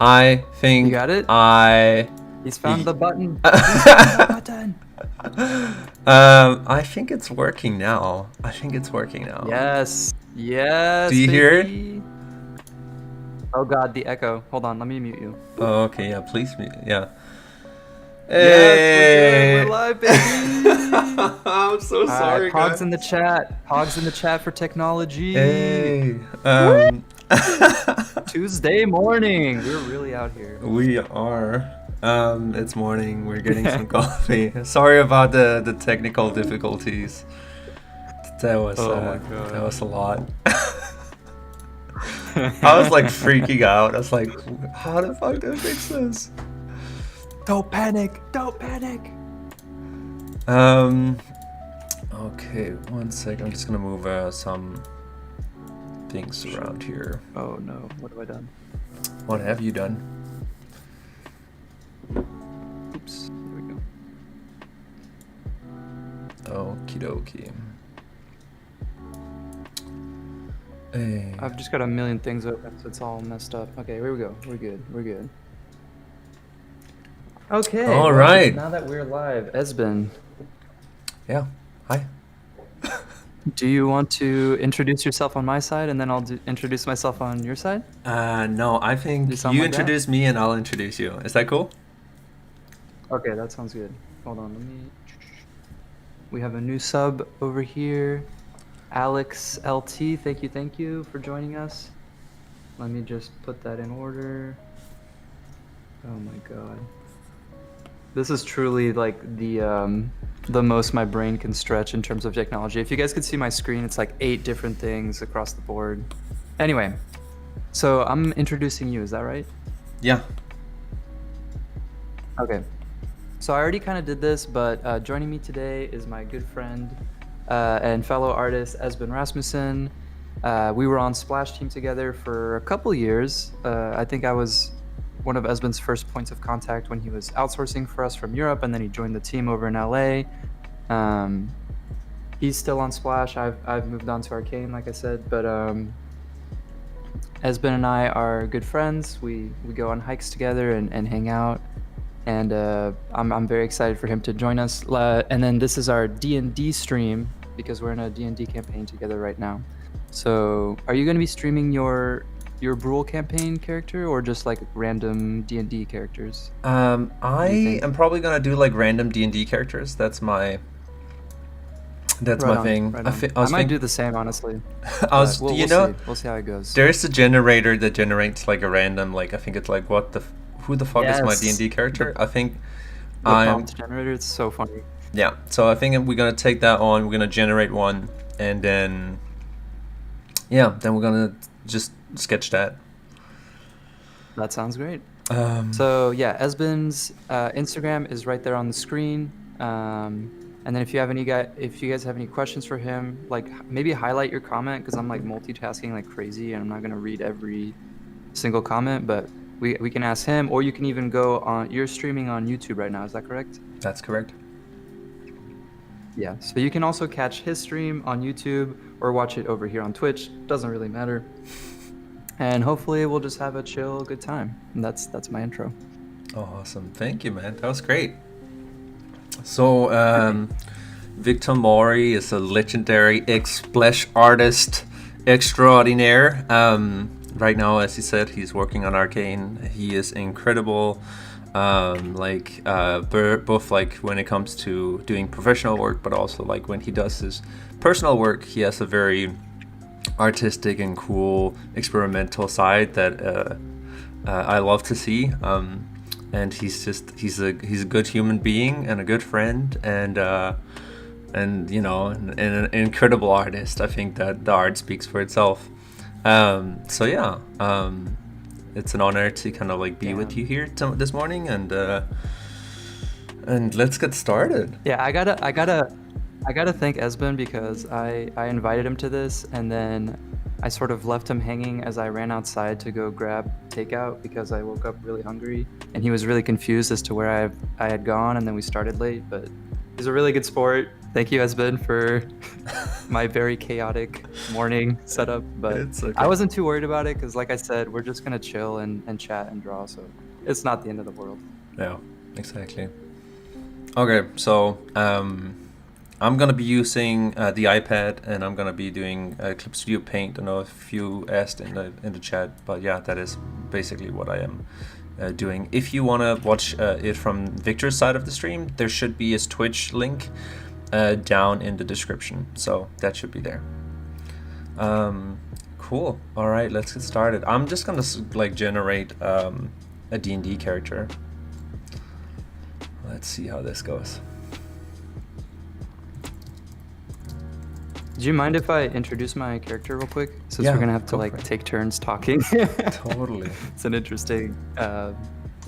I think You got it? I. He's found the button. He's found the button. I think it's working now. I think it's working now. Yes. Yes, Do you hear it? baby. Oh god, the echo. Hold on, let me mute you. Oh, okay, yeah, please, yeah. Yes, we're good. Hey! We're live, baby. I'm so All right, sorry, Pogs guys. in the chat. Pogs in the chat for technology. Hey. Tuesday morning. We're really out here. We are. It's morning. We're getting some coffee. Sorry about the technical difficulties. That was Oh my God. that was a lot. I was like freaking out. I was like, how the fuck do I fix this? Don't panic. Don't panic. Okay, 1 sec. I'm just gonna move some things around here. Oh no, what have I done? What have you done? Oops, there we go. Okie dokie. Hey. I've just got a million things open, so it's all messed up. Okay, here we go. We're good. We're good. Okay. All well, right. Now that we're live, Esben. Yeah. Hi. Do you want to introduce yourself on my side, and then I'll introduce myself on your side? No, I think you introduce me and I'll introduce you. Is that cool? Okay, that sounds good. Hold on, let me... We have a new sub over here. Alex LT, thank you for joining us. Let me just put that in order. Oh my god. This is truly like the most my brain can stretch in terms of technology. If you guys could see my screen, it's like 8 different things across the board. Anyway, so I'm introducing you, is that right? Yeah. Okay. So I already kind of did this, but joining me today is my good friend and fellow artist, Esben Rasmussen. We were on Splash Team together for a couple years. I think I was one of Esben's first points of contact when he was outsourcing for us from Europe, and then he joined the team over in LA. He's still on Splash. I've moved on to Arcane, like I said, but Esben and I are good friends. We go on hikes together and hang out. And I'm very excited for him to join us. And then this is our D&D stream, because we're in a D&D campaign together right now. So are you going to be streaming your Brule campaign character, or just like random D&D characters? I am probably gonna do like random D&D characters. That's my thing. Right I might do the same, honestly. We'll see how it goes. There's a generator that generates like a random, like I think it's like who the fuck is my D&D character? I think the prompt generator. It's so funny. Yeah, so I think we're gonna take that on. We're gonna generate one, and then then we're gonna just sketch that. That sounds great. So yeah, Esben's Instagram is right there on the screen. And then if you guys have any questions for him, like maybe highlight your comment, because I'm like multitasking like crazy and I'm not gonna read every single comment, but we can ask him, or you can even go on. You're streaming on YouTube right now, is that correct? That's correct. Yeah, so you can also catch his stream on YouTube or watch it over here on Twitch. Doesn't really matter. And hopefully we'll just have a chill, good time. And that's my intro. Oh, awesome. Thank you, man. That was great. So, Victor Maury is a legendary splash artist extraordinaire. Right now, as he said, he's working on Arcane. He is incredible. Both like when it comes to doing professional work, but also like when he does his personal work, he has a very artistic and cool experimental side that I love to see. And he's a good human being and a good friend, and you know, and an incredible artist. I think that the art speaks for itself. So yeah, it's an honor to kind of like be with you here this morning, and let's get started. Yeah, I gotta thank Esben, because I invited him to this, and then I sort of left him hanging as I ran outside to go grab takeout, because I woke up really hungry, and he was really confused as to where I had gone, and then we started late. But he's a really good sport. Thank you, Esben, for my very chaotic morning setup. But It's okay. I wasn't too worried about it because, like I said, we're just gonna chill and chat and draw. So it's not the end of the world. Yeah, exactly. Okay, so I'm gonna be using the iPad, and I'm gonna be doing Clip Studio Paint. I know if you asked in the chat, but yeah, that is basically what I am doing. If you wanna watch it from Victor's side of the stream, there should be his Twitch link down in the description, so that should be there. Cool. All right, let's get started. I'm just gonna like generate a D&D character. Let's see how this goes. Do you mind if I introduce my character real quick? Since Yeah, we're gonna have to go like for it. take turns talking. Totally. It's an interesting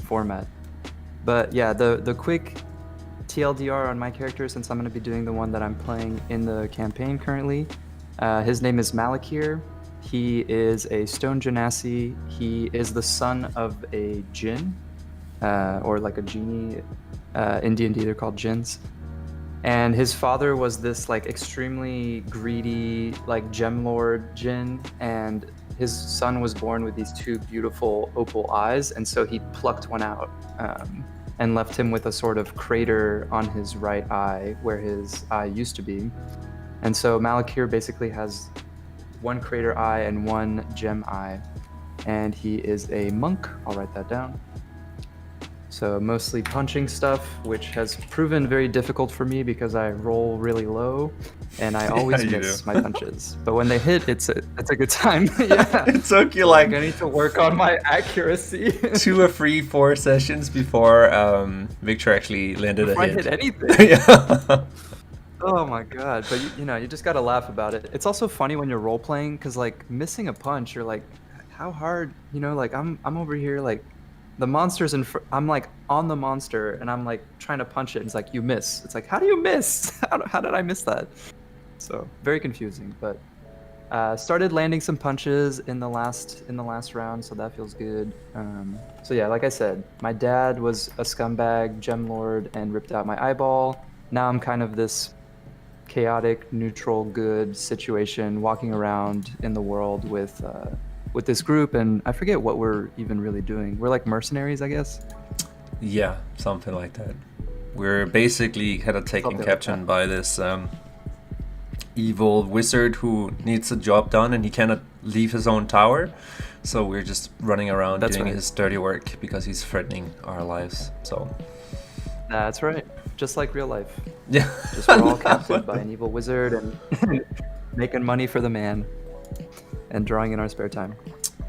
format. But yeah, the quick TLDR on my character, since I'm gonna be doing the one that I'm playing in the campaign currently. His name is Malak here. He is a stone genasi. He is the son of a djinn, or like a genie. In D&D, they're called djinns. And his father was this like extremely greedy like gem lord djinn, and his son was born with these two beautiful opal eyes, and so he plucked one out and left him with a sort of crater on his right eye where his eye used to be. And so Malak here basically has one crater eye and one gem eye, and he is a monk. I'll write that down. So mostly punching stuff, which has proven very difficult for me because I roll really low, and I always Yeah, you miss do. my punches. But when they hit, it's a good time. Yeah, It took you So, like I need to work on my accuracy. 2 or 3, 4 sessions before Victor actually landed Before a I hit. hit anything. Yeah. Oh my god! But you know, you just gotta laugh about it. It's also funny when you're role playing because like missing a punch, you're like, how hard? You know, like I'm over here like. The monster's I'm like on the monster and I'm like trying to punch it. And it's like, you miss. It's like, how do you miss? How did I miss that? So very confusing, but started landing some punches in the last round, so that feels good. So yeah, like I said, my dad was a scumbag, gem lord, and ripped out my eyeball. Now I'm kind of this chaotic, neutral, good situation, walking around in the world with this group, and I forget what we're even really doing. We're like mercenaries, I guess. Yeah, something like that. We're basically kind of taken Something like captain that. by this evil wizard who needs a job done, and he cannot leave his own tower. So we're just running around That's doing right. his dirty work because he's threatening our lives. So That's right. Just like real life. yeah, Just we're all captured by an evil wizard and making money for the man and drawing in our spare time.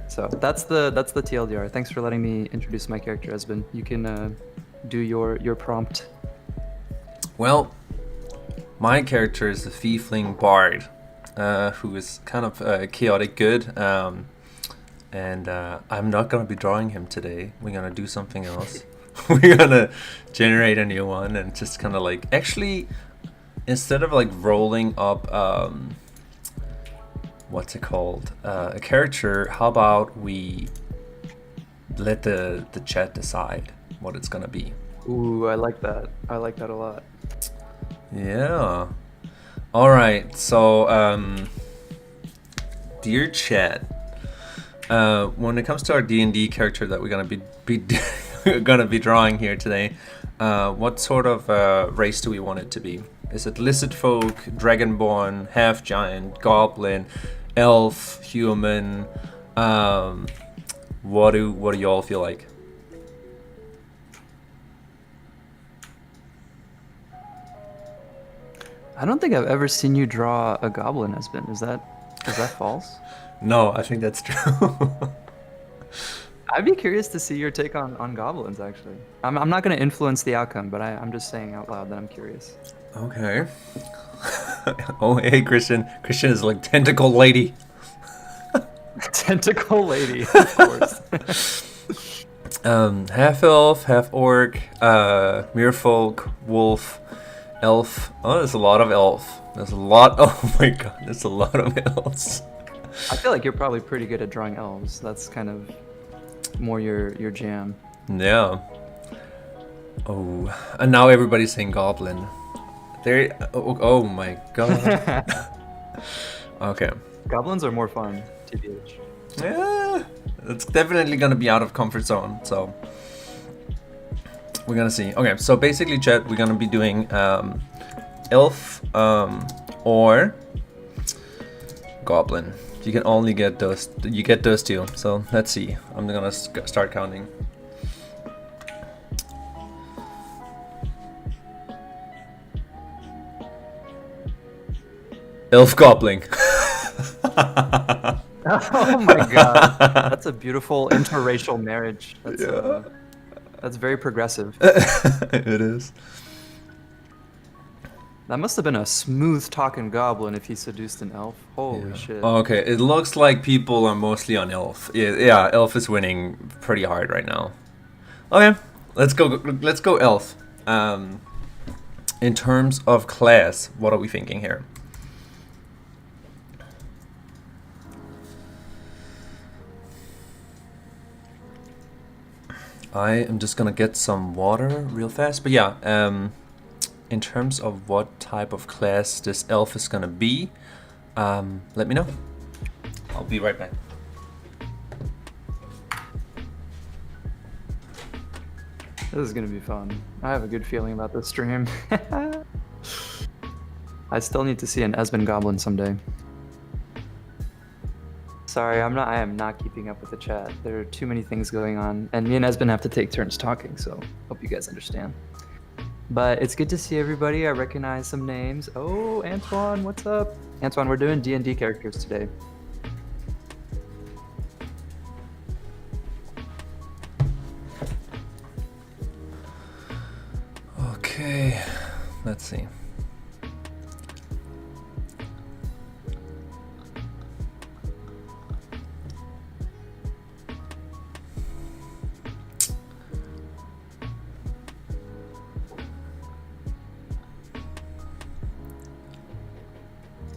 So that's the TLDR. Thanks for letting me introduce my character, Esben. You can do your prompt. Well, my character is the Thiefling Bard, who is kind of chaotic good, and I'm not going to be drawing him today. We're going to do something else. We're going to generate a new one and just kind of like, actually, instead of like rolling up, what's it called, a character, how about we let the chat decide what it's going to be. Ooh, I like that. I like that a lot. Yeah. All right. So, dear chat, when it comes to our D&D character that we're gonna be gonna be drawing here today, what sort of race do we want it to be? Is it lizard folk, dragonborn, half giant, goblin, elf, human? What do y'all feel like? I don't think I've ever seen you draw a goblin, Esben. Is that false? No, I think that's true. I'd be curious to see your take on goblins, actually. I'm not going to influence the outcome, but I'm just saying out loud that I'm curious. Okay. Oh, hey, Christian. Christian is like tentacle lady. Tentacle lady, of course. Half elf, half orc, merfolk, wolf, elf. Oh, there's a lot of elf. There's a lot. Oh my god, there's a lot of elves. I feel like you're probably pretty good at drawing elves. That's kind of more your jam. Yeah. Oh, and now everybody's saying goblin. There. Oh my god. Okay. Goblins are more fun, TBH. Yeah, it's definitely gonna be out of comfort zone. So we're gonna see. Okay, so basically, chat, we're gonna be doing elf or goblin. You can only get those. You get those two. So let's see. I'm gonna start counting. Elf goblin. Oh my god, that's a beautiful interracial marriage. That's very progressive. It is. That must have been a smooth talking goblin if he seduced an elf. Holy shit. Okay, it looks like people are mostly on elf. Yeah, elf is winning pretty hard right now. Okay, let's go. Let's go elf. In terms of class, what are we thinking here? I am just gonna get some water real fast. But yeah, in terms of what type of class this elf is gonna be, let me know. I'll be right back. This is gonna be fun. I have a good feeling about this stream. I still need to see an Esben goblin someday. Sorry, I am not keeping up with the chat. There are too many things going on, and me and Esben have to take turns talking, so hope you guys understand. But it's good to see everybody. I recognize some names. Oh, Antoine, what's up? Antoine, we're doing D&D characters today. Okay, let's see.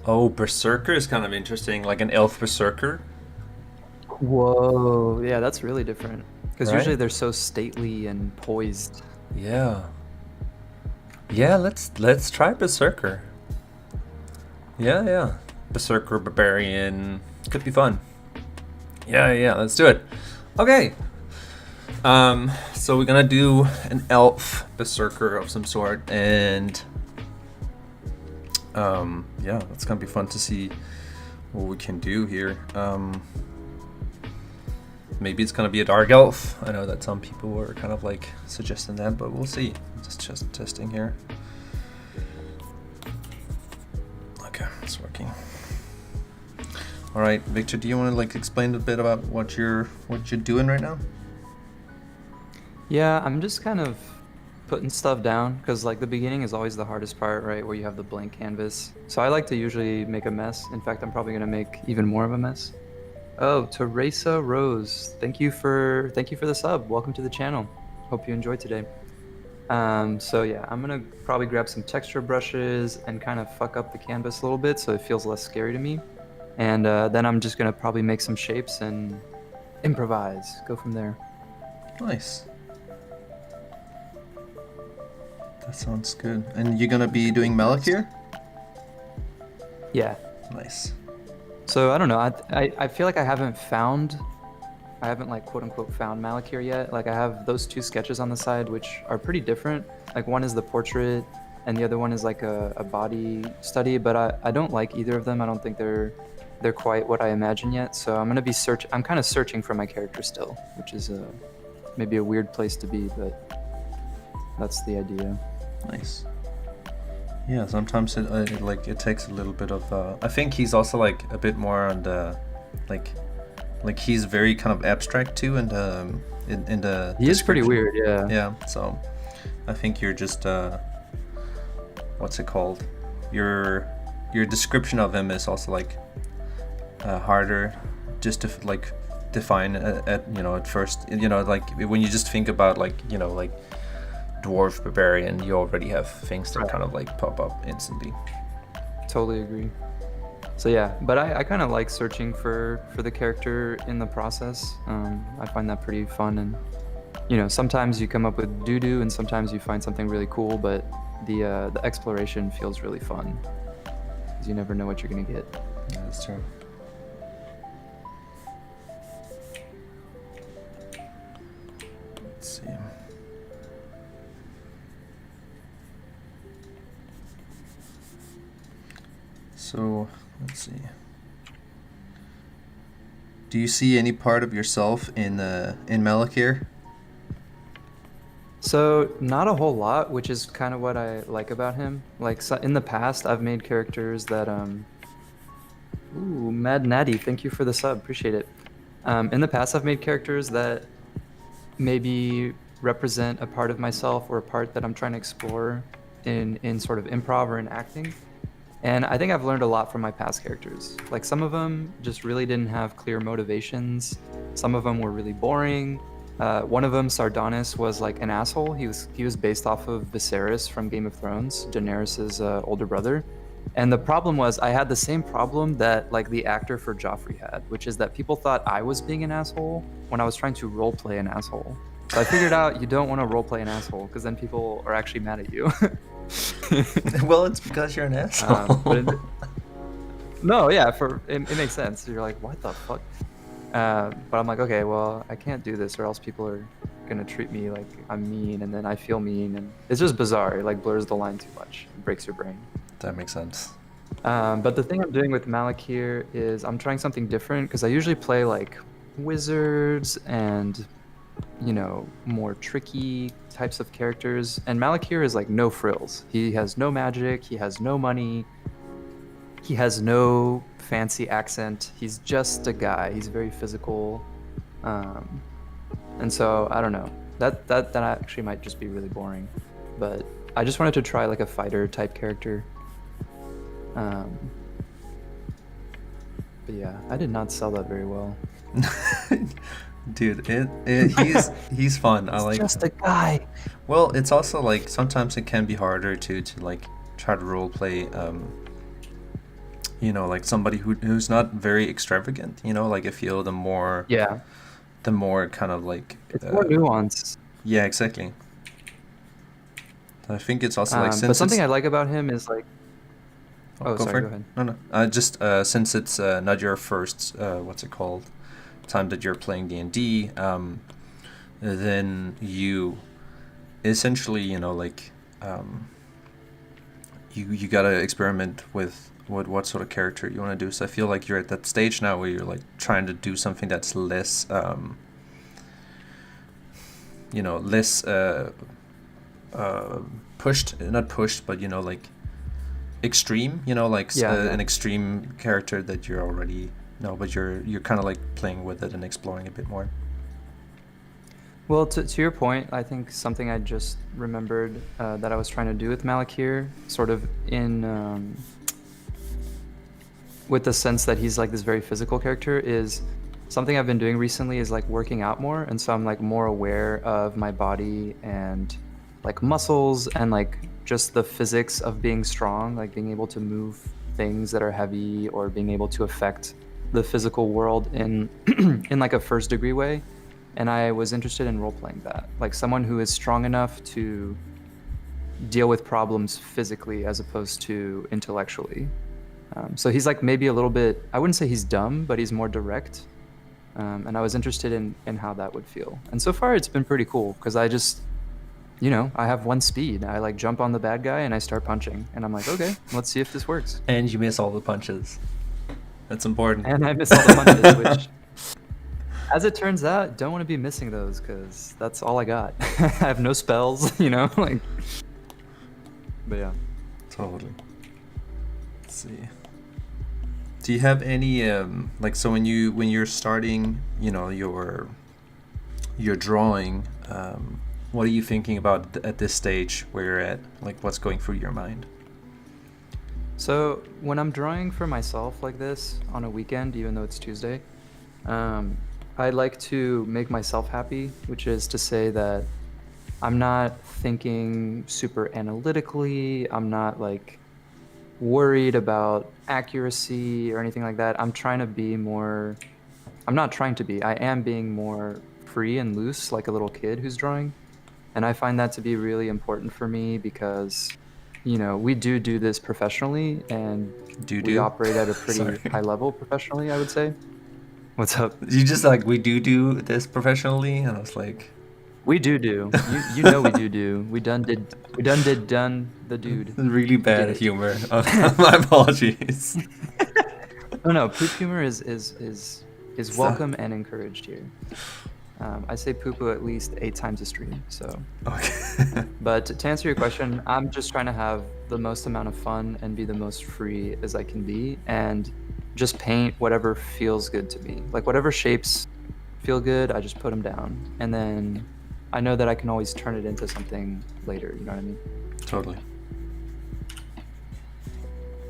Oh, Berserker is kind of interesting, like an elf Berserker. Whoa, yeah, that's really different. Because Right? usually they're so stately and poised. Yeah. Yeah, let's try Berserker. Yeah. Berserker, Barbarian. Could be fun. Yeah, let's do it. Okay. So we're gonna do an elf Berserker of some sort, and yeah, it's gonna be fun to see what we can do here. Maybe it's gonna be a dark elf. I know that some people were kind of like suggesting that, but we'll see. Just testing here. Okay, it's working. All right, Victor, do you want to like explain a bit about what you're doing right now? Yeah, I'm just kind of putting stuff down because like the beginning is always the hardest part, right? Where you have the blank canvas. So I like to usually make a mess. In fact, I'm probably gonna make even more of a mess. Oh, Teresa Rose, thank you for the sub. Welcome to the channel. Hope you enjoyed today. So yeah, I'm gonna probably grab some texture brushes and kind of fuck up the canvas a little bit so it feels less scary to me. And then I'm just gonna probably make some shapes and improvise. Go from there. Nice. That sounds good. And you're gonna be doing Malak here? Yeah. Nice. So I don't know. I feel like I haven't like quote unquote found Malak here yet. Like I have those two sketches on the side which are pretty different. Like one is the portrait and the other one is like a body study, but I don't like either of them. I don't think they're quite what I imagine yet. So I'm gonna be I'm kind of searching for my character still, which is maybe a weird place to be, but that's the idea. Nice. Yeah, sometimes it takes a little bit of. I think he's also like a bit more on the, like he's very kind of abstract too, and in the. He is pretty description. weird, yeah. Yeah, so I think you're just what's it called? Your description of him is also like harder, just to like define at first. Like when you just think about like dwarf barbarian, you already have things that kind of like pop up instantly. Totally agree. So yeah, but I kind of like searching for the character in the process. I find that pretty fun, and sometimes you come up with doo-doo and sometimes you find something really cool, but the exploration feels really fun because you never know what you're gonna get. Yeah, that's true. Let's see. So, let's see. Do you see any part of yourself in Malak here? So not a whole lot, which is kind of what I like about him. Like in the past, I've made characters that Ooh, Mad Natty, thank you for the sub, appreciate it. In the past, I've made characters that maybe represent a part of myself or a part that I'm trying to explore in sort of improv or in acting. And I think I've learned a lot from my past characters. Like some of them just really didn't have clear motivations. Some of them were really boring. One of them, Sardonis, was like an asshole. He was based off of Viserys from Game of Thrones, Daenerys's older brother. And the problem was I had the same problem that like the actor for Joffrey had, which is that people thought I was being an asshole when I was trying to roleplay an asshole. So I figured out you don't want to roleplay an asshole because then people are actually mad at you. Well, it's because you're an asshole. No, yeah, it makes sense. You're like, what the fuck? But I'm like, okay, well, I can't do this, or else people are gonna treat me like I'm mean, and then I feel mean, and it's just bizarre. It like blurs the line too much. It breaks your brain. That makes sense. But the thing I'm doing with Malak here is I'm trying something different because I usually play like wizards and more tricky types of characters, and Malak here is like no frills. He has no magic, he has no money, he has no fancy accent. He's just a guy. He's very physical, and so I don't know. That actually might just be really boring, but I just wanted to try like a fighter type character. But yeah, I did not sell that very well. Dude, he's fun. I like. Just a guy. Well, it's also like sometimes it can be harder to like try to role play. Like somebody who's not very extravagant. Like I feel the more kind of like it's more nuanced. Yeah, exactly. I think it's also like but something I like about him is like. Oh, sorry, go ahead. No. Just since it's not your first what's it called time that you're playing D&D, then you essentially you gotta experiment with what sort of character you want to do. So I feel like you're at that stage now where you're like trying to do something that's less not pushed, but like extreme, an extreme character that you're already but you're kind of like playing with it and exploring a bit more. Well, to your point, I think something I just remembered that I was trying to do with Malak here, sort of in with the sense that he's like this very physical character, is something I've been doing recently is like working out more, and so I'm like more aware of my body and like muscles and like just the physics of being strong, like being able to move things that are heavy or being able to affect the physical world in in like a first degree way. And I was interested in role playing that, like someone who is strong enough to deal with problems physically as opposed to intellectually. So he's like maybe a little bit, I wouldn't say he's dumb, but he's more direct. And I was interested in how that would feel. And so far it's been pretty cool because I just, I have one speed. I like jump on the bad guy and I start punching. And I'm like, okay, let's see if this works. And you miss all the punches. That's important. And I miss all the punches, which, as it turns out, don't want to be missing those because that's all I got. I have no spells, like. But yeah. Totally. Let's see. Do you have any so when you're starting, your drawing, what are you thinking about at this stage where you're at? Like what's going through your mind? So when I'm drawing for myself like this on a weekend, even though it's Tuesday, I like to make myself happy, which is to say that I'm not thinking super analytically. I'm not like worried about accuracy or anything like that. I am being more free and loose, like a little kid who's drawing. And I find that to be really important for me because we do this professionally, and we operate at a pretty Sorry. high level professionally, I would say. What's up? You just like, we do this professionally, and I was like, We do. We do. We done did the dude. really bad Did it. humor. My apologies. No, poop humor is welcome and encouraged here. I say poo-poo at least 8 times a stream, so. Okay. But to answer your question, I'm just trying to have the most amount of fun and be the most free as I can be, and just paint whatever feels good to me. Like whatever shapes feel good, I just put them down, and then I know that I can always turn it into something later. You know what I mean? Totally.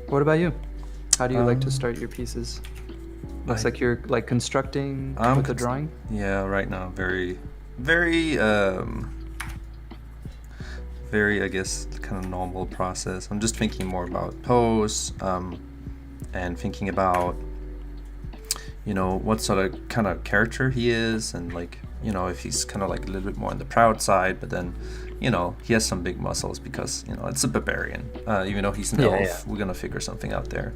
What about you? How do you like to start your pieces? Looks like you're like constructing with the drawing. Yeah, right now, very, very, I guess, kind of normal process. I'm just thinking more about pose, and thinking about, what sort of kind of character he is, and like, if he's kind of like a little bit more on the proud side, but then, he has some big muscles because, it's a barbarian. Even though he's an elf, we're gonna figure something out there.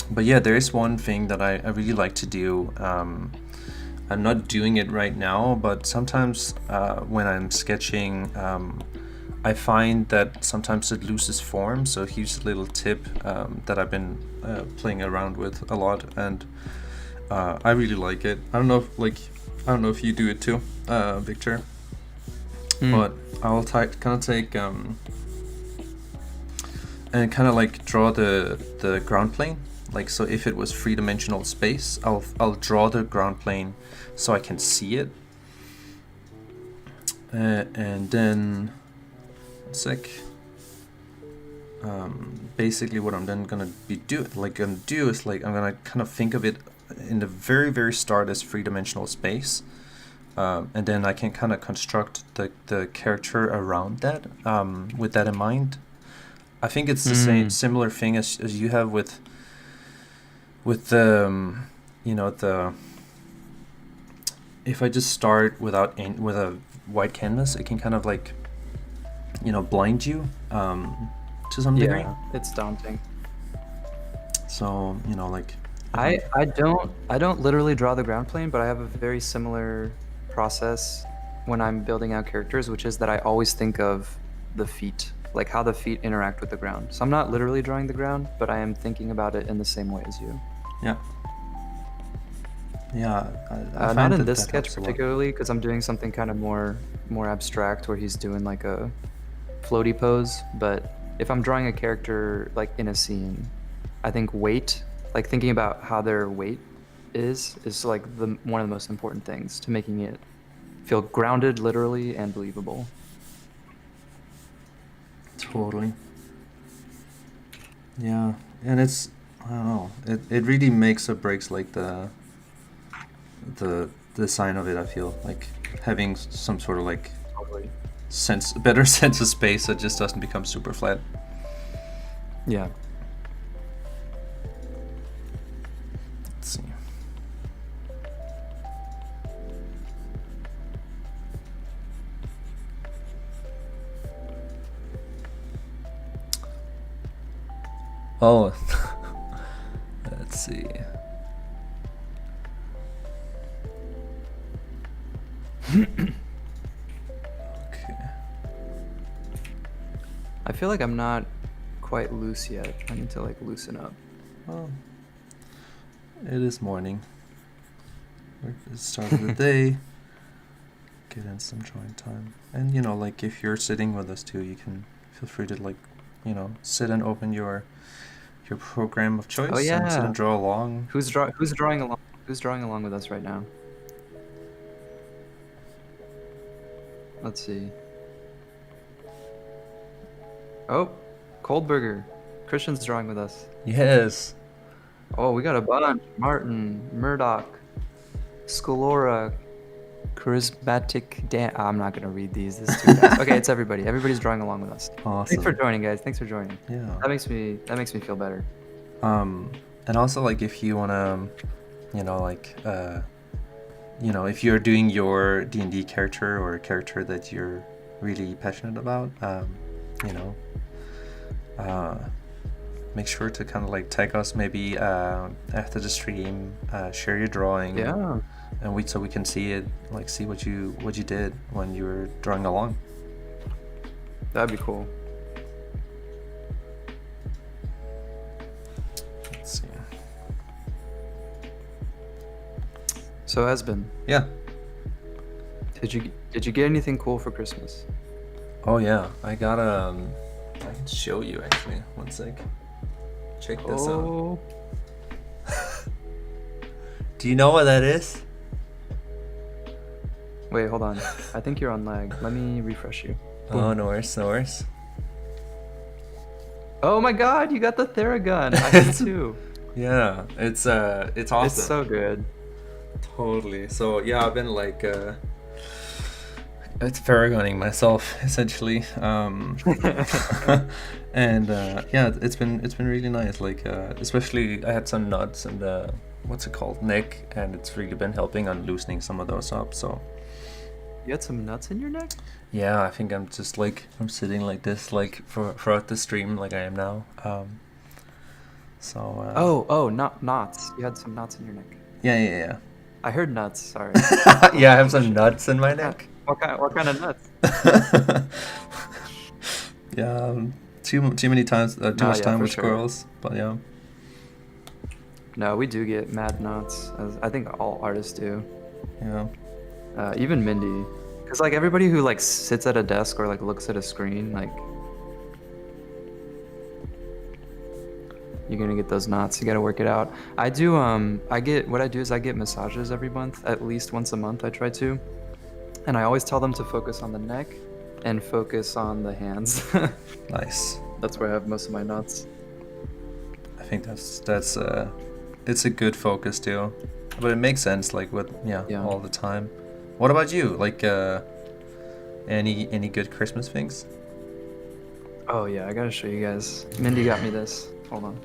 But yeah, there is one thing that I really like to do. I'm not doing it right now, but sometimes when I'm sketching, I find that sometimes it loses form. So here's a little tip that I've been playing around with a lot, and I really like it. I don't know if you do it too, Victor. But I will kind of take and kind of like draw the ground plane. Like, so if it was 3-dimensional space, I'll draw the ground plane so I can see it. And then, one sec. Basically what I'm then gonna do is like I'm gonna kind of think of it in the very, very start as 3-dimensional space. And then I can kind of construct the character around that, with that in mind. I think it's the similar thing as you have with the if I just start with a white canvas, it can kind of like blind you to some degree. Yeah, it's daunting. So like I don't literally draw the ground plane, but I have a very similar process when I'm building out characters, which is that I always think of the feet, like how the feet interact with the ground. So I'm not literally drawing the ground, but I am thinking about it in the same way as you. Yeah. Not in this sketch particularly, because I'm doing something kind of more abstract, where he's doing like a floaty pose. But if I'm drawing a character like in a scene, I think weight, like thinking about how their weight is like one of the most important things to making it feel grounded, literally, and believable. Totally. Yeah, and it's, I don't know, it really makes or breaks like the design of it. I feel like having some sort of like better sense of space that just doesn't become super flat. Yeah. Let's see. Oh, let's see. Okay. I feel like I'm not quite loose yet. I need to like loosen up. Well, it is morning. We're at the start of the day. Get in some drawing time. And like if you're sitting with us too, you can feel free to like, sit and open your program of choice. Oh yeah. And sit and draw along. Who's drawing along? Who's drawing along with us right now? Let's see. Oh, Coldburger. Christian's drawing with us. Yes. Oh, we got a bunch. Martin, Murdoch, Scalora, Charismatic Dan. I'm not gonna read these. This is too fast. Okay, it's everybody. Everybody's drawing along with us. Awesome. Thanks for joining, guys. Thanks for joining. Yeah. That makes me feel better. And also like if you wanna, if you're doing your D&D character or a character that you're really passionate about. You know, uh, make sure to kind of like tag us maybe after the stream, share your drawing, Yeah, and so we can see it, like see what you did when you were drawing along. that'd be cool. Let's see. So Esben, Yeah. did you get anything cool for Christmas? Oh yeah, I got I can show you actually. One sec. Check this out. Oh, Do you know what that is? wait, hold on. I think you're on lag. Let me refresh you. Oh, no worries, no worries. Oh my God, you got the Theragun. I did too. Yeah, it's awesome. It's so good. Totally. So yeah, I've been like it's Farragoning myself essentially, and yeah, it's been really nice. Like especially I had some nuts and what's it called, neck, and it's really been helping on loosening some of those up. So You had some nuts in your neck? yeah, I think I'm just like I'm sitting like this like throughout the stream like I am now. So Oh, not knots. You had some knots in your neck. yeah. I heard nuts. Sorry. Yeah, I have some nuts in my neck. What kind of nuts? Yeah, too many times, too much yeah, time for with sure. squirrels. But yeah, No, we do get mad nuts. As I think all artists do. yeah, Even Mindy, because like everybody who like sits at a desk or like looks at a screen, like you're gonna get those knots. You gotta work it out. I do. I get massages every month, at least once a month. I try to, and I always tell them to focus on the neck and focus on the hands. nice. That's where I have most of my knots. I think that's it's a good focus too, but it makes sense like with Yeah. all the time. What about you? Like any good Christmas things? Oh yeah, I gotta show you guys. Mindy got me this. Hold on.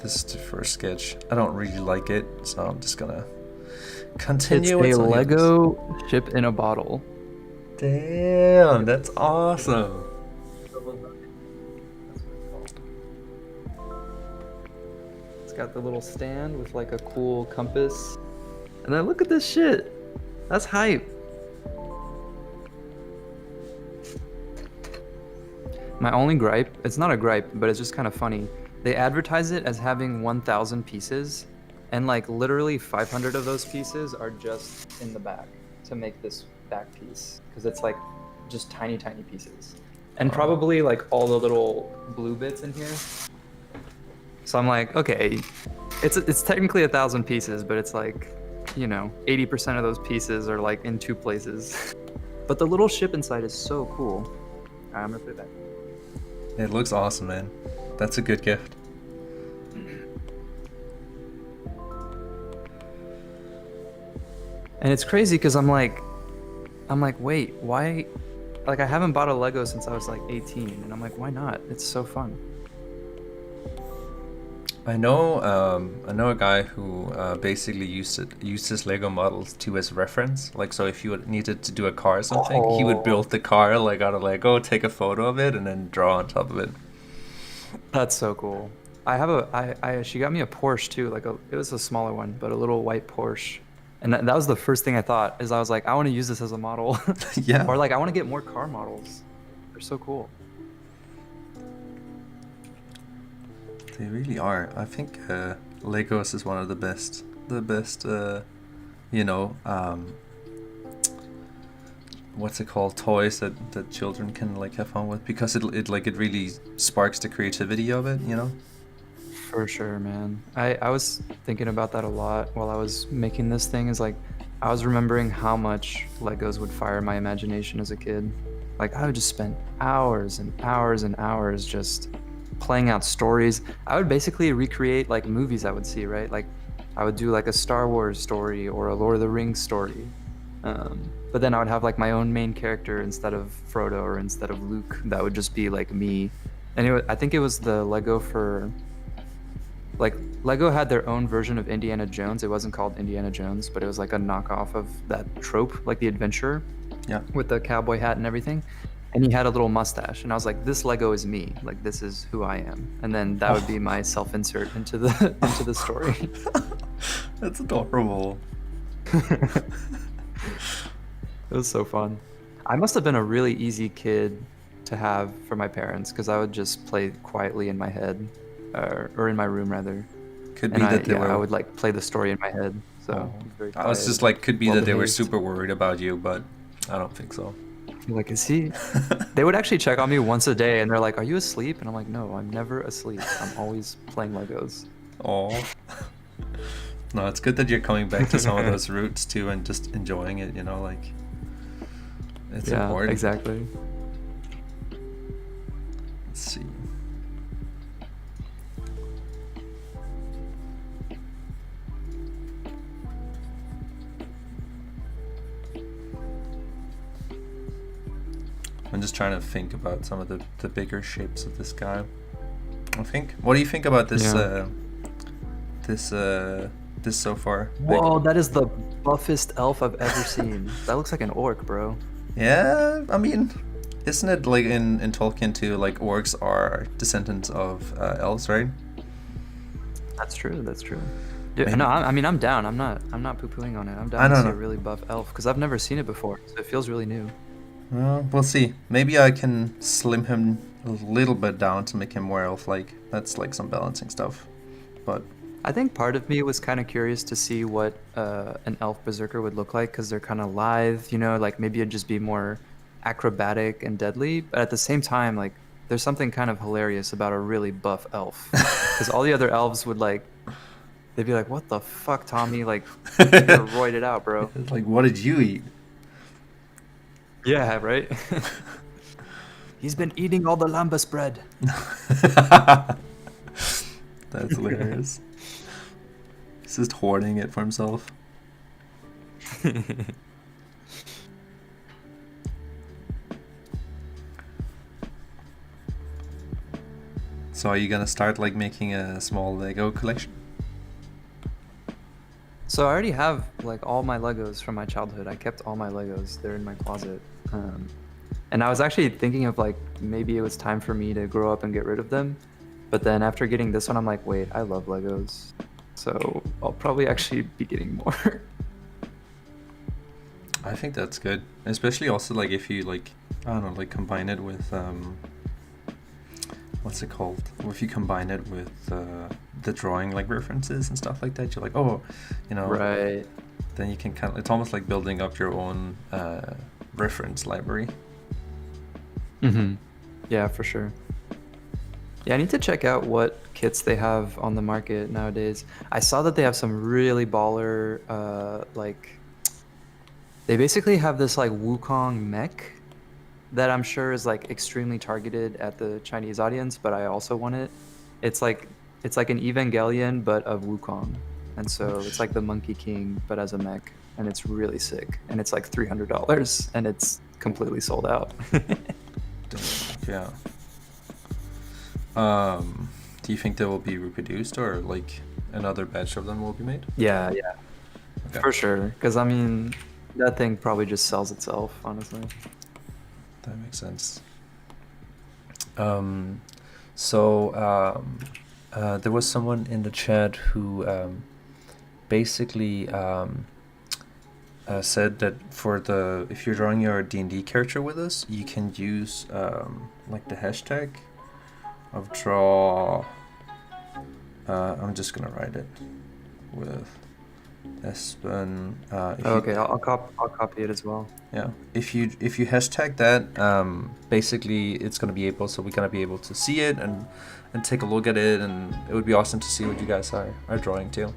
This is the first sketch. I don't really like it, so I'm just gonna It's continue. a on Lego ship in a bottle. Damn, that's awesome. It's got the little stand with like a cool compass. And then look at this shit. That's hype. My only gripe, it's not a gripe, but it's just kind of funny. They advertise it as having 1,000 pieces, and like literally 500 of those pieces are just in the back to make this back piece, because it's like just tiny pieces. And probably like all the little blue bits in here. So I'm like, okay, it's technically 1,000 pieces, but it's like, you know, 80% of those pieces are like in 2 places. But the little ship inside is so cool. Alright, I'm gonna put it back. It looks awesome, man. That's a good gift. And it's crazy because I'm like, wait, why? Like, I haven't bought a Lego since I was like 18, and I'm like, why not? It's so fun. I know a guy who basically uses Lego models to as reference. Like, so if you needed to do a car or something, he would build the car like out of Lego, take a photo of it, and then draw on top of it. That's so cool. I have she got me a Porsche too, like it was a smaller one, but a little white Porsche. And that was the first thing I thought, is I was like, I want to use this as a model. Yeah. Or like, I want to get more car models. They're so cool. They really are. I think Legos is one of the best, you know, what's it called, toys that children can like have fun with, because it really sparks the creativity of it, you know. For sure, man. I was thinking about that a lot while I was making this thing. Is like, I was remembering how much Legos would fire my imagination as a kid. Like, I would just spend hours and hours and hours just playing out stories. I would basically recreate like movies I would see, right? Like, I would do like a Star Wars story or a Lord of the Rings story. But then I would have like my own main character instead of Frodo or instead of Luke. That would just be like me. And I think it was the Lego for like Lego had their own version of Indiana Jones. It wasn't called Indiana Jones, but it was like a knockoff of that trope, like the adventurer Yeah. with the cowboy hat and everything. And he had a little mustache, and I was like, "This Lego is me. Like, this is who I am." And then that would be my self-insert into the into the story. That's adorable. It was so fun. I must have been a really easy kid to have for my parents because I would just play quietly in my head, or in my room rather. Could be And that they I were. would like play the story in my head. So it was very I was quiet, just like, could be that they were well-behaved. super worried about you, but I don't think so. Like, is he? They would actually check on me once a day, and they're like, "Are you asleep?" And I'm like, "No, I'm never asleep. I'm always playing Legos." Oh. No, it's good that you're coming back to some of those roots too and just enjoying it, you know, like it's Yeah, important. exactly. Let's see. I'm just trying to think about some of the bigger shapes of this guy. What do you think about this Yeah. this so far? Whoa, that is the buffest elf I've ever seen. That looks like an orc, bro. Yeah, I mean, isn't it like in Tolkien too, like orcs are descendants of elves, right? That's true. That's true. Dude, Maybe. no, I mean, I'm down. I'm not poo-pooing on it. I'm I down to don't see a know. really buff elf because I've never seen it before, so it feels really new. Well, we'll see. Maybe I can slim him a little bit down to make him more elf-like. That's like some balancing stuff. But I think part of me was kind of curious to see what an elf berserker would look like because they're kind of lithe, you know, like maybe it'd just be more acrobatic and deadly. But at the same time, like there's something kind of hilarious about a really buff elf because all the other elves would like, they'd be like, "What the fuck, Tommy? Like, you're roided out, bro." it's like, what did you eat? Yeah, right. He's been eating all the lambus bread. That's hilarious. He's just hoarding it for himself. So are you gonna start like making a small Lego collection? So I already have like all my Legos from my childhood. I kept all my Legos. They're in my closet. And I was actually thinking of like maybe it was time for me to grow up and get rid of them. But then after getting this one, I'm like, wait, I love Legos. So I'll probably actually be getting more. I think that's good, especially also like if you like, I don't know, like combine it with what's it called? Or if you combine it with the drawing like references and stuff like that, you're like, oh, you know, Right. then you can kind of, it's almost like building up your own reference library. Mm-hmm. Yeah, for sure. Yeah, I need to check out what kits they have on the market nowadays. I saw that they have some really baller, like, they basically have this like Wukong mech that I'm sure is like extremely targeted at the Chinese audience, but I also want it. It's like an Evangelion but of Wukong. And so it's like the Monkey King but as a mech, and it's really sick. And it's like $300 and it's completely sold out. Yeah. Do you think they will be reproduced or like another batch of them will be made? Yeah, Okay. for sure. Because I mean, that thing probably just sells itself, honestly. That makes sense. So there was someone in the chat who basically said that if you're drawing your D&D character with us, you can use like the hashtag of draw. I'm just gonna write it with Espen. Okay, I'll copy it as well. Yeah, if you hashtag that, basically it's gonna be able, so we're gonna be able to see it and take a look at it, and it would be awesome to see what you guys are drawing too.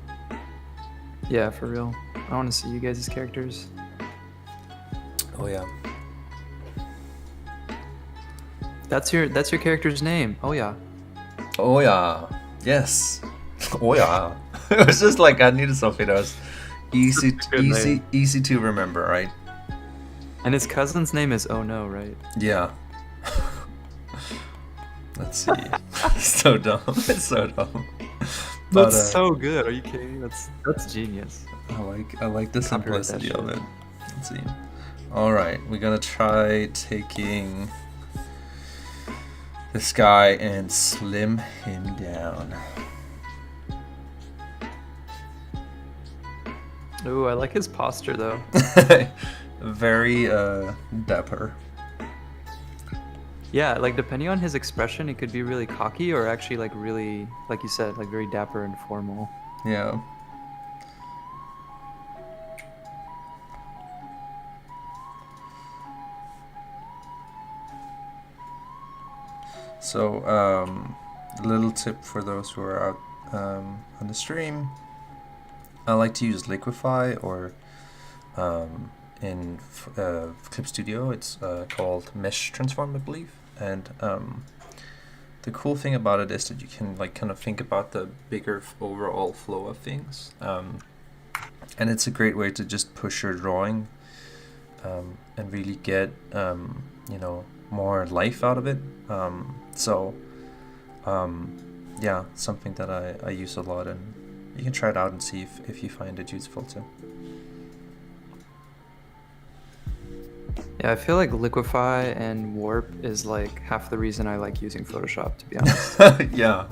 Yeah, for real. I want to see you guys' characters. Oh yeah. That's your character's name. Oh yeah. Oh yeah. Yes. Oh yeah. It was just like I needed something that was easy to remember, right? And his cousin's name is Oh No, right? Yeah. Let's see. It's so dumb. It's so dumb. But That's so good. Are you kidding me? That's genius. I like the Copyright that simplicity of shit. it. Let's see. All right, we're gonna try taking this guy and slim him down. Ooh, I like his posture though. Very dapper. Yeah, like depending on his expression, it could be really cocky or actually like really, like you said, like very dapper and formal. Yeah. So, a little tip for those who are out on the stream. I like to use Liquify, or in Clip Studio, it's called Mesh Transform, I believe. And the cool thing about it is that you can like kind of think about the bigger overall flow of things, and it's a great way to just push your drawing and really get more life out of it. Yeah, something that I use a lot, and you can try it out and see if you find it useful too. Yeah, I feel like Liquify and Warp is like half the reason I like using Photoshop, to be honest. Yeah,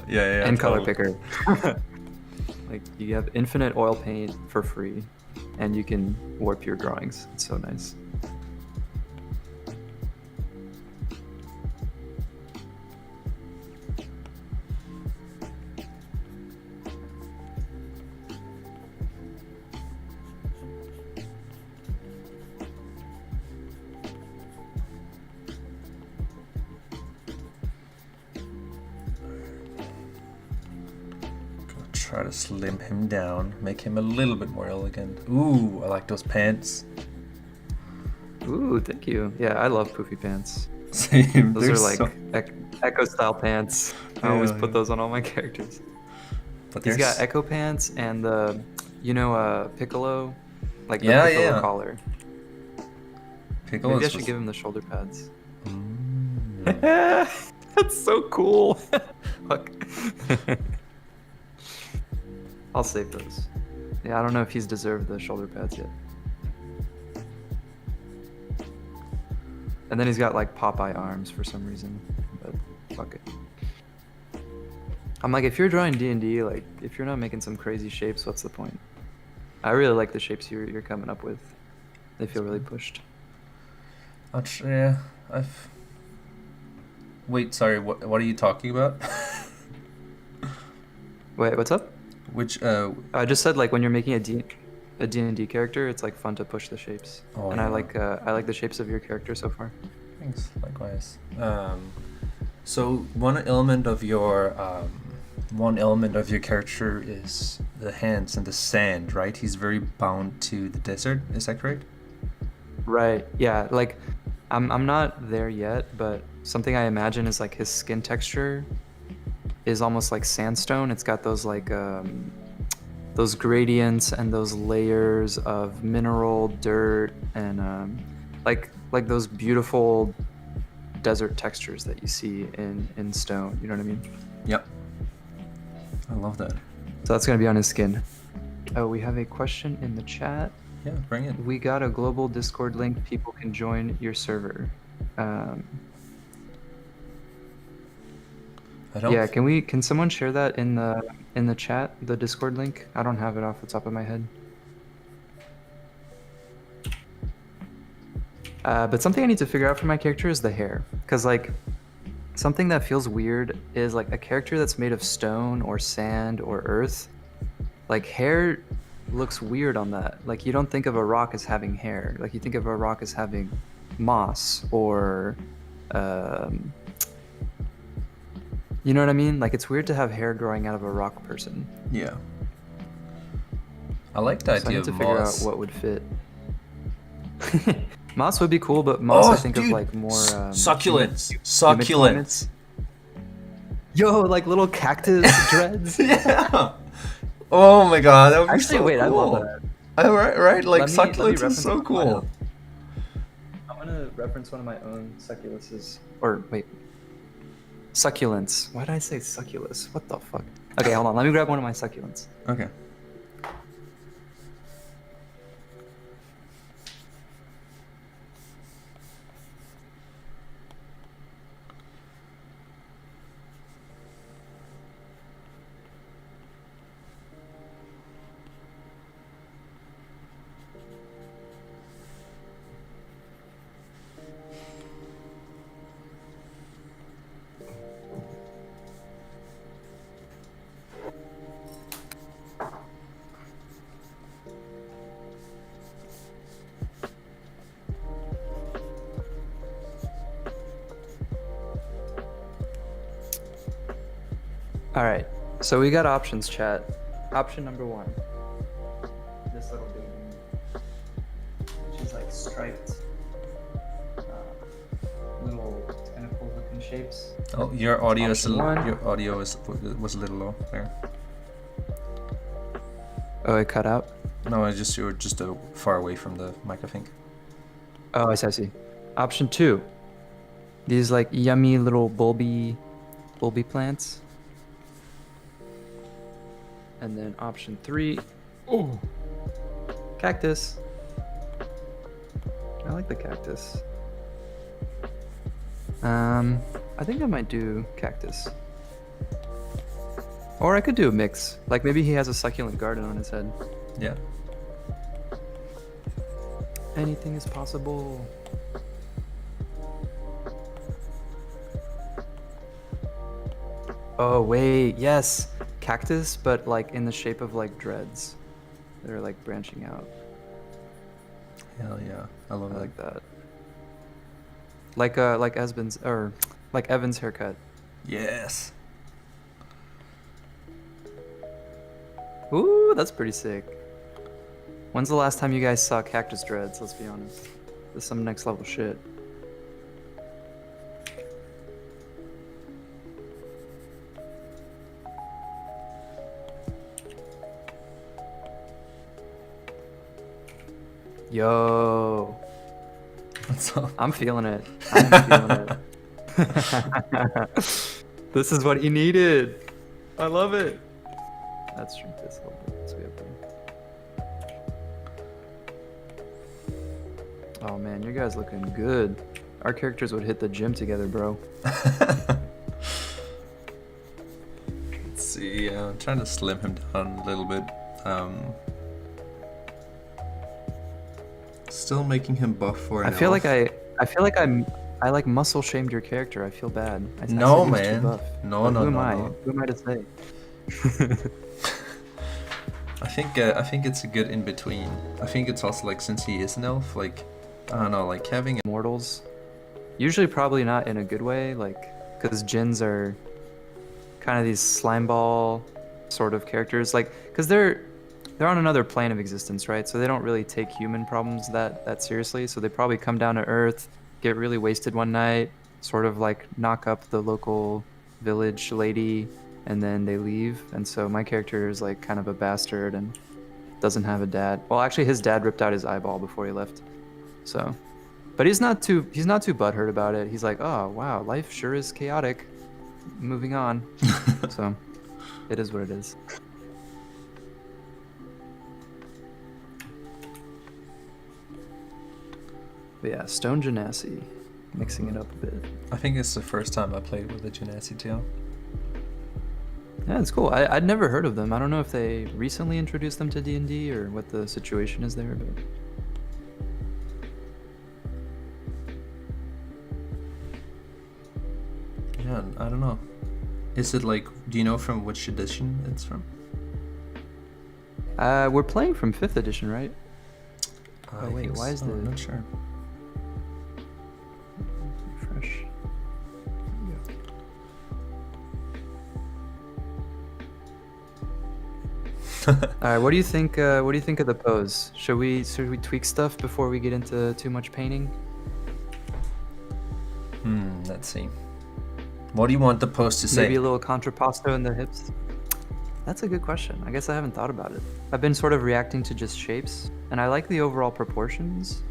And Color totally. Picker. Like you have infinite oil paint for free, and you can warp your drawings. It's so nice. Try to slim him down, make him a little bit more elegant. Ooh, I like those pants. Ooh, thank you. Yeah, I love poofy pants. Same. Those are like Echo style pants. I always put those on all my characters. But He's got Echo pants and the, Piccolo, like the Yeah, Piccolo yeah. collar. Piccolo Maybe I is should give him the shoulder pads. Mm. That's so cool. Fuck. I'll save those. Yeah, I don't know if he's deserved the shoulder pads yet. And then he's got like Popeye arms for some reason, but fuck it. I'm like, if you're drawing D&D, like if you're not making some crazy shapes, what's the point? I really like the shapes you're coming up with. They feel really pushed. Yeah, Wait, sorry. What are you talking about? Wait, what's up? Which I just said like when you're making a D&D character, it's like fun to push the shapes. Oh, and yeah. I like the shapes of your character so far. Thanks. Likewise. So one element of your character is the hands and the sand, right? He's very bound to the desert. Is that correct? Right. Yeah. Like, I'm not there yet, but something I imagine is like his skin texture is almost like sandstone. It's got those like those gradients and those layers of mineral, dirt, and like those beautiful desert textures that you see in stone. You know what I mean? Yep. I love that. So that's gonna be on his skin. Oh, we have a question in the chat. Yeah, bring it. We got a global Discord link. People can join your server. Yeah, can someone share that in the chat, the Discord link? I don't have it off the top of my head. But something I need to figure out for my character is the hair, because like something that feels weird is like a character that's made of stone or sand or earth. Like hair looks weird on that. Like you don't think of a rock as having hair. Like you think of a rock as having moss or you know what I mean? Like it's weird to have hair growing out of a rock person. Yeah. I like the idea I need of to moss. figure out what would fit. Moss would be cool, but moss I think of like more succulents. humid Succulents. climates. Yo, like little cactus dreads. Yeah. Oh my god, that would be Actually, so wait, cool. I love that. Right? Like Let me succulents is reference so one of my cool. own. I'm gonna reference one of my own succulences. Or wait. Succulents. Why did I say succulus? What the fuck? Okay, hold on. Let me grab one of my succulents. Okay. All right. So we got options, chat. Option number 1. This little baby, which is like striped, little tentacle-looking shapes. Oh, your audio is Option one. your audio was a little low there. Oh, it cut out. No, you were just far away from the mic, I think. Oh, I see. Option 2. These like yummy little bulby plants. And then option 3. Oh, cactus. I like the cactus. I think I might do cactus. Or I could do a mix. Like maybe he has a succulent garden on his head. Yeah. Anything is possible. Oh wait, yes. Cactus, but like in the shape of like dreads. They're like branching out. Hell yeah. I love I that. like that. Like Esben's or like Evan's haircut. Yes. Ooh, that's pretty sick. When's the last time you guys saw cactus dreads? Let's be honest. This is some next level shit. Yo. What's up? I'm feeling it. I'm feeling it. This is what he needed. I love it. Let's drink this a little bit so we have room. Oh man, you guys looking good. Our characters would hit the gym together, bro. Let's see. I'm trying to slim him down a little bit. Still making him buff for an I feel elf. like I like muscle shamed your character. I feel bad. I said No, he was too man. buff. No, But no, who am no, I? no. Who am I to say? I think it's a good in between. I think it's also like since he is an elf, like I don't know, like having Mortals, usually probably not in a good way, like because djinns are kind of these slime ball sort of characters, like because they're on another plane of existence, right? So they don't really take human problems that seriously. So they probably come down to Earth, get really wasted one night, sort of like knock up the local village lady, and then they leave. And so my character is like kind of a bastard and doesn't have a dad. Well, actually, his dad ripped out his eyeball before he left. So, but he's not too butthurt about it. He's like, oh wow, life sure is chaotic. Moving on. So, it is what it is. But yeah, Stone Genasi, mixing it up a bit. I think it's the first time I played with a Genasi too. Yeah, it's cool. I'd never heard of them. I don't know if they recently introduced them to D&D or what the situation is there, but... Yeah, I don't know. Is it like, do you know from which edition it's from? We're playing from 5th edition, right? I Oh wait, think why is so, the... I'm not sure. Refresh. All right, what do you think? What do you think of the pose? Should we tweak stuff before we get into too much painting? Let's see. What do you want the post to say? Maybe a little contrapposto in the hips. That's a good question. I guess I haven't thought about it. I've been sort of reacting to just shapes, and I like the overall proportions.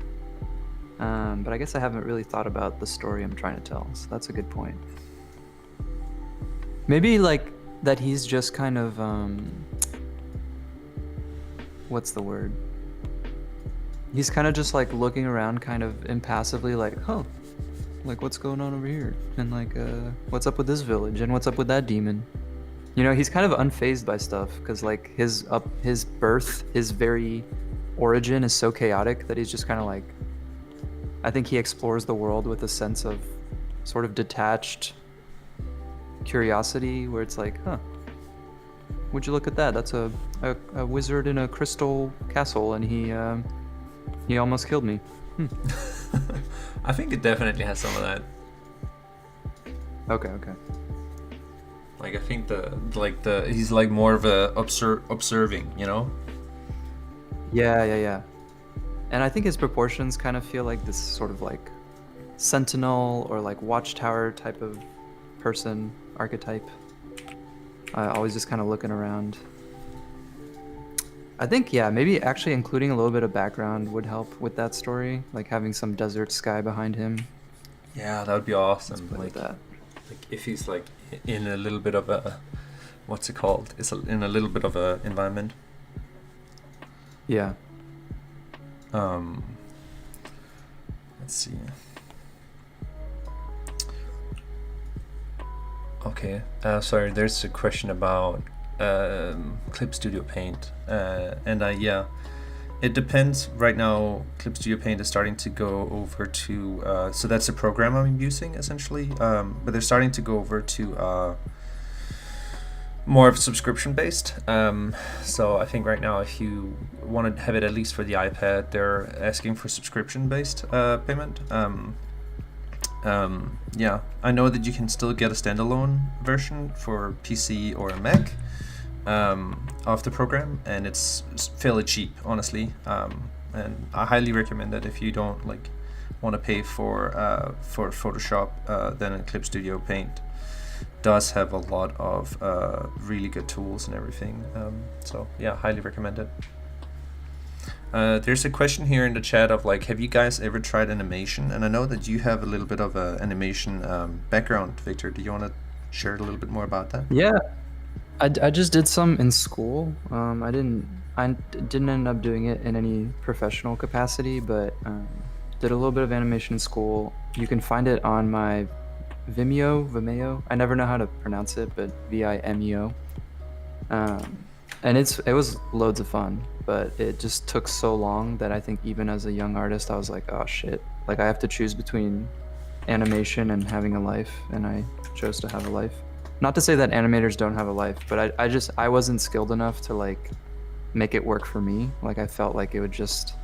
But I guess I haven't really thought about the story I'm trying to tell. So that's a good point. Maybe like that he's just kind of what's the word? He's kind of just like looking around kind of impassively like, huh, like what's going on over here? And like what's up with this village and what's up with that demon? You know, he's kind of unfazed by stuff because like his birth, his very origin is so chaotic that he's just kind of like, I think he explores the world with a sense of sort of detached curiosity where it's like, huh, would you look at that? That's a wizard in a crystal castle and he almost killed me. I think it definitely has some of that. Okay. Like I think he's like more of a observing, you know? Yeah. And I think his proportions kind of feel like this sort of like sentinel or like watchtower type of person archetype. Always just kind of looking around. I think, yeah, maybe actually including a little bit of background would help with that story, like having some desert sky behind him. Yeah, that would be awesome. Like that. Like if he's like in a little bit of a, what's it called? It's in a little bit of a environment. Yeah. Let's see. Okay. Sorry, there's a question about Clip Studio Paint, and yeah, it depends. Right now, Clip Studio Paint is starting to go over to so that's the program I'm using essentially, but they're starting to go over to more of subscription based. So I think right now, if you want to have it at least for the iPad, they're asking for subscription based payment. Yeah, I know that you can still get a standalone version for PC or a Mac of the program, and it's fairly cheap, honestly. And I highly recommend that if you don't like want to pay for Photoshop, then Clip Studio Paint does have a lot of really good tools and everything. So yeah, highly recommend it. There's a question here in the chat of like, have you guys ever tried animation? And I know that you have a little bit of a animation background, Victor. Do you want to share a little bit more about that? Yeah, I just did some in school. I didn't end up doing it in any professional capacity, but did a little bit of animation in school. You can find it on my Vimeo. I never know how to pronounce it, but Vimeo. And it was loads of fun, but it just took so long that I think even as a young artist, I was like, oh shit, like I have to choose between animation and having a life, and I chose to have a life. Not to say that animators don't have a life, but I wasn't skilled enough to like make it work for me. Like I felt like it just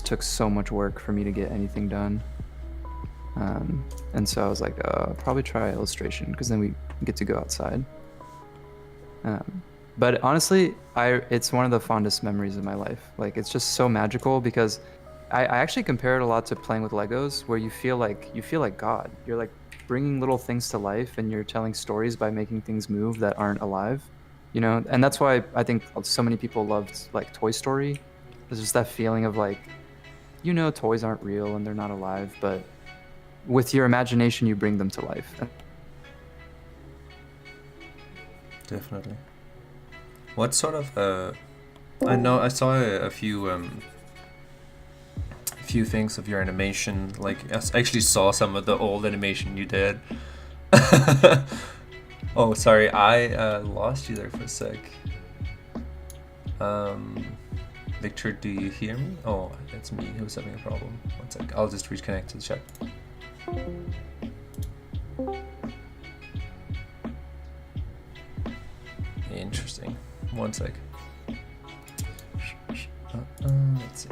took so much work for me to get anything done. And so I was like, I'll probably try illustration because then we get to go outside. But honestly, it's one of the fondest memories of my life. Like it's just so magical because I actually compare it a lot to playing with Legos, where you feel like God. You're like bringing little things to life, and you're telling stories by making things move that aren't alive, you know. And that's why I think so many people loved like Toy Story. There's just that feeling of like, you know, toys aren't real and they're not alive, but with your imagination, you bring them to life. Definitely. What sort of I know I saw a few things of your animation. Like I actually saw some of the old animation you did. Oh, sorry, I lost you there for a sec. Victor, do you hear me? Oh, it's me who's having a problem. One sec, I'll just reconnect to the chat. Interesting. One sec. Let's see.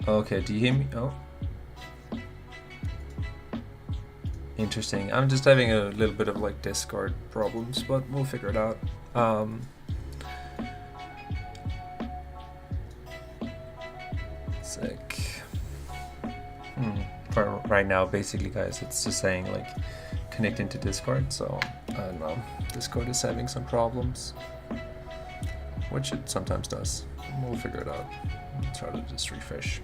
Okay, do you hear me? Oh. Interesting. I'm just having a little bit of like Discord problems, but we'll figure it out. Sick. For right now, basically, guys, it's just saying like connecting to Discord. So I don't know. Discord is having some problems, which it sometimes does. We'll figure it out. Try to just refresh.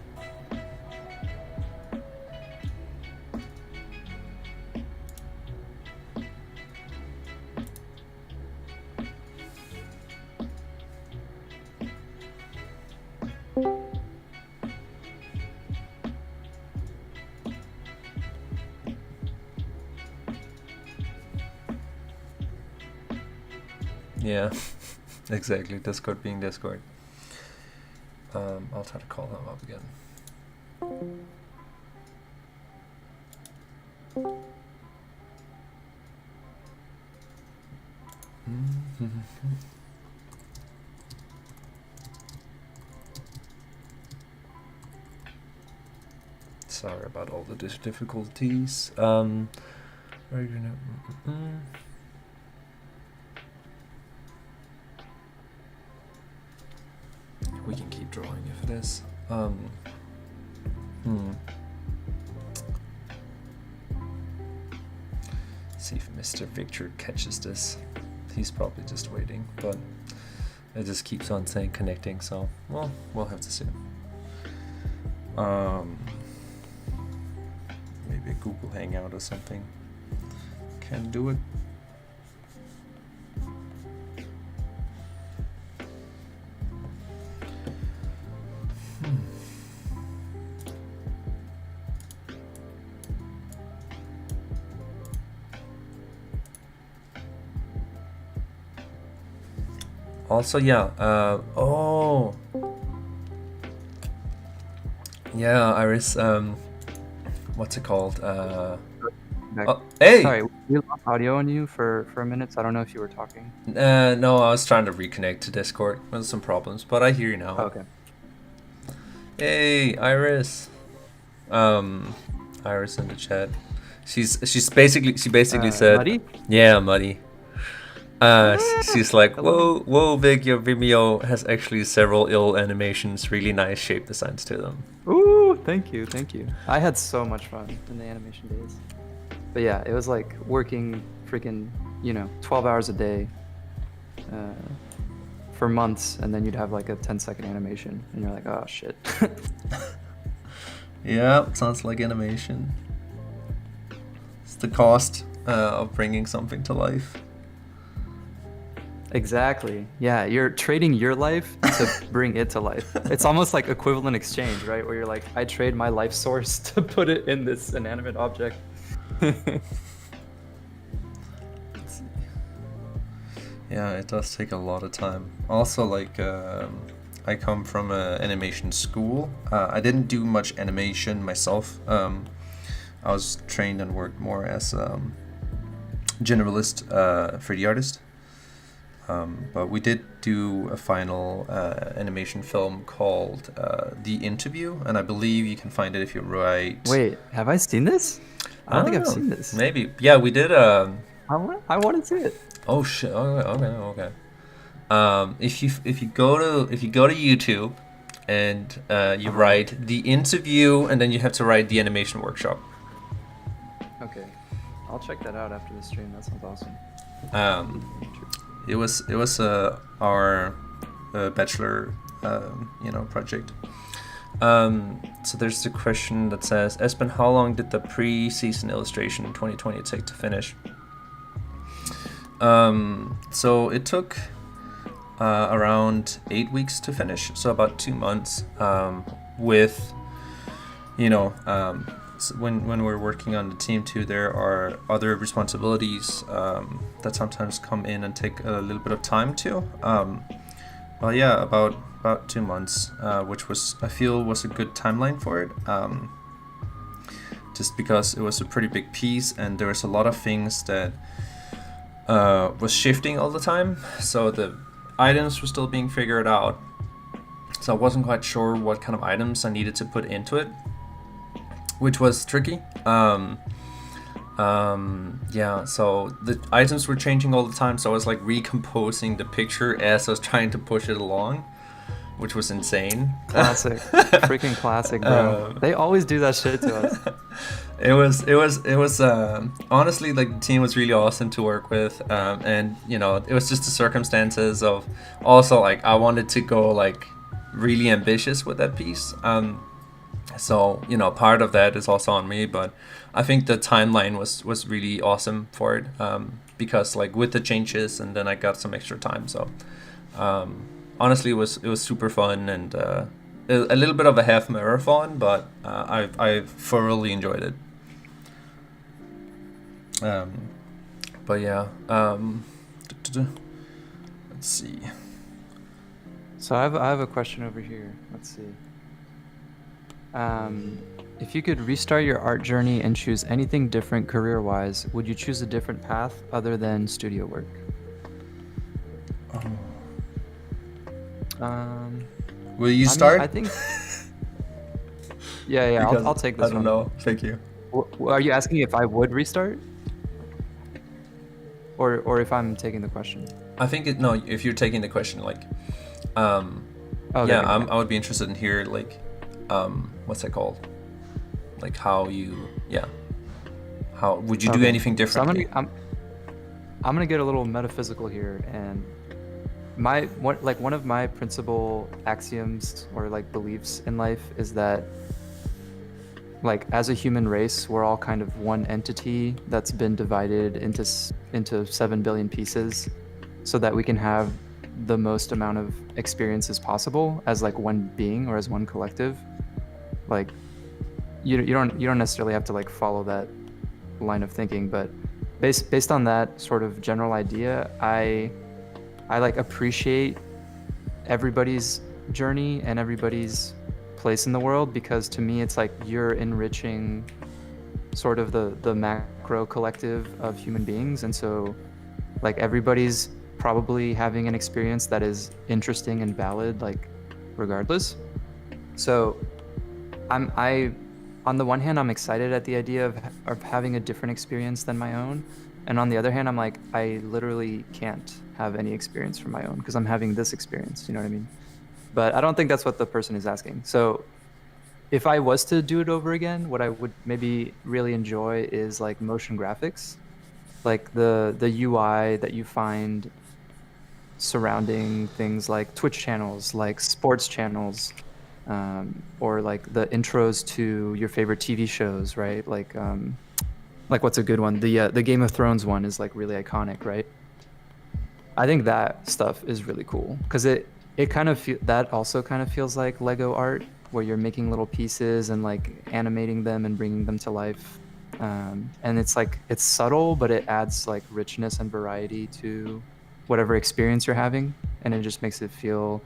Yeah, exactly. Discord being Discord. I'll try to call them up again. Sorry about all the difficulties. Are you gonna? We can keep drawing if it is. See if Mr. Victor catches this. He's probably just waiting, but it just keeps on saying connecting, so well, we'll have to see. Maybe a Google Hangout or something can do it. Also, yeah, oh, yeah, Iris, what's it called? Hey! Sorry, we lost audio on you for a minute, so I don't know if you were talking. No, I was trying to reconnect to Discord with some problems, but I hear you now. Oh, okay. Hey, Iris. Iris in the chat. She basically said, Muddy? Yeah, Muddy. She's like, whoa, Vic, your Vimeo has actually several ill animations, really nice shape designs to them. Ooh, thank you. I had so much fun in the animation days. But yeah, it was like working freaking, 12 hours a day for months, and then you'd have like a 10-second animation, and you're like, oh shit. Yeah, sounds like animation. It's the cost of bringing something to life. Exactly. Yeah, you're trading your life to bring it to life. It's almost like equivalent exchange, right? Where you're like, I trade my life source to put it in this inanimate object. Yeah, it does take a lot of time. Also, like, I come from an animation school. I didn't do much animation myself. I was trained and worked more as generalist 3D artist. But we did do a final animation film called The Interview, and I believe you can find it if you write... Wait, have I seen this? I don't think I've seen this. Maybe. Yeah, we did... I want to see it. Oh shit! Okay. If you go to YouTube and you write The Interview, and then you have to write The Animation Workshop. Okay, I'll check that out after the stream. That sounds awesome. It was our bachelor project. So there's the question that says, Espen, how long did the pre-season illustration in 2020 take to finish? So it took around 8 weeks to finish, so about 2 months. With so when we're working on the team too, there are other responsibilities that sometimes come in and take a little bit of time too. Well, yeah, about 2 months, which I feel was a good timeline for it. Just because it was a pretty big piece and there was a lot of things that was shifting all the time. So the items were still being figured out. So I wasn't quite sure what kind of items I needed to put into it, which was tricky. Yeah, so the items were changing all the time, so I was like recomposing the picture as I was trying to push it along, which was insane. Classic. Freaking classic, bro. They always do that shit to us. It was honestly, like, the team was really awesome to work with, and it was just the circumstances of also, like, I wanted to go like really ambitious with that piece. So part of that is also on me, but I think the timeline was really awesome for it, because like with the changes, and then I got some extra time. So honestly, it was super fun, and a little bit of a half marathon, but I thoroughly enjoyed it. But yeah, let's see. So I have a question over here. Let's see. If you could restart your art journey and choose anything different career-wise, would you choose a different path other than studio work? Will you I mean, start? I think. Yeah, Because I'll take this I don't one. know. Thank you. Are you asking if I would restart, or if I'm taking the question? I think no. If you're taking the question, like, Okay, yeah, okay. I would be interested in hear like, what's that called? Like how you, yeah, how would you do Okay. anything So differently? I'm gonna get a little metaphysical here, and one of my principal axioms or like beliefs in life is that, like, as a human race, we're all kind of one entity that's been divided into 7 billion pieces, so that we can have the most amount of experiences possible as like one being or as one collective. Like, you don't necessarily have to like follow that line of thinking, but based on that sort of general idea, I like appreciate everybody's journey and everybody's place in the world, because to me it's like you're enriching sort of the macro collective of human beings, and so like everybody's probably having an experience that is interesting and valid, like regardless. So I on the one hand I'm excited at the idea of having a different experience than my own, and on the other hand I'm like, I literally can't have any experience from my own because I'm having this experience, you know what I mean? But I don't think that's what the person is asking. So if I was to do it over again, what I would maybe really enjoy is like motion graphics, like the UI that you find surrounding things like Twitch channels, like sports channels, or like the intros to your favorite TV shows, right? Like what's a good one? The Game of Thrones one is like really iconic, right? I think that stuff is really cool because it kind of that also kind of feels like Lego art, where you're making little pieces and like animating them and bringing them to life. And it's like it's subtle, but it adds like richness and variety to whatever experience you're having, and it just makes it feel.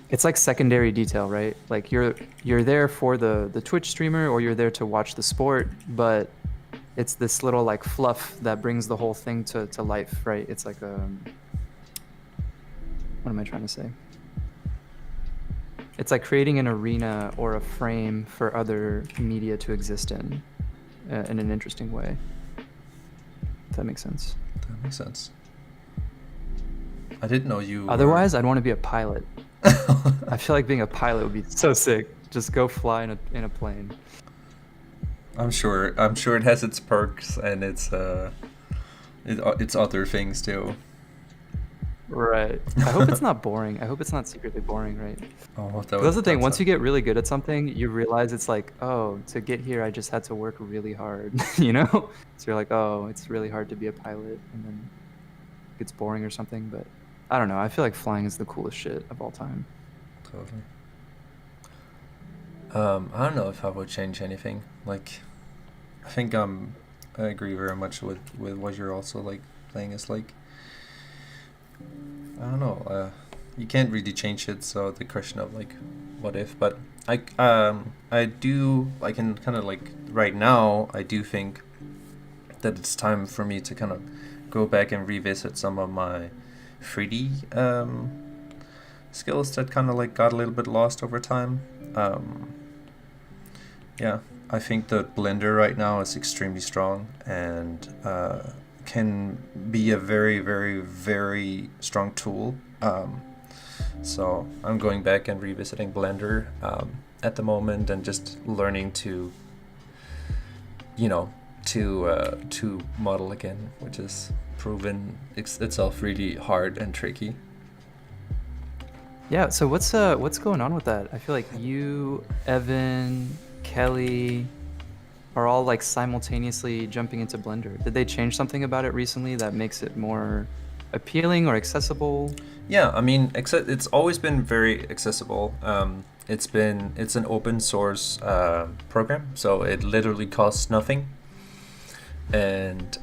It's like secondary detail, right? Like you're there for the Twitch streamer, or you're there to watch the sport, but it's this little like fluff that brings the whole thing to life, right? It's like what am I trying to say? It's like creating an arena or a frame for other media to exist in an interesting way. If that makes sense. That makes sense. I didn't know you. Otherwise, I'd want to be a pilot. I feel like being a pilot would be so sick. Just go fly in a plane. I'm sure it has its perks and its other things too. Right. I hope it's not boring. I hope it's not secretly boring, right? Oh, That's the thing. Once you get really good at something, you realize it's like, oh, to get here, I just had to work really hard, you know? So you're like, oh, it's really hard to be a pilot, and then it gets boring or something. But I don't know. I feel like flying is the coolest shit of all time. Totally. I don't know if I would change anything. Like, I think I agree very much with what you're also like playing. Is like, I don't know. You can't really change it. So the question of like, what if? But I do. I can kind of like right now. I do think that it's time for me to kind of go back and revisit some of my 3D skills that kind of like got a little bit lost over time. Yeah, I think that Blender right now is extremely strong and can be a very, very, very strong tool. So I'm going back and revisiting Blender at the moment and just learning to, to model again, which is proven itself really hard and tricky. Yeah, so what's going on with that? I feel like you, Evan, Kelly are all like simultaneously jumping into Blender. Did they change something about it recently that makes it more appealing or accessible? Yeah, I mean, it's always been very accessible. It's an open source program, so it literally costs nothing. And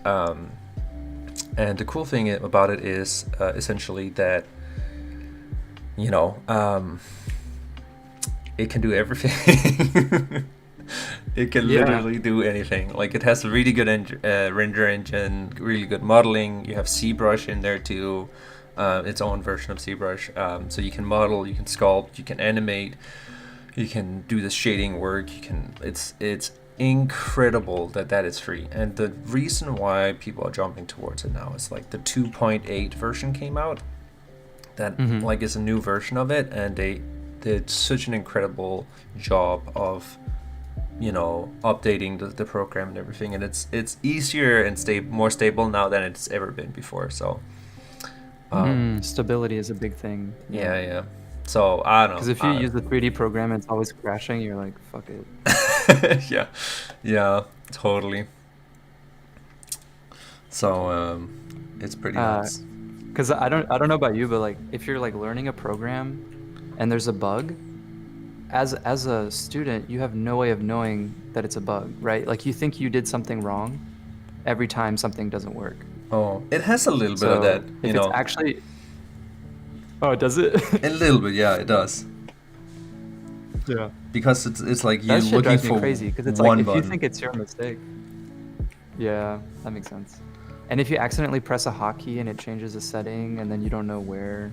the cool thing about it is essentially that you know it can do everything. It can Yeah. literally do anything. Like it has a really good render engine, really good modeling. You have ZBrush in there too, its own version of ZBrush. So you can model, you can sculpt, you can animate, you can do the shading work. You can. It's incredible that is free. And the reason why people are jumping towards it now is like the 2.8 version came out. That Mm-hmm. like is a new version of it, and they did such an incredible job of updating the program and everything, and it's easier and more stable now than it's ever been before. So Stability is a big thing. Yeah. yeah. So I don't Because know. if you use the 3D program and it's always crashing, you're like, fuck it. Yeah, totally. So it's pretty nuts. Because I don't know about you, but like if you're like learning a program and there's a bug, as a student, you have no way of knowing that it's a bug, right? Like you think you did something wrong every time something doesn't work. Oh, it has a little bit of that, So if it's actually, oh, does it? a little bit, yeah, it does. Yeah. Because it's like you That shit looking drives me for crazy because it's like one if you button. think it's your mistake. Yeah, that makes sense. And if you accidentally press a hotkey and it changes a setting and then you don't know where,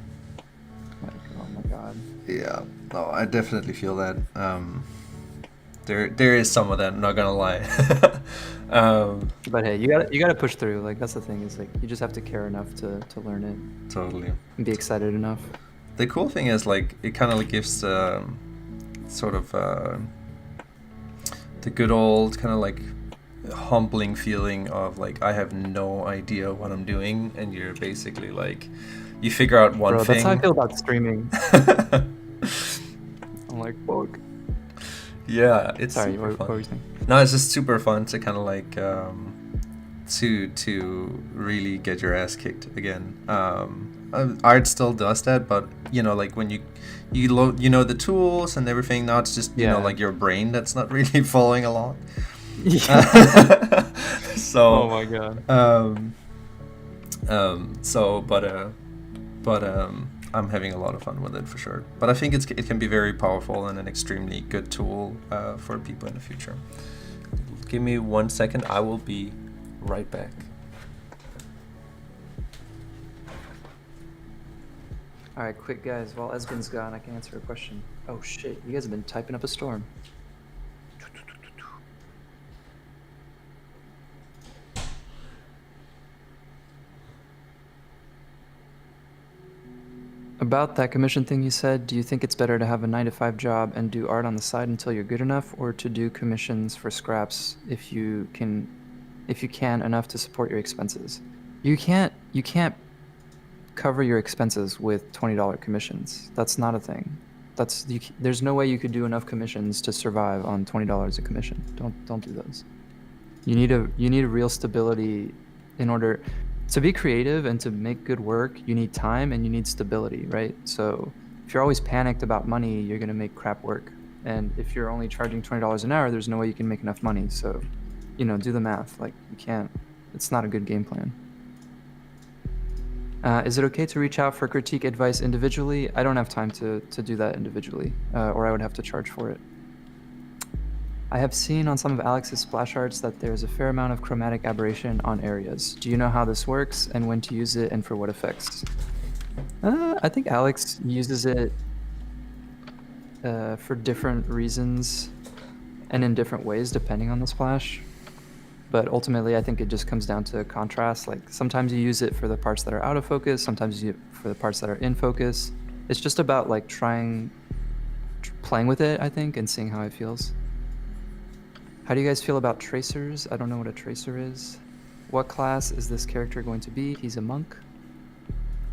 like, oh my god. Yeah, no, I definitely feel that. There is some of that. I'm not gonna lie. But hey, you gotta push through. Like that's the thing is like you just have to care enough to learn it Totally. and be excited enough. The cool thing is like it kind of like gives sort of the good old kind of like humbling feeling of like I have no idea what I'm doing, and you're basically like you figure out one Bro, thing. that's how I feel about streaming. I'm like, fuck. Yeah, it's Sorry, super what fun. were you saying? No, it's just super fun to kind of like to really get your ass kicked again. Art still does that, but like when you know the tools and everything. Now it's just Yeah. like your brain that's not really following along. Yeah. So Oh my god. so but I'm having a lot of fun with it for sure. But I think it can be very powerful and an extremely good tool for people in the future. Give me 1 second. I will be right back. All right, quick guys. While Esben's gone, I can answer a question. Oh shit, you guys have been typing up a storm. About that commission thing you said, do you think it's better to have a 9-to-5 job and do art on the side until you're good enough, or to do commissions for scraps if you can enough to support your expenses? You can't cover your expenses with $20 commissions. That's not a thing. There's no way you could do enough commissions to survive on $20 a commission. Don't do those. You need a real stability in order to be creative and to make good work. You need time and you need stability, right? So if you're always panicked about money, you're gonna make crap work. And if you're only charging $20 an hour, there's no way you can make enough money. So, do the math. Like you can't. It's not a good game plan. Is it okay to reach out for critique advice individually? I don't have time to do that individually, or I would have to charge for it. I have seen on some of Alex's splash arts that there's a fair amount of chromatic aberration on areas. Do you know how this works and when to use it and for what effects? I think Alex uses it for different reasons and in different ways depending on the splash. But ultimately, I think it just comes down to contrast. Like sometimes you use it for the parts that are out of focus, sometimes you use it for the parts that are in focus. It's just about like playing with it, I think, and seeing how it feels. How do you guys feel about tracers? I don't know what a tracer is. What class is this character going to be? He's a monk.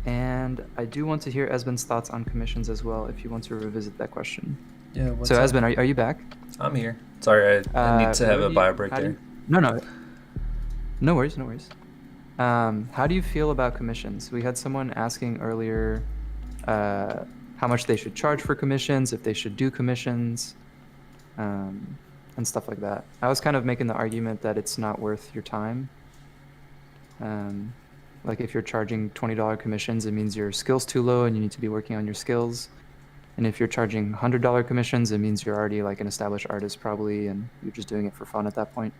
And I do want to hear Esben's thoughts on commissions as well, if you want to revisit that question. Yeah. What's So up? Esben, are you back? I'm here. Sorry, I need to have a bio break there. No worries, no worries. How do you feel about commissions? We had someone asking earlier how much they should charge for commissions, if they should do commissions, and stuff like that. I was kind of making the argument that it's not worth your time. Like if you're charging $20 commissions, it means your skill's too low and you need to be working on your skills. And if you're charging $100 commissions, it means you're already like an established artist probably, and you're just doing it for fun at that point.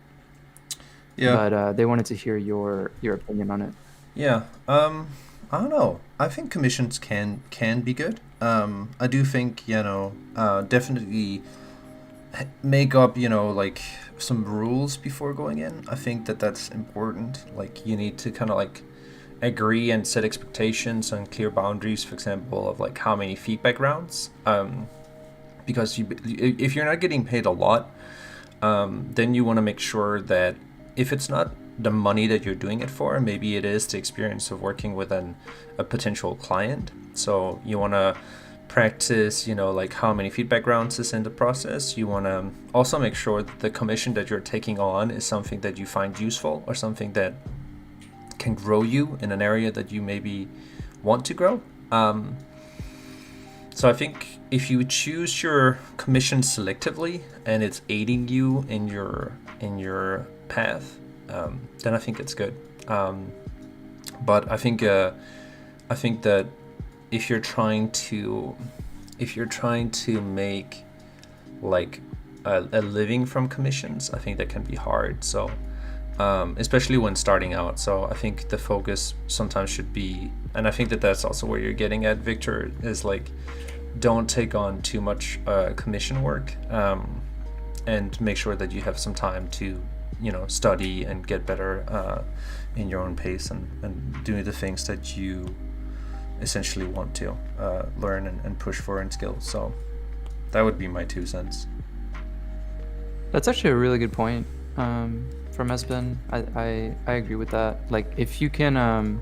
Yeah. But they wanted to hear your opinion on it. Yeah. I don't know. I think commissions can be good. I do think, definitely make up, like some rules before going in. I think that's important. Like you need to kind of like agree and set expectations and clear boundaries, for example, of like how many feedback rounds. Because if you're not getting paid a lot, then you want to make sure that if it's not the money that you're doing it for, maybe it is the experience of working with a potential client. So you want to practice, like how many feedback rounds is in the process. You want to also make sure that the commission that you're taking on is something that you find useful or something that can grow you in an area that you maybe want to grow. So I think if you choose your commission selectively and it's aiding you in your path, then I think it's good. But I think that if you're trying to make like a living from commissions, I think that can be hard. So especially when starting out. So I think the focus sometimes should be, and I think that's also where you're getting at, Victor, is like don't take on too much commission work, and make sure that you have some time to study and get better in your own pace and do the things that you essentially want to learn and push for in skills. So that would be my 2 cents. That's actually a really good point from Esben. I agree with that. Like if you can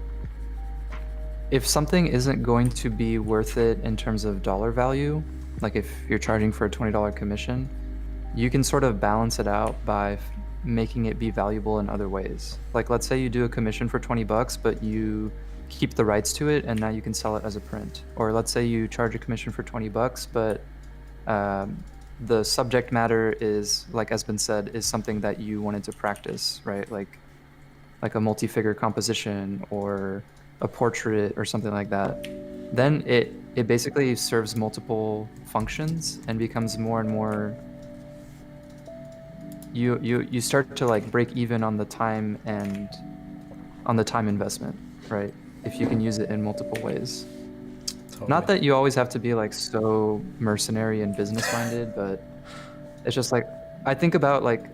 if something isn't going to be worth it in terms of dollar value, like if you're charging for a $20 commission, you can sort of balance it out by making it be valuable in other ways. Like let's say you do a commission for $20, but you keep the rights to it and now you can sell it as a print. Or let's say you charge a commission for $20, but the subject matter is, like Esben said, is something that you wanted to practice, right? Like a multi-figure composition or a portrait or something like that. Then it basically serves multiple functions and becomes more and more, you start to like break even on the time and on the time investment, right? If you can use it in multiple ways. Totally. Not that you always have to be like so mercenary and business minded, but it's just like, I think about like,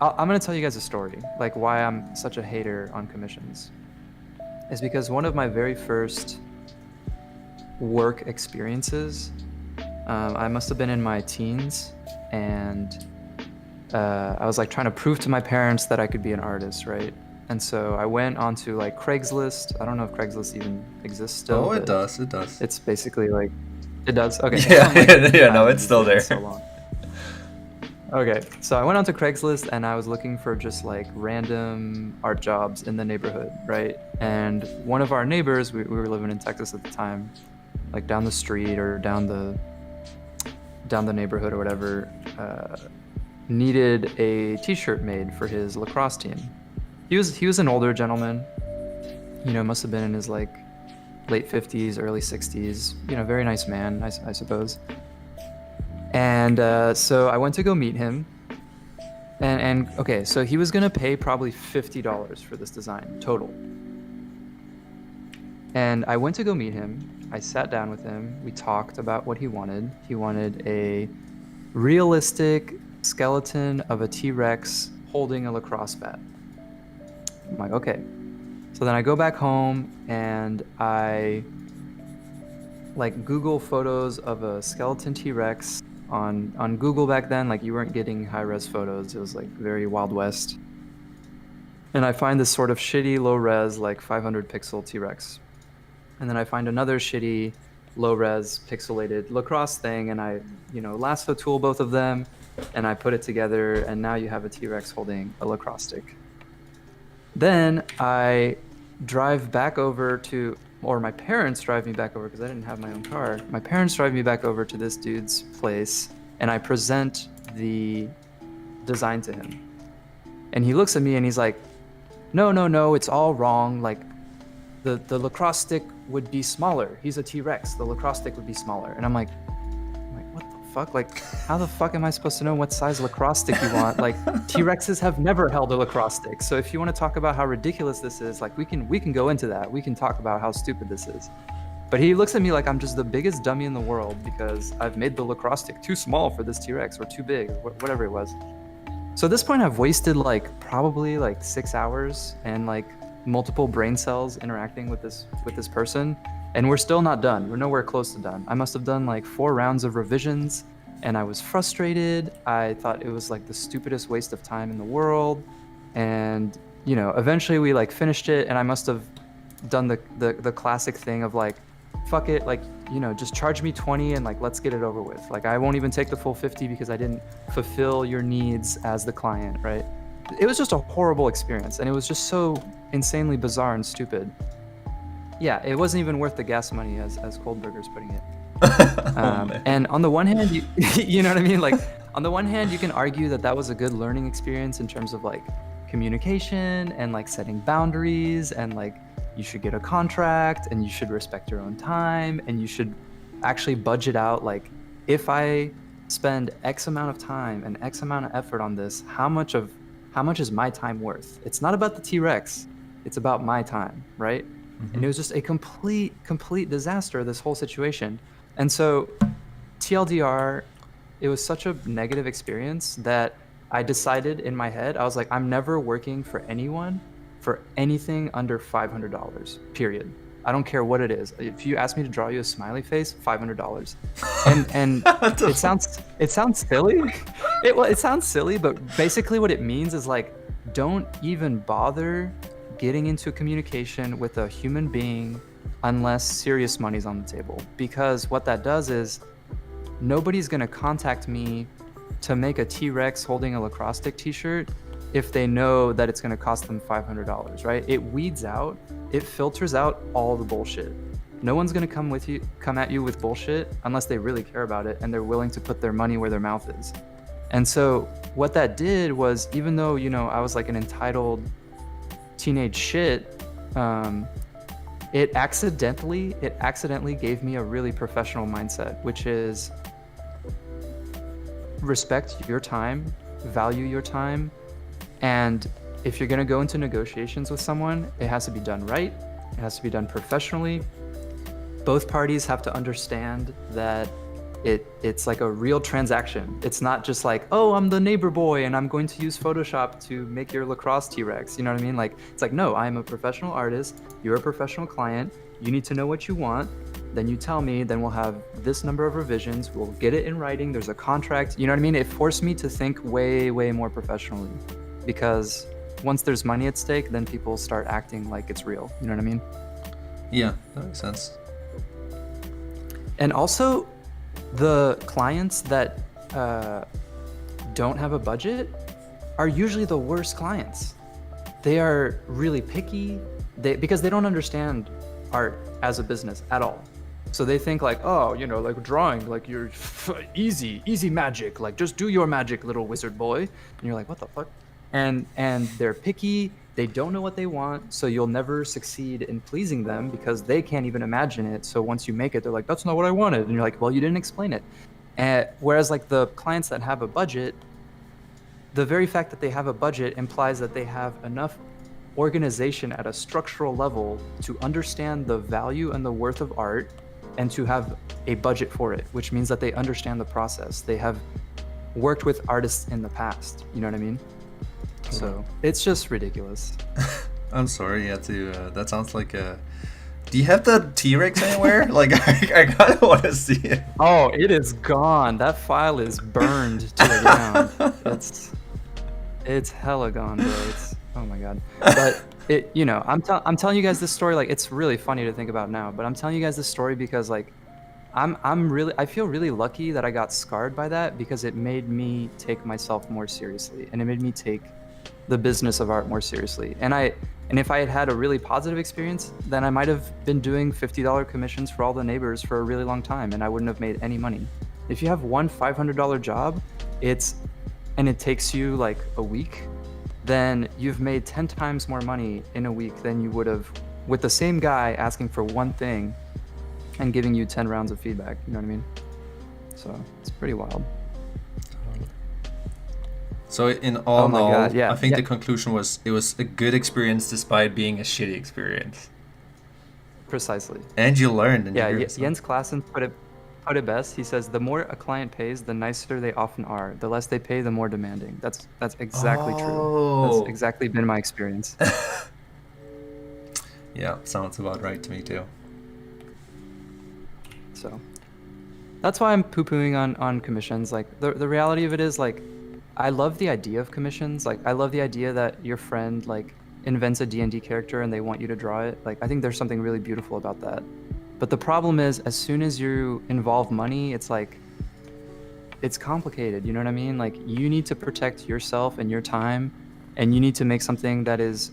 I'm going to tell you guys a story, like why I'm such a hater on commissions. Is because one of my very first work experiences, I must have been in my teens, and I was like trying to prove to my parents that I could be an artist, right? And so I went onto like Craigslist. I don't know if Craigslist even exists still. Oh, it does. It's basically like, it does? Okay. Yeah, like, yeah, no, it's still there. So long. Okay, so I went onto Craigslist and I was looking for just like random art jobs in the neighborhood, right? And one of our neighbors, we were living in Texas at the time, like down the street or down the neighborhood or whatever, needed a t-shirt made for his lacrosse team. He was an older gentleman, must have been in his like late 50s, early 60s, very nice man, I suppose. And so I went to go meet him, and okay, so he was gonna pay probably $50 for this design total. And I went to go meet him. I sat down with him. We talked about what he wanted. He wanted a realistic skeleton of a T-Rex holding a lacrosse bat. I'm like, okay. So then I go back home and I like Google photos of a skeleton T-Rex. On Google back then, like you weren't getting high-res photos. It was like very Wild West. And I find this sort of shitty low-res, like 500 pixel T-Rex. And then I find another shitty, low-res, pixelated lacrosse thing, and I, lasso tool both of them, and I put it together, and now you have a T-Rex holding a lacrosse stick. Then I drive back over to, or my parents drive me back over, because I didn't have my own car. My parents drive me back over to this dude's place, and I present the design to him. And he looks at me and he's like, no, it's all wrong. Like, the lacrosse stick would be smaller. He's a T-Rex. The lacrosse stick would be smaller. And I'm like, what the fuck? Like, how the fuck am I supposed to know what size lacrosse stick you want? Like, T-Rexes have never held a lacrosse stick. So if you want to talk about how ridiculous this is, like, we can go into that. We can talk about how stupid this is. But he looks at me like I'm just the biggest dummy in the world because I've made the lacrosse stick too small for this T-Rex, or too big, or whatever it was. So at this point, I've wasted probably 6 hours and multiple brain cells interacting with this person, and we're still not done. We're nowhere close to done. I must have done 4 rounds of revisions, and I was frustrated. I thought it was the stupidest waste of time in the world, and eventually we finished it, and I must have done the classic thing of fuck it, just charge me 20 and let's get it over with. I won't even take the full 50 because I didn't fulfill your needs as the client, right? It was just a horrible experience, and it was just so insanely bizarre and stupid. Yeah, it wasn't even worth the gas money, as Coldberger's putting it. And on the one hand, you know what I mean? On the one hand, you can argue that was a good learning experience in terms of communication and setting boundaries, and you should get a contract, and you should respect your own time, and you should actually budget out, if I spend X amount of time and X amount of effort on this, how much is my time worth? It's not about the T-Rex, it's about my time, right? Mm-hmm. And it was just a complete disaster, this whole situation. And so TLDR, it was such a negative experience that I decided in my head, I was like, I'm never working for anyone for anything under $500, period. I don't care what it is. If you ask me to draw you a smiley face, $500. And it sounds silly. It sounds silly, but basically what it means is don't even bother getting into communication with a human being unless serious money's on the table. Because what that does is nobody's gonna contact me to make a T-Rex holding a lacrosse stick t-shirt if they know that it's gonna cost them $500, right? It weeds out, it filters out all the bullshit. No one's gonna come at you with bullshit unless they really care about it and they're willing to put their money where their mouth is. And so what that did was, even though, I was an entitled teenage shit, it accidentally gave me a really professional mindset, which is respect your time, value your time, and if you're going to go into negotiations with someone, it has to be done right, it has to be done professionally. Both parties have to understand that it's a real transaction. It's not just oh, I'm the neighbor boy and I'm going to use Photoshop to make your lacrosse T-Rex. You know what I mean? It's no, I'm a professional artist. You're a professional client. You need to know what you want. Then you tell me, then we'll have this number of revisions. We'll get it in writing. There's a contract. You know what I mean? It forced me to think way, way more professionally, because once there's money at stake, then people start acting like it's real. You know what I mean? Yeah, that makes sense. And also, the clients that don't have a budget are usually the worst clients. They are really picky because they don't understand art as a business at all. So they think drawing, you're easy magic, just do your magic, little wizard boy. And you're like, what the fuck? And they're picky. They don't know what they want, so you'll never succeed in pleasing them because they can't even imagine it. So once you make it, they're like, that's not what I wanted. And you're like, well, you didn't explain it. Whereas the clients that have a budget, the very fact that they have a budget implies that they have enough organization at a structural level to understand the value and the worth of art and to have a budget for it, which means that they understand the process. They have worked with artists in the past. You know what I mean? So it's just ridiculous. I'm sorry, that sounds like a... Do you have the T-Rex anywhere? I kind of want to see it. Oh, it is gone. That file is burned to the ground. It's hella gone, bro. Oh my god. But I'm telling you guys this story, like, it's really funny to think about now, but I'm telling you guys this story because, like, I feel really lucky that I got scarred by that, because it made me take myself more seriously, and it made me take the business of art more seriously. And if I had had a really positive experience, then I might have been doing $50 commissions for all the neighbors for a really long time, and I wouldn't have made any money. If you have one $500 job, and it takes you like a week, then you've made 10 times more money in a week than you would have with the same guy asking for one thing and giving you 10 rounds of feedback. You know what I mean? So it's pretty wild. So in all Oh my in all, God, yeah, I think yeah. the conclusion was it was a good experience despite being a shitty experience. Precisely. And you learned and you Yeah, grew. So. Jens Klassen put it best. He says, the more a client pays, the nicer they often are. The less they pay, the more demanding. That's exactly true. That's Oh. exactly been my experience. Yeah, sounds about right to me too. So that's why I'm poo-pooing on commissions. Like, the reality of it is, like, I love the idea of commissions. Like, I love the idea that your friend, like, invents a D&D character and they want you to draw it. Like, I think there's something really beautiful about that. But the problem is, as soon as you involve money, it's like, it's complicated. You know what I mean? Like, you need to protect yourself and your time, and you need to make something that is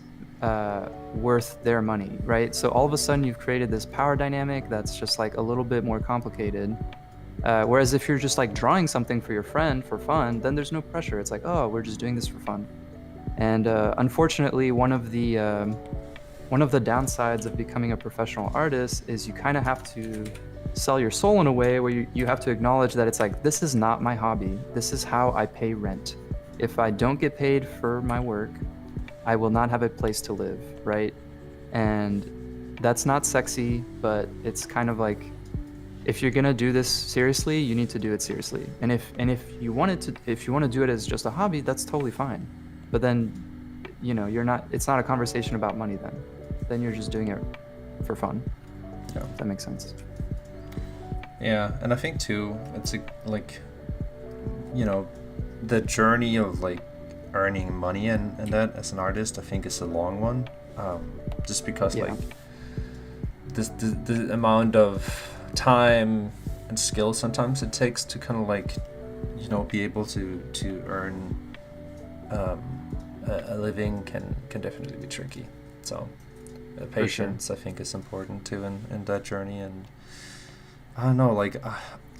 worth their money, right? So all of a sudden you've created this power dynamic that's just like a little bit more complicated. Whereas if you're just like drawing something for your friend for fun, then there's no pressure. It's like, oh, we're just doing this for fun. And unfortunately, one of the downsides of becoming a professional artist is you kind of have to sell your soul in a way where you have to acknowledge that it's like, this is not my hobby. This is how I pay rent. If I don't get paid for my work, I will not have a place to live, right? And that's not sexy, but it's kind of like, if you're gonna do this seriously, you need to do it seriously. And if you want to do it as just a hobby, that's totally fine. But then, it's not a conversation about money then. Then you're just doing it for fun. Yeah. If that makes sense. Yeah, and I think too, it's like, the journey of like earning money and that as an artist, I think is a long one. Just because like the amount of time and skill sometimes it takes to kind of like, be able to earn a living can definitely be tricky. So patience, I think, is important too in that journey. And I don't know, like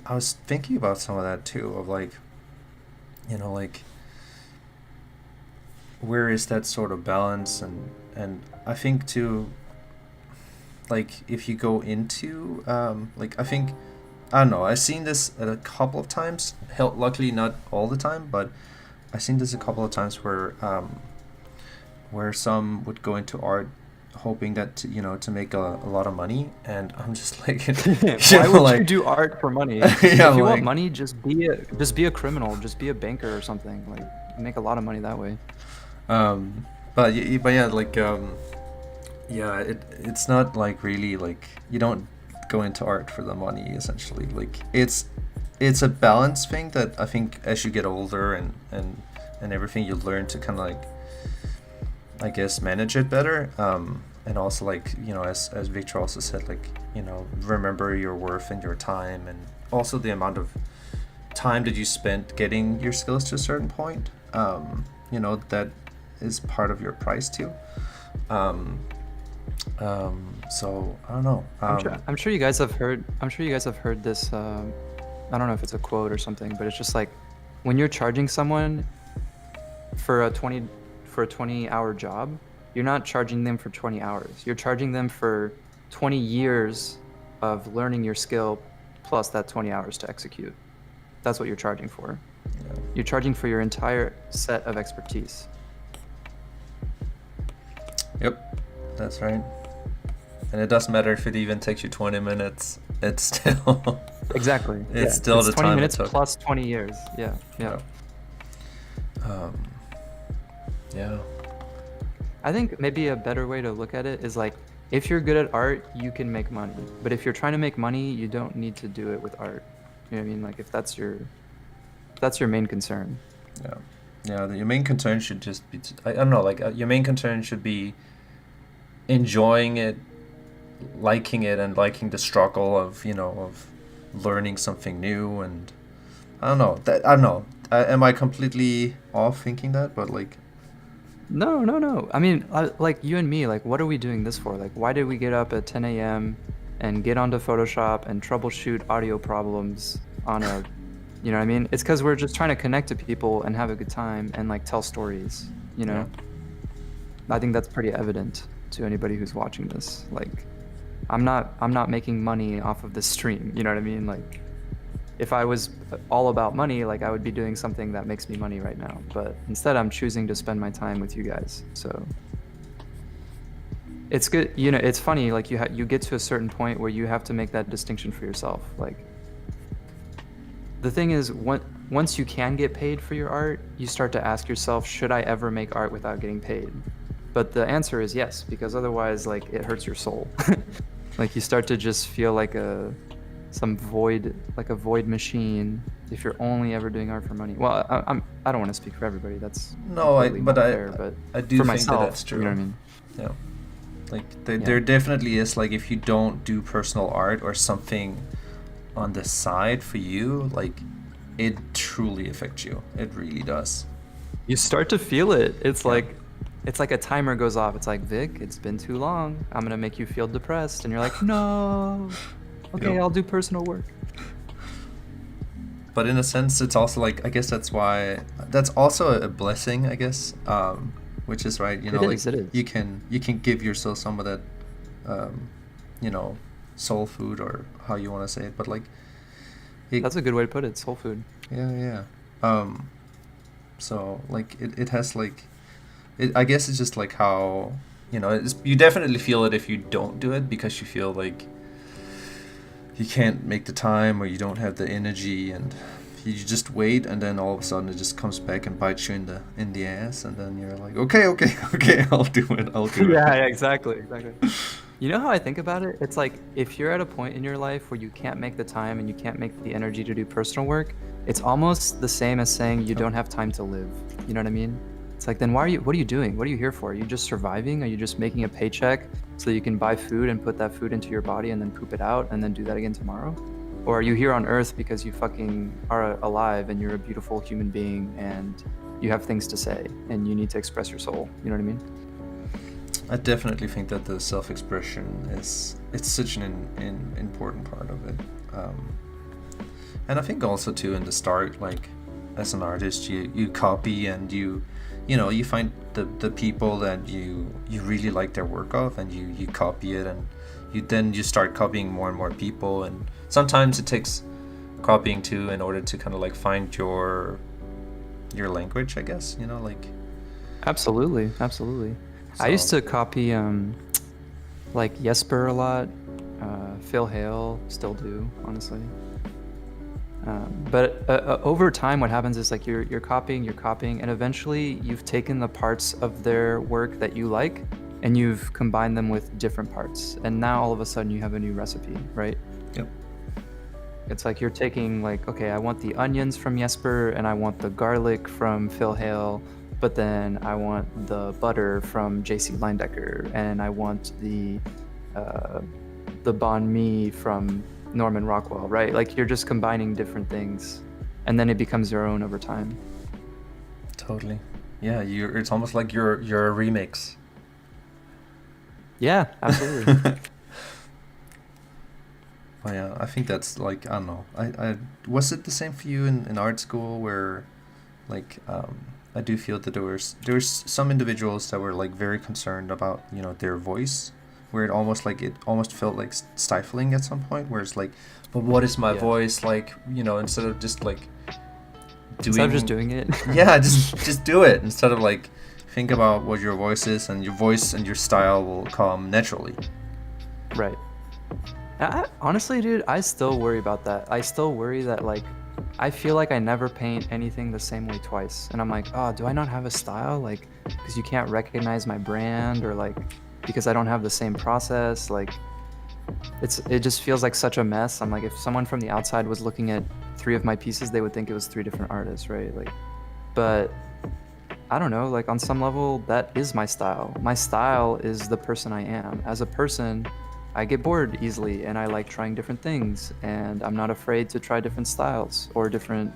I was thinking about some of that too, of like, like where is that sort of balance, and I think too, like if you go into like, I think, I don't know, I've seen this a couple of times, luckily not all the time, but I've seen this a couple of times where some would go into art hoping that to make a lot of money, and I'm just like, why would you do art for money? If you want money, just be a criminal, just be a banker or something. Like, make a lot of money that way. But yeah, like yeah, it's not like really like, you don't go into art for the money essentially. Like it's a balance thing that I think as you get older and everything, you learn to kind of like, I guess, manage it better. And also like, as Victor also said, like, remember your worth and your time, and also the amount of time that you spent getting your skills to a certain point. That is part of your price too. So I don't know. I'm sure you guys have heard this. I don't know if it's a quote or something, but it's just like, when you're charging someone for a 20-hour job, you're not charging them for 20 hours. You're charging them for 20 years of learning your skill plus that 20 hours to execute. That's what you're charging for. Yeah. You're charging for your entire set of expertise. Yep, that's right. And it doesn't matter if it even takes you 20 minutes. It's still exactly. It's still the 20 time minutes it took. plus 20 years. Yeah. Yeah. I think maybe a better way to look at it is like, if you're good at art, you can make money. But if you're trying to make money, you don't need to do it with art. You know what I mean? Like, if that's your main concern. Yeah. Your main concern should just be, I don't know, like your main concern should be enjoying it, liking it, and liking the struggle of of learning something new. And I don't know. That I don't know. Am I completely off thinking that? But like, No, no, no. I mean, like you and me, like what are we doing this for? Like why did we get up at 10 a.m. and get onto Photoshop and troubleshoot audio problems on a, you know what I mean? It's because we're just trying to connect to people and have a good time and like tell stories, you know? I think that's pretty evident to anybody who's watching this. Like I'm not making money off of this stream, you know what I mean? Like if I was all about money, like I would be doing something that makes me money right now. But instead, I'm choosing to spend my time with you guys. So it's good. You know, it's funny. Like you get to a certain point where you have to make that distinction for yourself. Like the thing is, once you can get paid for your art, you start to ask yourself, should I ever make art without getting paid? But the answer is yes, because otherwise, like it hurts your soul. Like you start to just feel like a void machine if you're only ever doing art for money. Well, I don't want to speak for everybody. That's no, not fair, but I do for think myself, that that's true. You know what I mean? Yeah. Like there definitely is, like if you don't do personal art or something on the side for you, like it truly affects you. It really does. You start to feel it. It's like a timer goes off. It's like, Vic, it's been too long. I'm gonna make you feel depressed, and you're like, no. Okay, I'll do personal work. But in a sense, it's also like, I guess that's also a blessing, I guess. Which is right, it is. you can give yourself some of that, soul food, or how you want to say it. But like, that's a good way to put it. Soul food. Yeah. So like it has like, I guess it's just like how you definitely feel it if you don't do it, because you feel like you can't make the time, or you don't have the energy, and you just wait, and then all of a sudden it just comes back and bites you in the ass, and then you're like, okay, I'll do it. Yeah, exactly. You know how I think about it? It's like if you're at a point in your life where you can't make the time and you can't make the energy to do personal work, it's almost the same as saying you don't have time to live. You know what I mean? It's like, then what are you doing? What are you here for? Are you just surviving? Are you just making a paycheck so that you can buy food and put that food into your body and then poop it out and then do that again tomorrow? Or are you here on Earth because you fucking are alive and you're a beautiful human being and you have things to say and you need to express your soul? You know what I mean? I definitely think that the self-expression it's such an important part of it. And I think also too, in the start, like as an artist, you copy, and you find the people that you really like their work of, and you copy it, and you start copying more and more people. And sometimes it takes copying too in order to kind of like find your language, I guess, like. Absolutely. So. I used to copy like Jesper a lot, Phil Hale, still do, honestly. But over time, what happens is like you're copying, and eventually you've taken the parts of their work that you like, and you've combined them with different parts, and now all of a sudden you have a new recipe, right? Yep. It's like you're taking like, okay, I want the onions from Jesper, and I want the garlic from Phil Hale, but then I want the butter from JC Leindecker, and I want the banh mi from Norman Rockwell, right? Like you're just combining different things, and then it becomes your own over time. Totally. Yeah, it's almost like you're a remix. Yeah, absolutely. Well, yeah, I think that's like, I don't know. I was it the same for you in art school, where like I do feel that there's some individuals that were like very concerned about their voice, where it almost felt like stifling at some point, where it's like, but what is my voice like, instead of just like doing it. Yeah, just do it, instead of like think about what your voice is, and your voice and your style will come naturally. Right. Honestly, dude, I still worry about that. I still worry that like I feel like I never paint anything the same way twice, and I'm like, oh, do I not have a style? Like, because you can't recognize my brand, or like because I don't have the same process. Like it just feels like such a mess. I'm like, if someone from the outside was looking at 3 of my pieces, they would think it was 3 different artists, right? Like, but I don't know, like on some level, that is my style. My style is the person I am. As a person, I get bored easily and I like trying different things, and I'm not afraid to try different styles or different.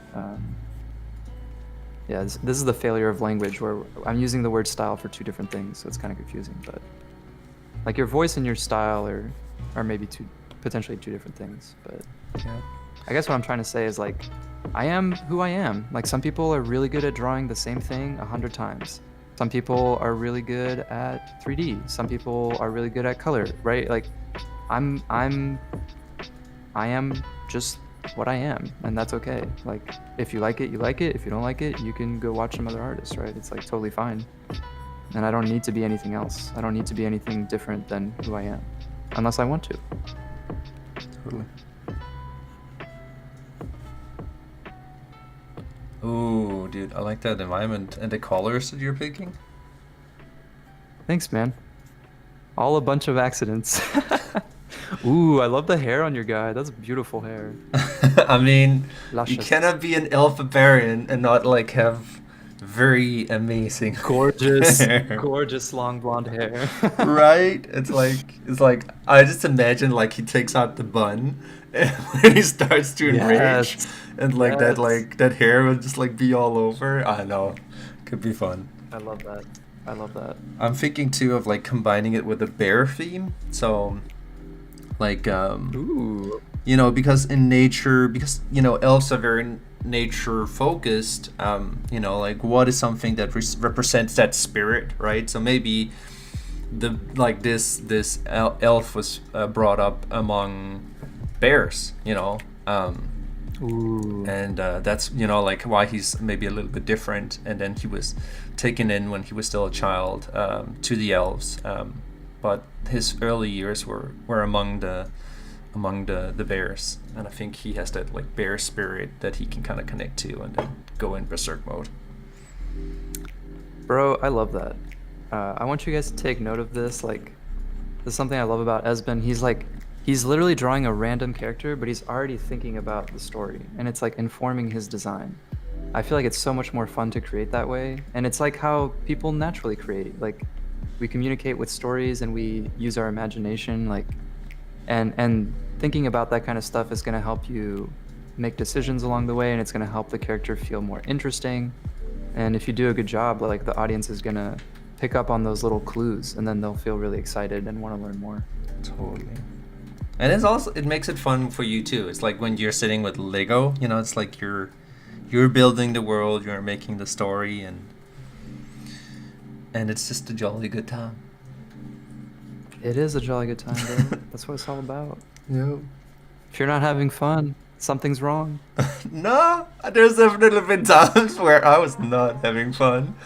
Yeah, this is the failure of language where I'm using the word style for two different things, so it's kind of confusing. But like your voice and your style are maybe potentially two different things. But Yeah. I guess what I'm trying to say is like, I am who I am. Like some people are really good at drawing the same thing 100 times. Some people are really good at 3D. Some people are really good at color, right? Like I am just what I am, and that's okay. Like if you like it, you like it. If you don't like it, you can go watch some other artists, right? It's like totally fine. And I don't need to be anything else. I don't need to be anything different than who I am, unless I want to. Totally. Ooh, dude, I like that environment and the colors that you're picking. Thanks, man. All a bunch of accidents. Ooh, I love the hair on your guy. That's beautiful hair. I mean, you Luscious. cannot be an elf barbarian and not like have very amazing Gorgeous, hair. gorgeous long blonde hair. Right? It's like I just imagine like he takes out the bun and when he starts to enrage Yes. and like that Yes. that hair would just like be all over. I know. Could be fun. I love that. I love that. I'm thinking too of like combining it with a bear theme. So like Ooh. you know, because in nature, because you know elves are very nature focused, you know, like what is something that represents that spirit, right? So maybe the like this elf was brought up among bears, you know, Ooh. and that's, you know, like why he's maybe a little bit different, and then he was taken in when he was still a child to the elves, but his early years were among the bears, and I think he has that like bear spirit that he can kind of connect to and then go in berserk mode. Bro, I love that. I want you guys to take note of this. Like, this is something I love about Esben. He's literally drawing a random character, but he's already thinking about the story, and it's like informing his design. I feel like it's so much more fun to create that way, and it's like how people naturally create. Like, we communicate with stories and we use our imagination, like, and thinking about that kind of stuff is going to help you make decisions along the way, and it's going to help the character feel more interesting. And if you do a good job, like the audience is going to pick up on those little clues, and then they'll feel really excited and want to learn more. Totally. And it makes it fun for you too. It's like when you're sitting with Lego, you know, it's like you're building the world, you're making the story, and it's just a jolly good time. It is a jolly good time, bro. That's what it's all about. Yeah. If you're not having fun, something's wrong. No, there's definitely been times where I was not having fun,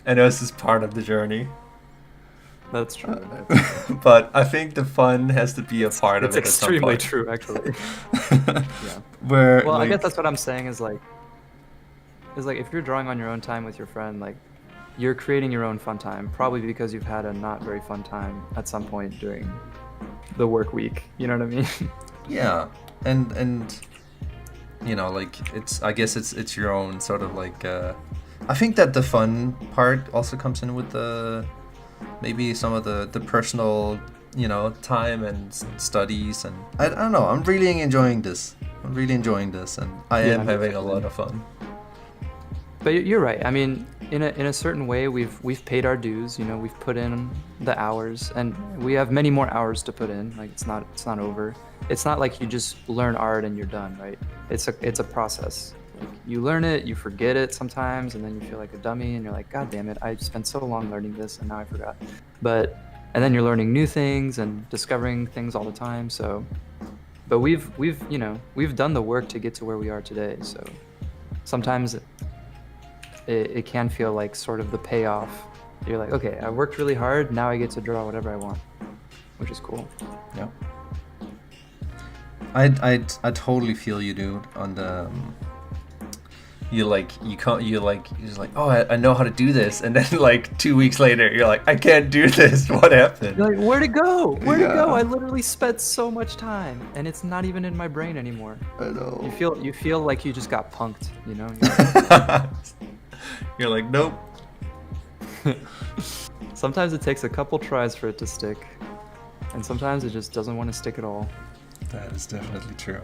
and it was just part of the journey. That's true. But I think the fun has to be a part of It's it at some extremely point. true, actually. Yeah. Where Well, I like, guess that's what I'm saying is like if you're drawing on your own time with your friend, like you're creating your own fun time, probably because you've had a not very fun time at some point during the work week. You know what I mean? yeah, and you know, like I guess it's your own sort of like. I think that the fun part also comes in with maybe some of the personal, you know, time and studies, and I don't know. I'm really enjoying this. And I am having a lot of fun. But you're right. I mean, in a certain way, we've paid our dues. You know, we've put in the hours, and we have many more hours to put in. Like it's not over. It's not like you just learn art and you're done, right? It's a process. Like, you learn it, you forget it sometimes, and then you feel like a dummy, and you're like, God damn it, I spent so long learning this, and now I forgot. And then you're learning new things and discovering things all the time. So, but we've done the work to get to where we are today. So sometimes it can feel like sort of the payoff. You're like, okay, I worked really hard, now I get to draw whatever I want, which is cool. Yeah. I totally feel you, dude. On the you're just like, oh, I know how to do this, and then like 2 weeks later you're like, I can't do this. What happened? You're like, where'd it go? Where'd it go? Yeah. I literally spent so much time, and it's not even in my brain anymore. I know. You feel like you just got punked, you know? You're like, You're like, nope, Sometimes it takes a couple tries for it to stick, and sometimes it just doesn't want to stick at all. That is definitely true.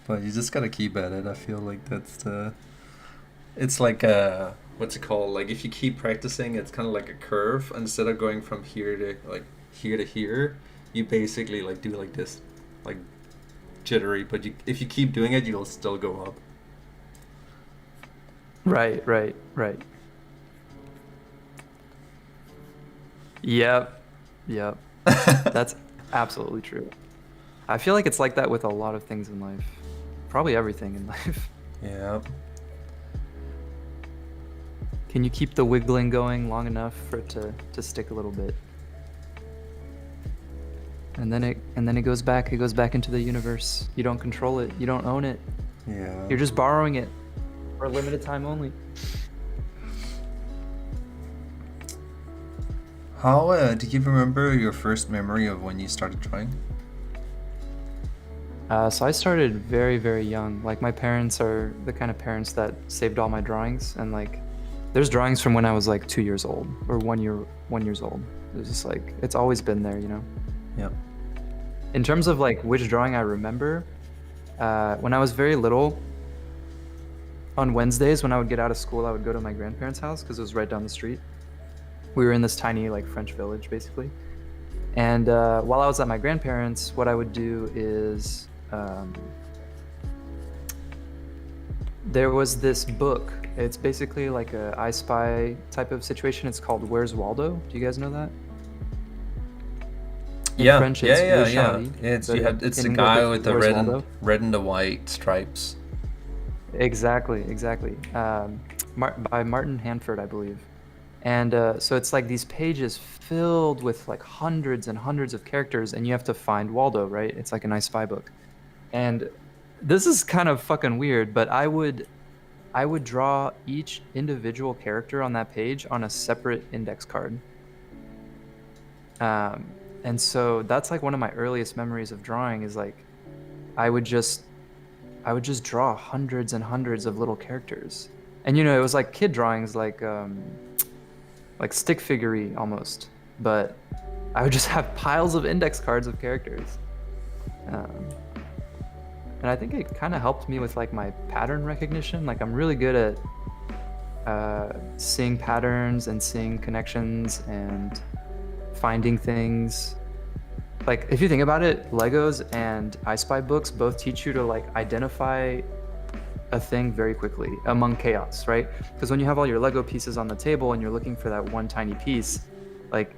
But you just gotta keep at it. I feel like that's the. It's like a what's it called? Like if you keep practicing, it's kind of like a curve. Instead of going from here to here, you basically like do like this, like jittery. But if you keep doing it, you'll still go up. Right. Yep. That's absolutely true. I feel like it's like that with a lot of things in life. Probably everything in life. Yeah. Can you keep the wiggling going long enough for it to stick a little bit? And then it goes back into the universe. You don't control it. You don't own it. Yeah. You're just borrowing it for a limited time only. How do you remember your first memory of when you started drawing? So I started very, very young. Like my parents are the kind of parents that saved all my drawings, and like there's drawings from when I was like 2 years old or 1 years old. It's just like it's always been there, you know. Yep. In terms of like which drawing I remember, when I was very little, on Wednesdays when I would get out of school, I would go to my grandparents' house because it was right down the street. We were in this tiny like French village basically. And while I was at my grandparents', what I would do is there was this book. It's basically like a I Spy type of situation. It's called Where's Waldo? Do you guys know that? In French, it's Où est Charlie? It's In the English, guy it's with the Where's Waldo? red and the white stripes. Exactly. By Martin Hanford, I believe. And so it's like these pages filled with like hundreds and hundreds of characters, and you have to find Waldo, right? It's like an I Spy book. And this is kind of fucking weird, but I would draw each individual character on that page on a separate index card. And so that's like one of my earliest memories of drawing is like I would just draw hundreds and hundreds of little characters. And you know, it was like kid drawings like stick figure-y almost, but I would just have piles of index cards of characters. And I think it kind of helped me with like my pattern recognition. Like I'm really good at seeing patterns and seeing connections and finding things. Like if you think about it, Legos and I Spy books both teach you to like identify a thing very quickly among chaos, right? Because when you have all your Lego pieces on the table and you're looking for that one tiny piece, like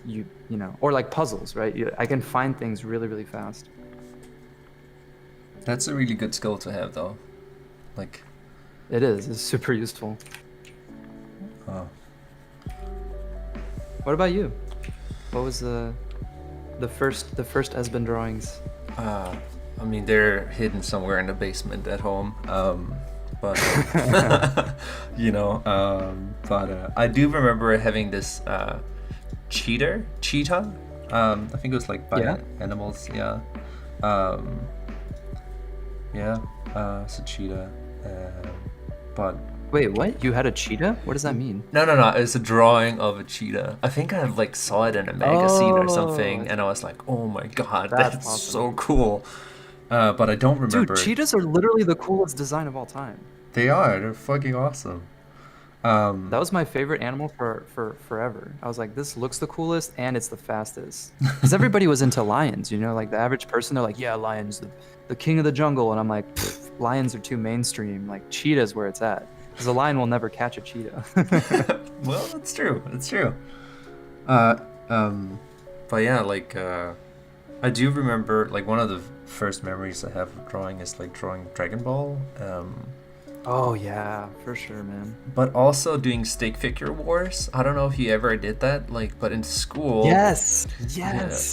you know, or like puzzles, right? I can find things really, really fast. That's a really good skill to have, though. Like, It's super useful. oh. What about you? What was the first Esben drawings? I mean, they're hidden somewhere in the basement at home. But you know, but I do remember having this cheetah. I think it was like by animals. Yeah. It's a cheetah. But Wait, what? You had a cheetah? What does that mean? no. It's a drawing of a cheetah. I think I like saw it in a magazine or something, and I was like, "Oh my god, that's awesome. so cool!" But I don't remember. Dude, cheetahs are literally the coolest design of all time. They are. They're fucking awesome. That was my favorite animal for forever. I was like, this looks the coolest and it's the fastest. Because everybody was into lions, you know, like the average person, they're like, yeah, lions, the king of the jungle. And I'm like, lions are too mainstream. Like cheetah's where it's at. Because a lion will never catch a cheetah. Well, that's true. That's true. But yeah, like I do remember like one of the first memories I have of drawing is like drawing Dragon Ball. Oh yeah, for sure, man. But also doing stick figure wars. I don't know if you ever did that, like, but in school. Yes.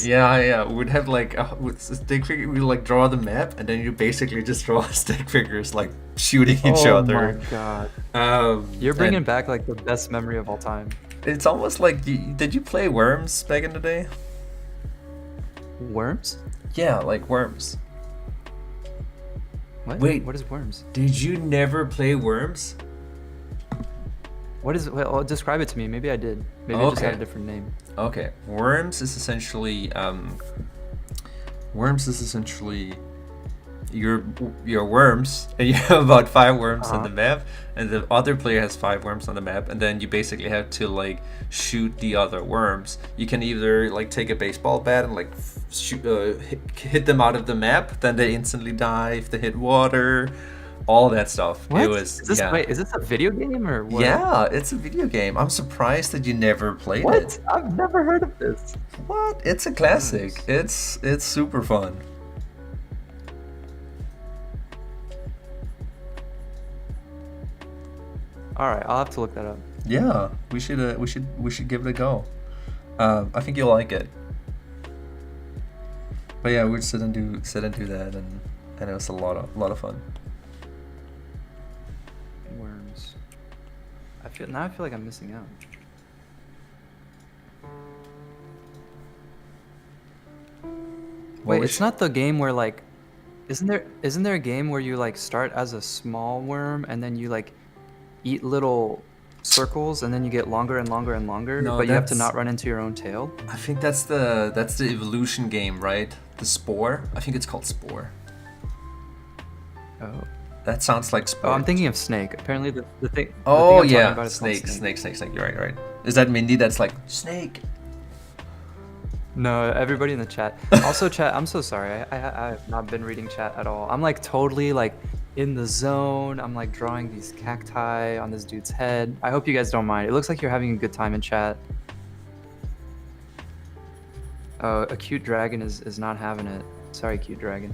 Yeah. We'd have like with stick figure, we'd like draw the map, and then you basically just draw stick figures like shooting each other. Oh my god. You're bringing back like the best memory of all time. It's almost like did you play Worms back in the day? Worms? Yeah, like Worms. What? Wait, what is Worms? Did you never play Worms? What is? Well, describe it to me. Maybe I did. Maybe I just had a Okay. different name. Okay. Worms is essentially your worms, and you have about 5 worms on Uh-huh. the map, and the other player has 5 worms on the map, and then you basically have to like shoot the other worms. You can either like take a baseball bat and like shoot, hit them out of the map, then they instantly die if they hit water, all that stuff. It What? was, Is this? yeah. Wait, is this a video game or what? Yeah, it's a video game. I'm surprised that you never played it. What? I've never heard of this. What? It's a classic. Worms. It's super fun. All right, I'll have to look that up. Yeah, we should give it a go. I think you'll like it. But yeah, we'd sit and do that, and it was a lot of fun. Worms. I feel like I'm missing out. Well, Wait, it's not the game where like, isn't there a game where you like start as a small worm and then you like eat little circles and then you get longer and longer and longer, No, but you have to that's. not run into your own tail? I think that's the evolution game, right? The Spore. I think it's called Spore. Oh. That sounds like Oh, Spore. I'm thinking of Snake. Apparently the thing. Oh the thing I'm talking yeah, about is called snake. You're right. Is that Mindy? That's like snake. No, everybody in the chat. Also, chat. I'm so sorry. I have not been reading chat at all. I'm like totally like in the zone. I'm like drawing these cacti on this dude's head. I hope you guys don't mind. It looks like you're having a good time in chat. Oh, a cute dragon is not having it. Sorry, cute dragon.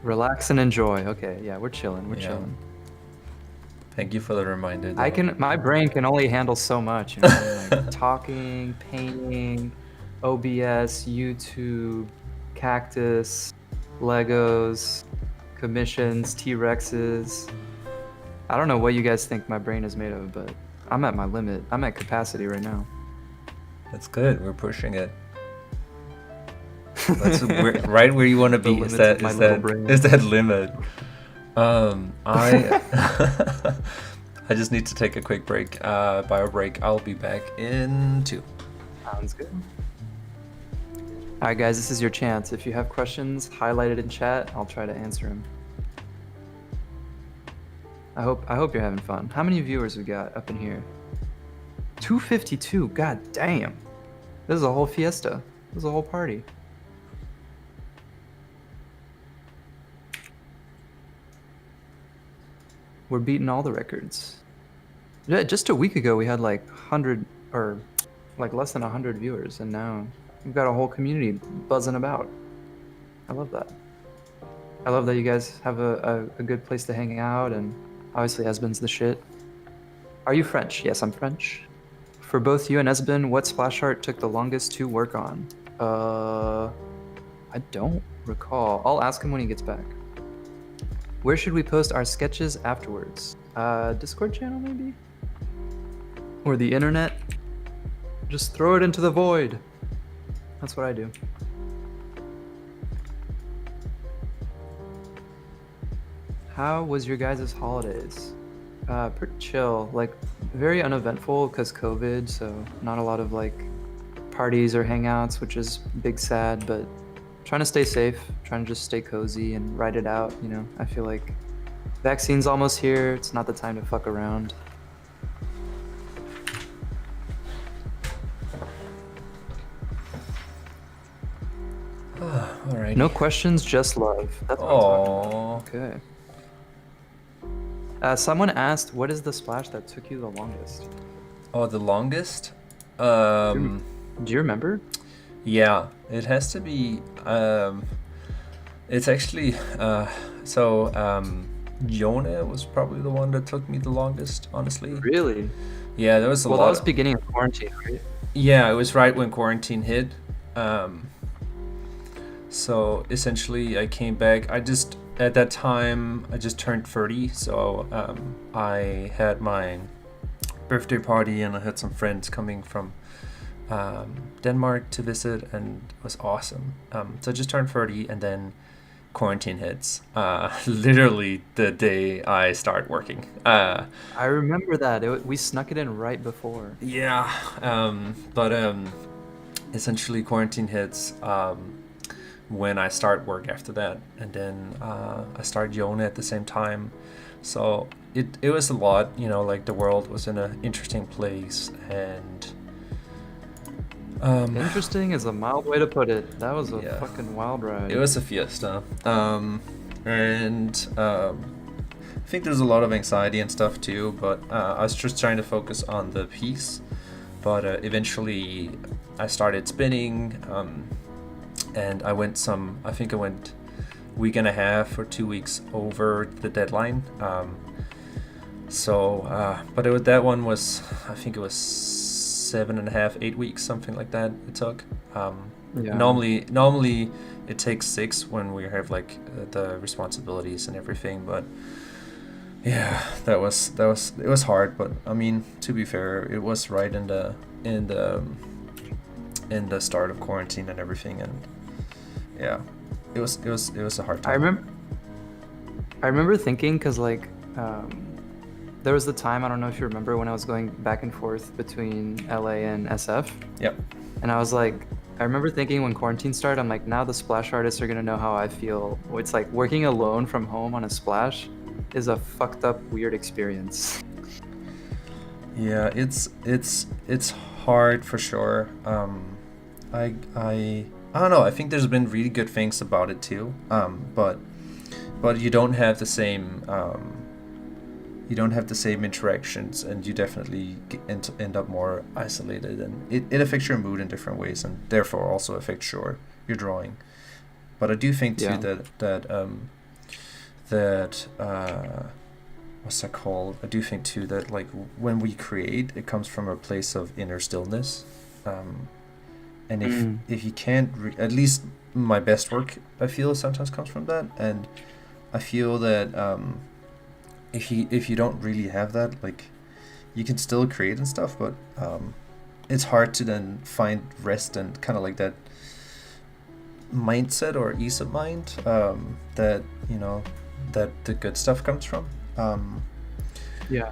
Relax and enjoy. Okay, yeah, we're chilling. We're Yeah. chilling. Thank you for the reminder. My brain can only handle so much, you know, what I mean? Like talking, painting, OBS, YouTube, cactus, Legos, commissions, T-Rexes. I don't know what you guys think my brain is made of, but I'm at my limit. I'm at capacity right now. That's good. We're pushing it. That's right where you want to The be. Is limits that of my is little that brain. is that limit? I I just need to take a quick break. Bio break. I'll be back in 2. Sounds good. All right, guys, this is your chance. If you have questions, highlight it in chat. I'll try to answer them. I hope you're having fun. How many viewers we got up in here? 252. God damn. This is a whole fiesta. This is a whole party. We're beating all the records. Yeah, just a week ago we had like 100 or like less than 100 viewers, and now we've got a whole community buzzing about. I love that. I love that you guys have a good place to hang out, and obviously Esben's the shit. Are you French? Yes, I'm French. For both you and Esben, what splash art took the longest to work on? I don't recall. I'll ask him when he gets back. Where should we post our sketches afterwards? Discord channel maybe? Or the internet? Just throw it into the void. That's what I do. How was your guys' holidays? Pretty chill, like very uneventful because COVID, so not a lot of like parties or hangouts, which is big sad, but trying to stay safe, trying to just stay cozy and ride it out, you know. I feel like vaccine's almost here, it's not the time to fuck around. All right. No questions, just love. That's what I'm talking about. Oh. Okay. Someone asked, what is the splash that took you the longest? Oh, the longest. Do you remember? Yeah, it has to be. It's actually. Jonah was probably the one that took me the longest, honestly. Really? Yeah, there was a Well, lot. that was beginning of quarantine, right? Yeah, it was right when quarantine hit. So essentially, I came back. At that time, I just turned 30, so I had my birthday party, and I had some friends coming from Denmark to visit, and it was awesome. So I just turned 30, and then quarantine hits. Literally the day I start working. I remember that. We snuck it in right before. Yeah, but essentially quarantine hits when I start work after that, and then I start Yona at the same time. So it was a lot, like the world was in an interesting place, and Interesting is a mild way to put it. That was a Yeah. fucking wild ride. it was a fiesta. And I think there's a lot of anxiety and stuff too, but I was just trying to focus on the piece. But eventually I started spinning, and I think I went week and a half or 2 weeks over the deadline. But that one was, I think it was 7.5, 8 weeks, something like that it took. Yeah. Normally it takes 6 when we have like the responsibilities and everything, but yeah, it was hard. But I mean, to be fair, it was right in the start of quarantine and everything, and yeah, it was a hard time. I remember thinking, because like there was the time, I don't know if you remember, when I was going back and forth between LA and SF. Yep. And I was like, I remember thinking when quarantine started, I'm like, now the splash artists are gonna know how I feel. It's like working alone from home on a splash is a fucked up weird experience. Yeah, it's hard for sure. I don't know. I think there's been really good things about it too. But you don't have the same interactions, and you definitely end up more isolated, and it affects your mood in different ways, and therefore also affects your drawing. But I do think too that what's that called? I do think too that like when we create, it comes from a place of inner stillness, and if you can't at least my best work, I feel, sometimes comes from that, and I feel that if you don't really have that, like, you can still create and stuff, but it's hard to then find rest and kind of like that mindset or ease of mind that that the good stuff comes from. Yeah.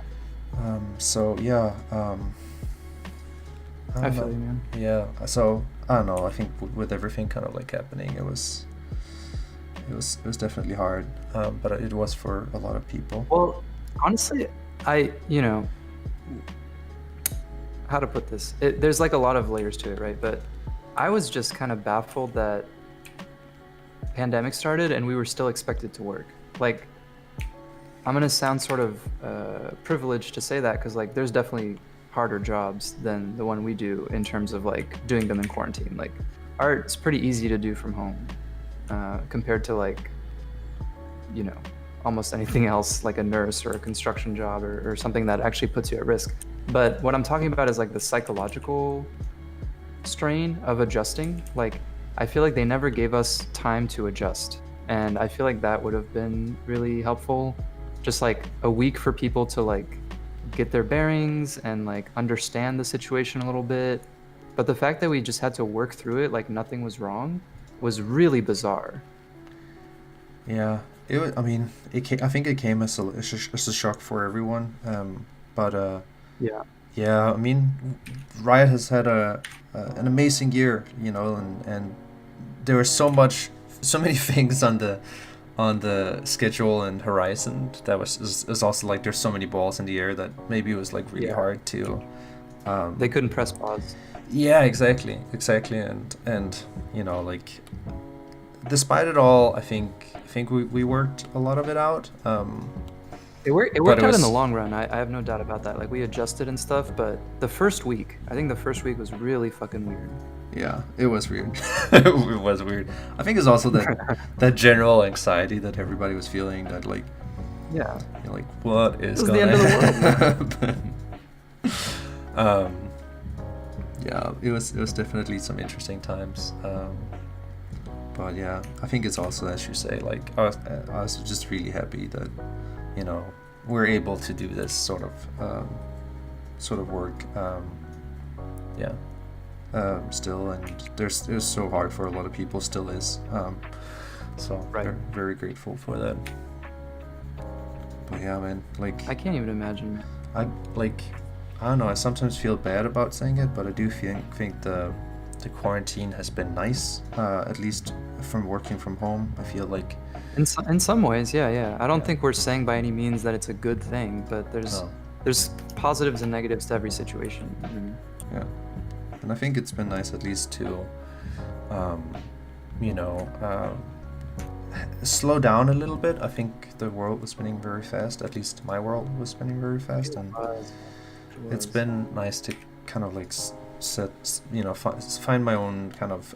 So yeah. I feel you, man. Yeah. So I don't know. I think with everything kind of like happening, it was definitely hard, but it was for a lot of people. Well, honestly, how to put this? There's like a lot of layers to it, right? But I was just kind of baffled that pandemic started and we were still expected to work. Like, I'm gonna sound sort of privileged to say that, because like there's definitely harder jobs than the one we do in terms of like doing them in quarantine. Like, art's pretty easy to do from home compared to like almost anything else, like a nurse or a construction job or something that actually puts you at risk. But what I'm talking about is like the psychological strain of adjusting. Like, I feel like they never gave us time to adjust, and I feel like that would have been really helpful. Just like a week for people to like get their bearings and like understand the situation a little bit. But the fact that we just had to work through it like nothing was wrong was really bizarre. Yeah, it was, I mean, I think it came as a shock for everyone. But yeah, I mean, Riot has had an amazing year, and there was so many things on the schedule and horizon that was also like, there's so many balls in the air that maybe it was like really hard to. They couldn't press pause. Yeah, exactly, and like, despite it all, I think we worked a lot of it out. It worked out in the long run. I have no doubt about that. Like, we adjusted and stuff, but I think the first week was really fucking weird. Yeah, it was weird. It was weird. I think it's also that general anxiety that everybody was feeling, that like, yeah, you're like, what is the going end to of the world. happen? Yeah, it was definitely some interesting times. But yeah, I think it's also, as you say, like, I was just really happy that we're able to do this sort of work. Yeah. still, and it's so hard for a lot of people, still is. So Right. very, very grateful for that. But yeah, man, like I can't even imagine. I like I don't know. I sometimes feel bad about saying it, but I do think the quarantine has been nice. At least from working from home, I feel like In some ways, yeah. I don't Yeah. think we're saying by any means that it's a good thing, but no, there's positives and negatives to every situation. And yeah, and I think it's been nice at least to, um, you know, slow down a little bit. I think the world was spinning very fast. At least my world was spinning very fast, and it's been nice to kind of like find my own kind of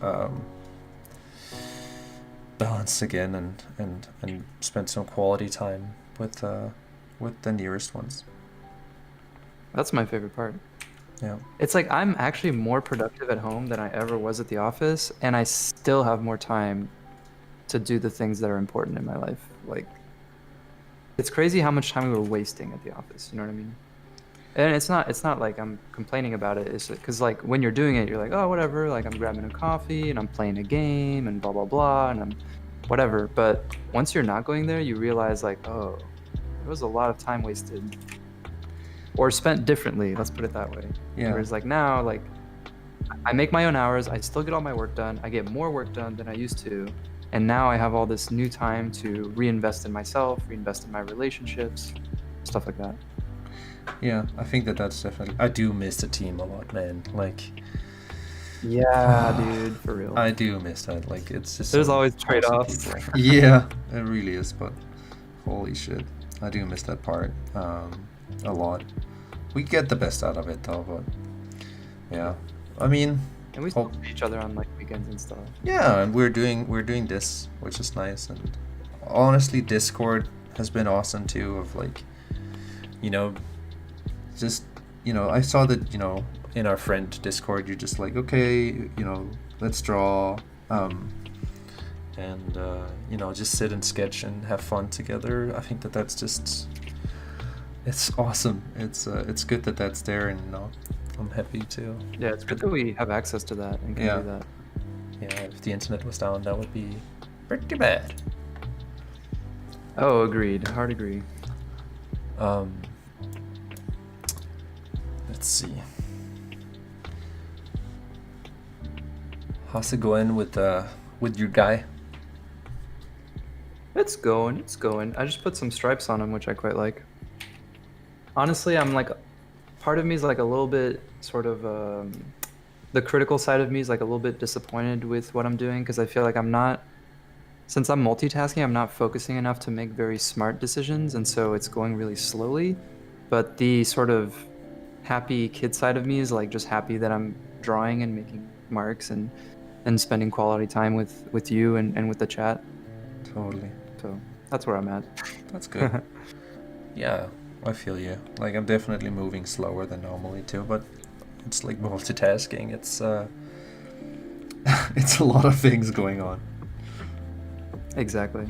balance again, and spend some quality time with the nearest ones. That's my favorite part. Yeah. It's like I'm actually more productive at home than I ever was at the office, and I still have more time to do the things that are important in my life. Like, it's crazy how much time we were wasting at the office. You know what I mean? And it's not like I'm complaining about it. It's because like when you're doing it, you're like, oh, whatever. Like I'm grabbing a coffee and I'm playing a game and blah blah blah and I'm whatever. But once you're not going there, you realize like, oh, there was a lot of time wasted or spent differently. Let's put it that way. Yeah. Whereas like now, like I make my own hours. I still get all my work done. I get more work done than I used to. And now I have all this new time to reinvest in myself, reinvest in my relationships, stuff like that. Yeah, I think that's definitely. I do miss the team a lot, man. Like, Yeah, dude, for real. I do miss that. Like, it's just There's some always awesome trade-offs. people. Yeah, it really is. But holy shit, I do miss that part a lot. We get the best out of it though, but yeah, I mean, And we still see each other on like weekends and stuff. yeah, and we're doing this, which is nice. And honestly, Discord has been awesome too. Of like, you know, just I saw that in our friend Discord, you're just like, okay, let's draw, and just sit and sketch and have fun together. I think that's just it's awesome. It's good that that's there, and I'm happy to. Yeah, it's good that we have access to that and can Yeah. do that. Yeah, if the internet was down, that would be pretty bad. Oh, agreed. Hard agree. Let's see. How's it going with your guy? It's going. I just put some stripes on him, which I quite like. Honestly, I'm like, part of me is like a little bit sort of, the critical side of me is like a little bit disappointed with what I'm doing because I feel like since I'm multitasking, I'm not focusing enough to make very smart decisions, and so it's going really slowly. But the sort of happy kid side of me is like just happy that I'm drawing and making marks and spending quality time with you and with the chat. Totally. So that's where I'm at. That's good. Yeah, I feel you. Like, I'm definitely moving slower than normally too, but it's like multitasking. It's it's a lot of things going on. Exactly.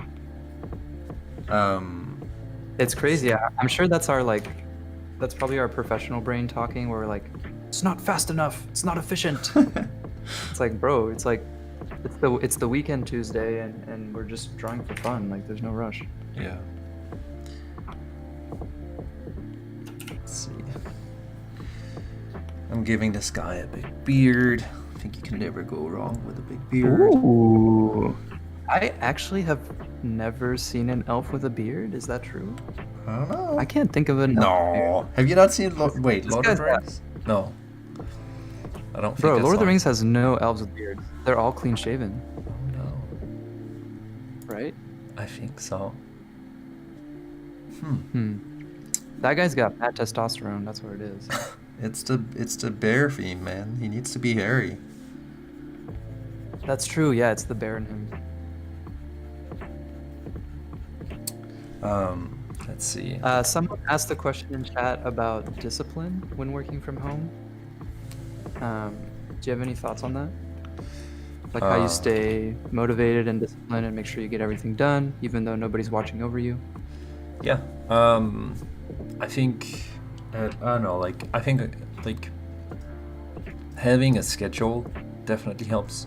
It's crazy. I'm sure that's probably our professional brain talking where we're like, it's not fast enough. It's not efficient. It's like, bro, it's like, it's the weekend Tuesday and we're just drawing for fun. Like, there's no rush. Yeah. Let's see. I'm giving this guy a big beard. I think you can never go wrong with a big beard. Ooh. I actually have never seen an elf with a beard. Is that true? I don't know. I can't think of an elf. No. Have you not seen Lord of the guy's Rings? No. I don't think Bro, I Lord of saw the Rings has no elves with beards. They're all clean shaven, it. No. right? I think so. That guy's got mad testosterone. That's what it is. It's the bear theme, man. He needs to be hairy. That's true. Yeah, it's the bear in him. Let's see. Someone asked a question in chat about discipline when working from home. Do you have any thoughts on that? Like how you stay motivated and disciplined and make sure you get everything done, even though nobody's watching over you? Yeah. I think I don't know. Like, I think like having a schedule definitely helps,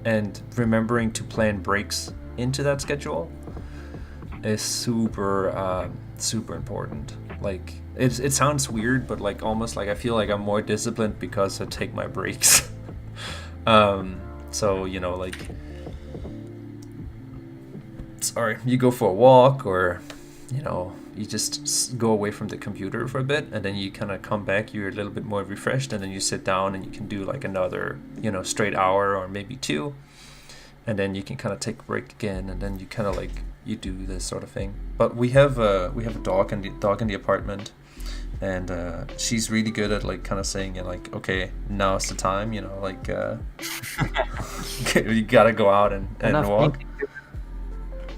and remembering to plan breaks into that schedule is super important. Like it sounds weird, but like almost like I feel like I'm more disciplined because I take my breaks. So like, sorry, you go for a walk, or you just go away from the computer for a bit, and then you kind of come back, you're a little bit more refreshed, and then you sit down and you can do like another straight hour or maybe two, and then you can kind of take a break again, and then you kind of like you do this sort of thing. But we have a dog in the apartment, and she's really good at like kind of saying like, okay, now's the time, like you gotta go out and walk.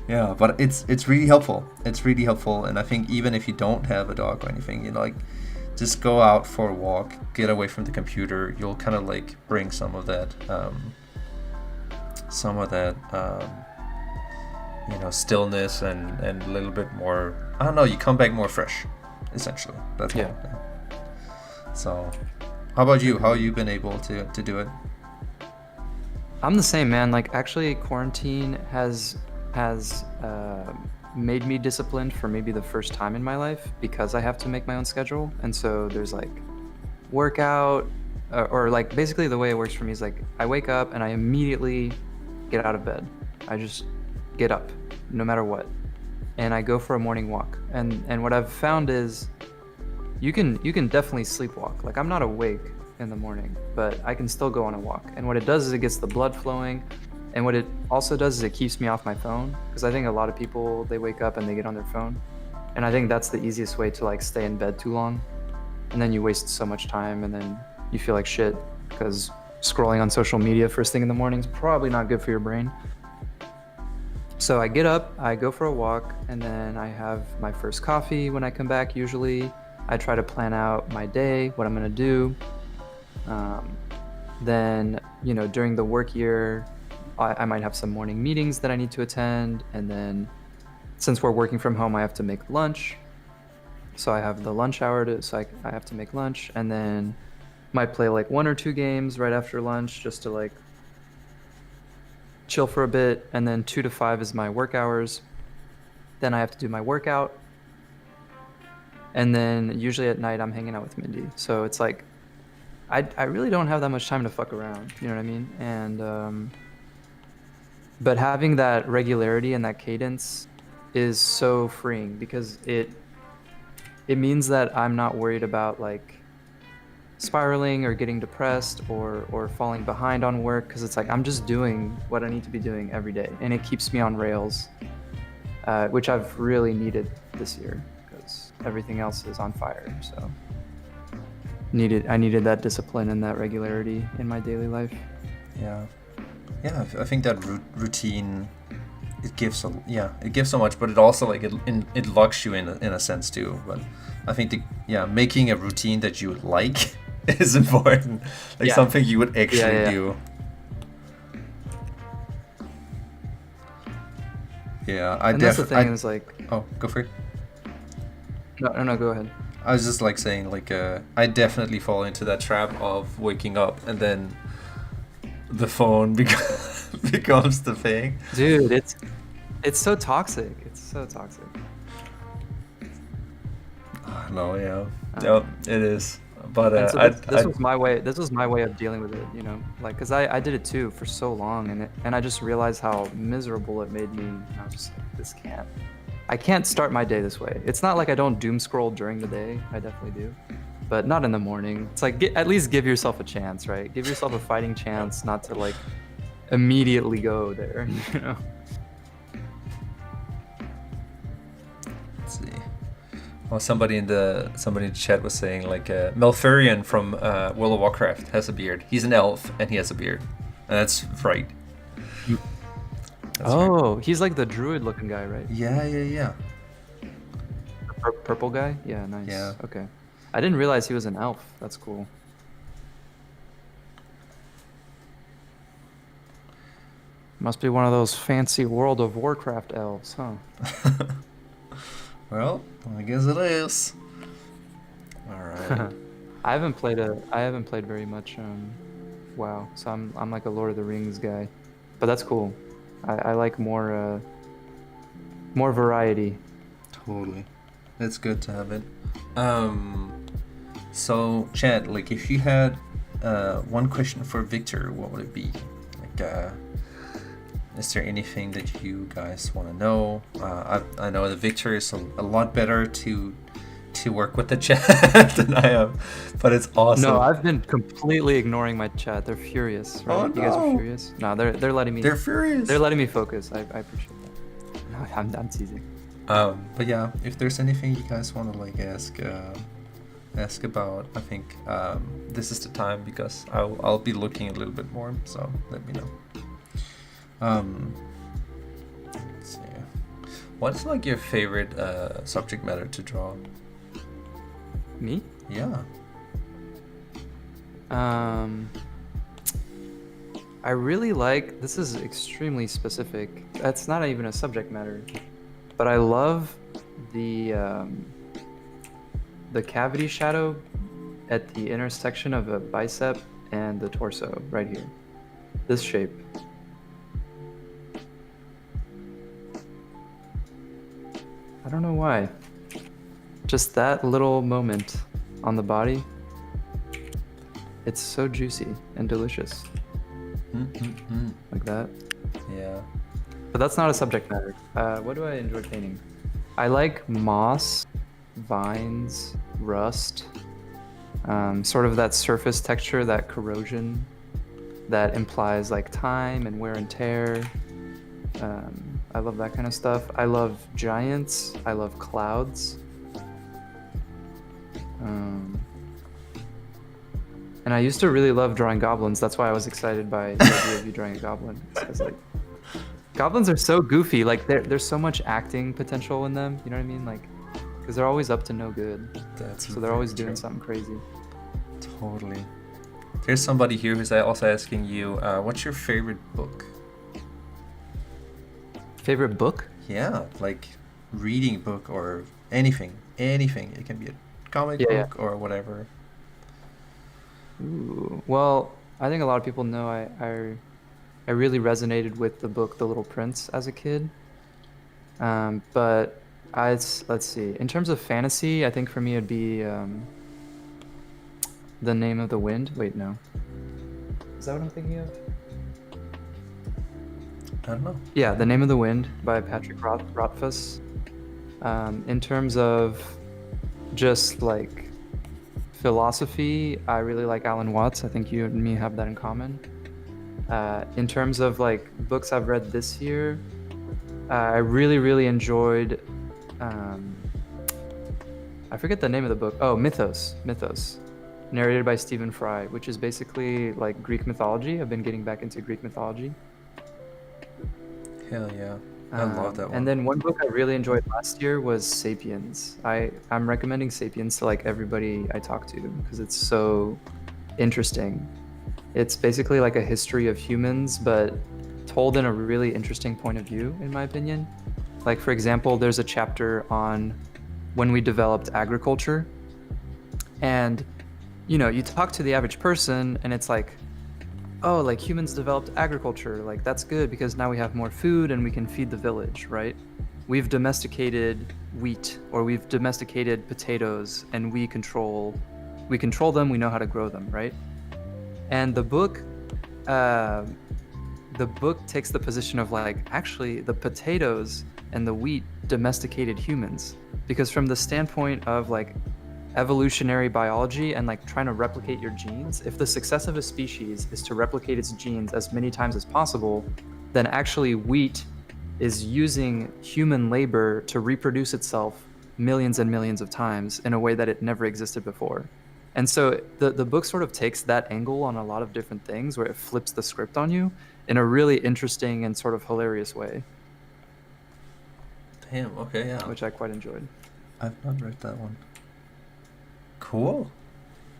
Yeah, but it's really helpful. It's really helpful, and I think even if you don't have a dog or anything, like just go out for a walk, get away from the computer. You'll kind of like bring some of that stillness and a little bit more. I don't know. You come back more fresh, essentially. That's yeah. So, how about you? How have you been able to do it? I'm the same, man. Like actually, quarantine has made me disciplined for maybe the first time in my life, because I have to make my own schedule. And so there's like workout, or like basically the way it works for me is like I wake up and I immediately get out of bed. I just get up no matter what, and I go for a morning walk. And what I've found is you can definitely sleepwalk. Like I'm not awake in the morning, but I can still go on a walk. And what it does is it gets the blood flowing. And what it also does is it keeps me off my phone, because I think a lot of people, they wake up and they get on their phone. And I think that's the easiest way to like stay in bed too long. And then you waste so much time, and then you feel like shit, because scrolling on social media first thing in the morning is probably not good for your brain. So I get up, I go for a walk, and then I have my first coffee when I come back usually. I try to plan out my day, what I'm gonna do. Then, during the work year, I might have some morning meetings that I need to attend, and then since we're working from home, I have to make lunch. So I have the lunch hour I have to make lunch, and then might play like 1 or 2 games right after lunch just to like chill for a bit, and then 2 to 5 is my work hours. Then I have to do my workout, and then usually at night I'm hanging out with Mindy. So it's like I really don't have that much time to fuck around, you know what I mean? And but having that regularity and that cadence is so freeing, because it means that I'm not worried about like spiraling or getting depressed or falling behind on work, because it's like I'm just doing what I need to be doing every day, and it keeps me on rails, which I've really needed this year, because everything else is on fire. So I needed that discipline and that regularity in my daily life. Yeah, I think that routine, it gives so much, but it also like it locks you in a sense too. But I think making a routine that you like is important, like something you would actually do. Yeah, that's the thing is like. Oh, go for it. No, go ahead. I was just like saying like I definitely fall into that trap of waking up and then the phone becomes the thing. Dude, it's so toxic. It's so toxic. No, yeah, it is. But so this was my way. This was my way of dealing with it, like because I did it too for so long, and I just realized how miserable it made me. And I was just like, I can't start my day this way. It's not like I don't doom scroll during the day. I definitely do. But not in the morning. It's like at least give yourself a chance, right? Give yourself a fighting chance not to like immediately go there, Let's see. Well, somebody in the chat was saying like Malfurion from World of Warcraft has a beard. He's an elf and he has a beard, and that's right. Right. He's like the druid looking guy, right? Yeah. Purple guy? Yeah, nice. Yeah. Okay. I didn't realize he was an elf. That's cool. Must be one of those fancy World of Warcraft elves, huh? Well, I guess it is. All right. I haven't played very much WoW, so I'm like a Lord of the Rings guy, but that's cool. I like more variety. Totally. It's good to have it. So, Chad, like, if you had one question for Victor, what would it be? Like, is there anything that you guys want to know? I know that Victor is a lot better to work with the chat than I am, but it's awesome. No, I've been completely ignoring my chat. They're furious, right? Oh, You guys are no. furious? No, they're letting me. They're furious. They're letting me focus. I appreciate that. No, I'm teasing. But yeah, if there's anything you guys want to like ask about, I think this is the time, because I'll be looking a little bit more. So let me know. Let's see. What's like your favorite subject matter to draw? Me? Yeah. I really like. This is extremely specific. That's not even a subject matter, but I love the cavity shadow at the intersection of a bicep and the torso right here. This shape. I don't know why. Just that little moment on the body. It's so juicy and delicious. Like that. Yeah. But that's not a subject matter. What do I enjoy painting? I like moss, vines, rust, sort of that surface texture, that corrosion that implies like time and wear and tear. I love that kind of stuff. I love giants. I love clouds. And I used to really love drawing goblins. That's why I was excited by the idea of you drawing a goblin. Because like, goblins are so goofy. Like there's so much acting potential in them. You know what I mean? Like, because they're always up to no good. So they're always doing something crazy. Totally. There's somebody here who's also asking you, what's your favorite book? Favorite book? Yeah, like reading book or anything. Anything. It can be a comic book or whatever. Ooh. Well, I think a lot of people know I really resonated with the book The Little Prince as a kid. But let's see. In terms of fantasy, I think for me it'd be The Name of the Wind. Wait, no. Is that what I'm thinking of? I don't know. Yeah, The Name of the Wind by Patrick Rothfuss. In terms of just like philosophy, I really like Alan Watts. I think you and me have that in common. In terms of like books I've read this year, I really enjoyed. I forget the name of the book. Oh, Mythos, narrated by Stephen Fry, which is basically like Greek mythology. I've been getting back into Greek mythology. Hell yeah. I love that one. And then one book I really enjoyed last year was Sapiens. I'm recommending Sapiens to like everybody I talk to because it's so interesting. It's basically like a history of humans, but told in a really interesting point of view, in my opinion. Like, for example, there's a chapter on when we developed agriculture. And, you know, you talk to the average person and it's like, oh, like humans developed agriculture, like that's good because now we have more food and we can feed the village, right? We've domesticated wheat or we've domesticated potatoes and we control them, we know how to grow them, right? And the book takes the position of like, actually the potatoes and the wheat domesticated humans, because from the standpoint of like evolutionary biology and like trying to replicate your genes, if the success of a species is to replicate its genes as many times as possible, then actually wheat is using human labor to reproduce itself millions and millions of times in a way that it never existed before. And so the book sort of takes that angle on a lot of different things where it flips the script on you in a really interesting and sort of hilarious way. Damn, okay, yeah. Which I quite enjoyed. I've not read that one. Cool.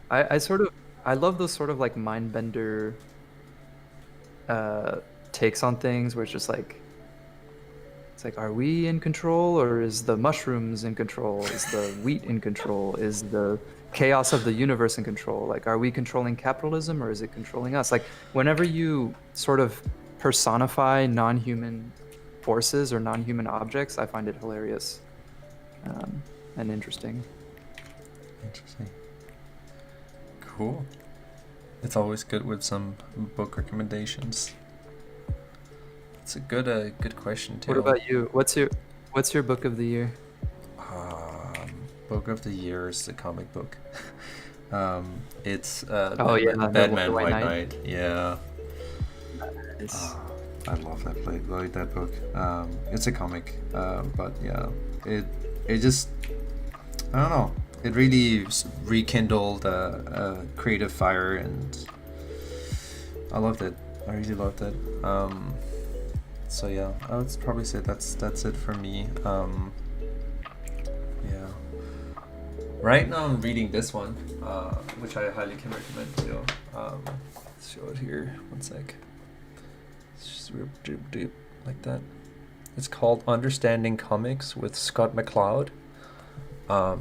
I love those sort of like mind bender takes on things where it's just like It's like, are we in control, or is the mushrooms in control? Is the wheat in control? Is the chaos of the universe in control? Like, are we controlling capitalism, or is it controlling us? Like, whenever you sort of personify non-human forces or non-human objects, I find it hilarious and interesting. Interesting. Cool. It's always good with some book recommendations. It's a good question too. What about you? What's your book of the year? Book of the year is the comic book. It's The Batman White White Knight. Knight. Yeah. Nice. I love that play. Like that book. It's a comic, but yeah, it just, I don't know. It really rekindled a creative fire, and I loved it. I really loved it. So yeah, I would probably say that's it for me. Yeah. Right now I'm reading this one, which I highly can recommend too. Let's show it here. One sec. It's just like that. It's called Understanding Comics with Scott McCloud. Oh.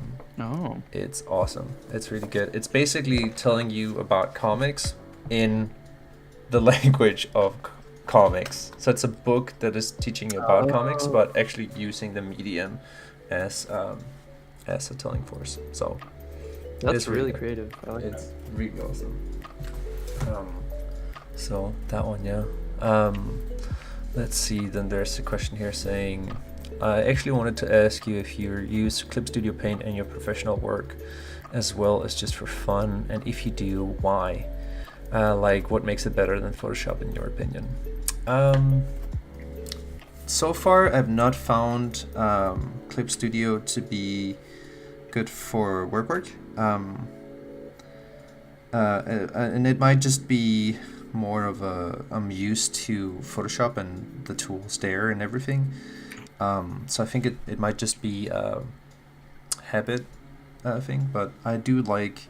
It's awesome. It's really good. It's basically telling you about comics in the language of comics. So it's a book that is teaching you about comics, but actually using the medium as a telling force. So That's it's really good. creative. I like It's that. really awesome. So that one, yeah. Let's see. Then there's a question here saying, I actually wanted to ask you if you use Clip Studio Paint in your professional work as well as just for fun, and if you do, why? Like, what makes it better than Photoshop in your opinion? So far, I've not found Clip Studio to be good for work. And it might just be more of I'm used to Photoshop and the tools there and everything. So I think it might just be a habit thing, but I do like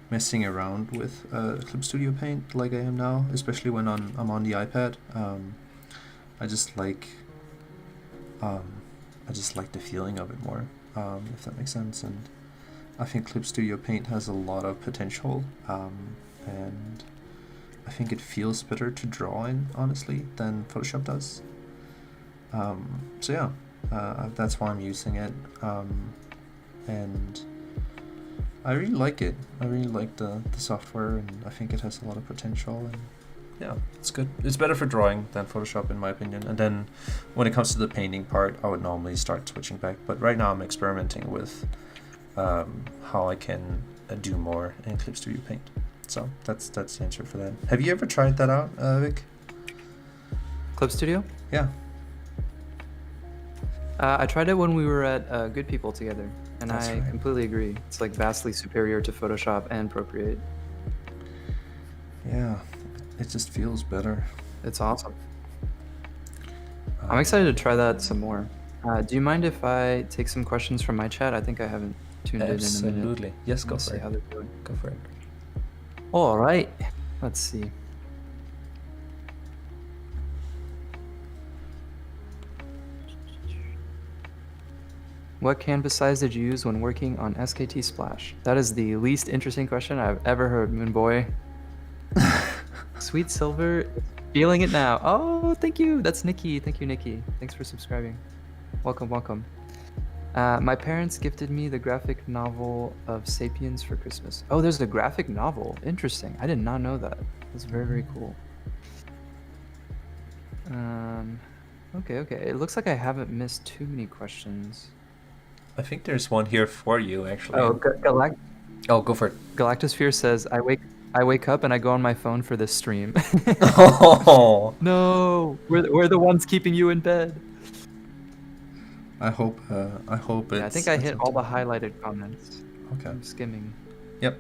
messing around with Clip Studio Paint like I am now, especially when I'm on the iPad. I just like the feeling of it more, if that makes sense. And I think Clip Studio Paint has a lot of potential, and I think it feels better to draw in, honestly, than Photoshop does. So yeah, that's why I'm using it, and I really like it. I really like the software, and I think it has a lot of potential, and yeah, it's good. It's better for drawing than Photoshop in my opinion. And then when it comes to the painting part, I would normally start switching back, but right now I'm experimenting with how I can do more in Clip Studio Paint. So that's the answer for that. Have you ever tried that out, Vic? Clip Studio? Yeah. I tried it when we were at Good People together, and That's I right. completely agree. It's like vastly superior to Photoshop and Procreate. Yeah, it just feels better. It's awesome. I'm excited to try that some more. Do you mind if I take some questions from my chat? I think I haven't tuned in a minute. Absolutely. Yes, go Let's for see it. how they're doing. Go for it. All right. Let's see. What canvas size did you use when working on SKT Splash? That is the least interesting question I've ever heard, Moon Boy. Sweet Silver, feeling it now. Oh, thank you. That's Nikki. Thank you, Nikki. Thanks for subscribing. Welcome, welcome. My parents gifted me the graphic novel of Sapiens for Christmas. Oh, there's a graphic novel. Interesting. I did not know that. That's very, very cool. Okay. It looks like I haven't missed too many questions. I think there's one here for you, actually. Oh, Oh, go for it. Galactosphere says, I wake up and I go on my phone for this stream. Oh. No, we're the ones keeping you in bed. I hope it's. Yeah, I think I hit it's all the something. highlighted comments. Okay. I'm skimming. Yep.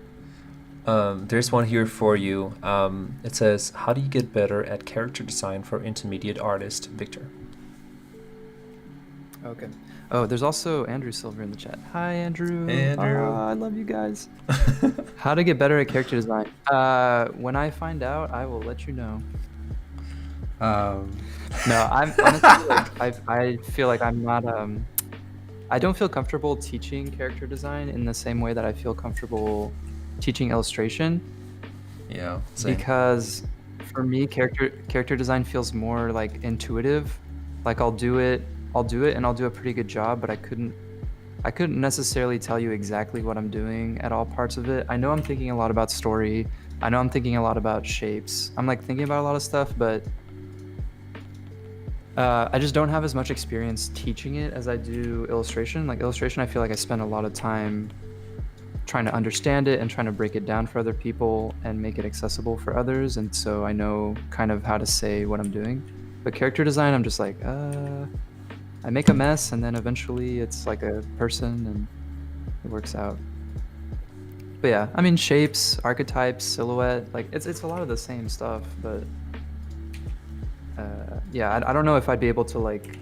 There's one here for you. It says, how do you get better at character design for intermediate artist, Victor? Okay. Oh, there's also Andrew Silver in the chat. Hi, Andrew. Hey, Andrew. I love you guys. How to get better at character design? When I find out, I will let you know. Um, No, I'm honestly like I feel like I'm not I don't feel comfortable teaching character design in the same way that I feel comfortable teaching illustration, yeah, same. because for me character design feels more like intuitive. Like I'll do it and I'll do a pretty good job, but I couldn't necessarily tell you exactly what I'm doing at all parts of it. I know I'm thinking a lot about story. I know I'm thinking a lot about shapes. I'm like thinking about a lot of stuff, but I just don't have as much experience teaching it as I do illustration. Like illustration, I feel like I spend a lot of time trying to understand it and trying to break it down for other people and make it accessible for others. And so I know kind of how to say what I'm doing. But character design, I'm just like, I make a mess and then eventually it's like a person and it works out. But yeah, I mean shapes, archetypes, silhouette, like it's a lot of the same stuff, but yeah, I don't know if I'd be able to like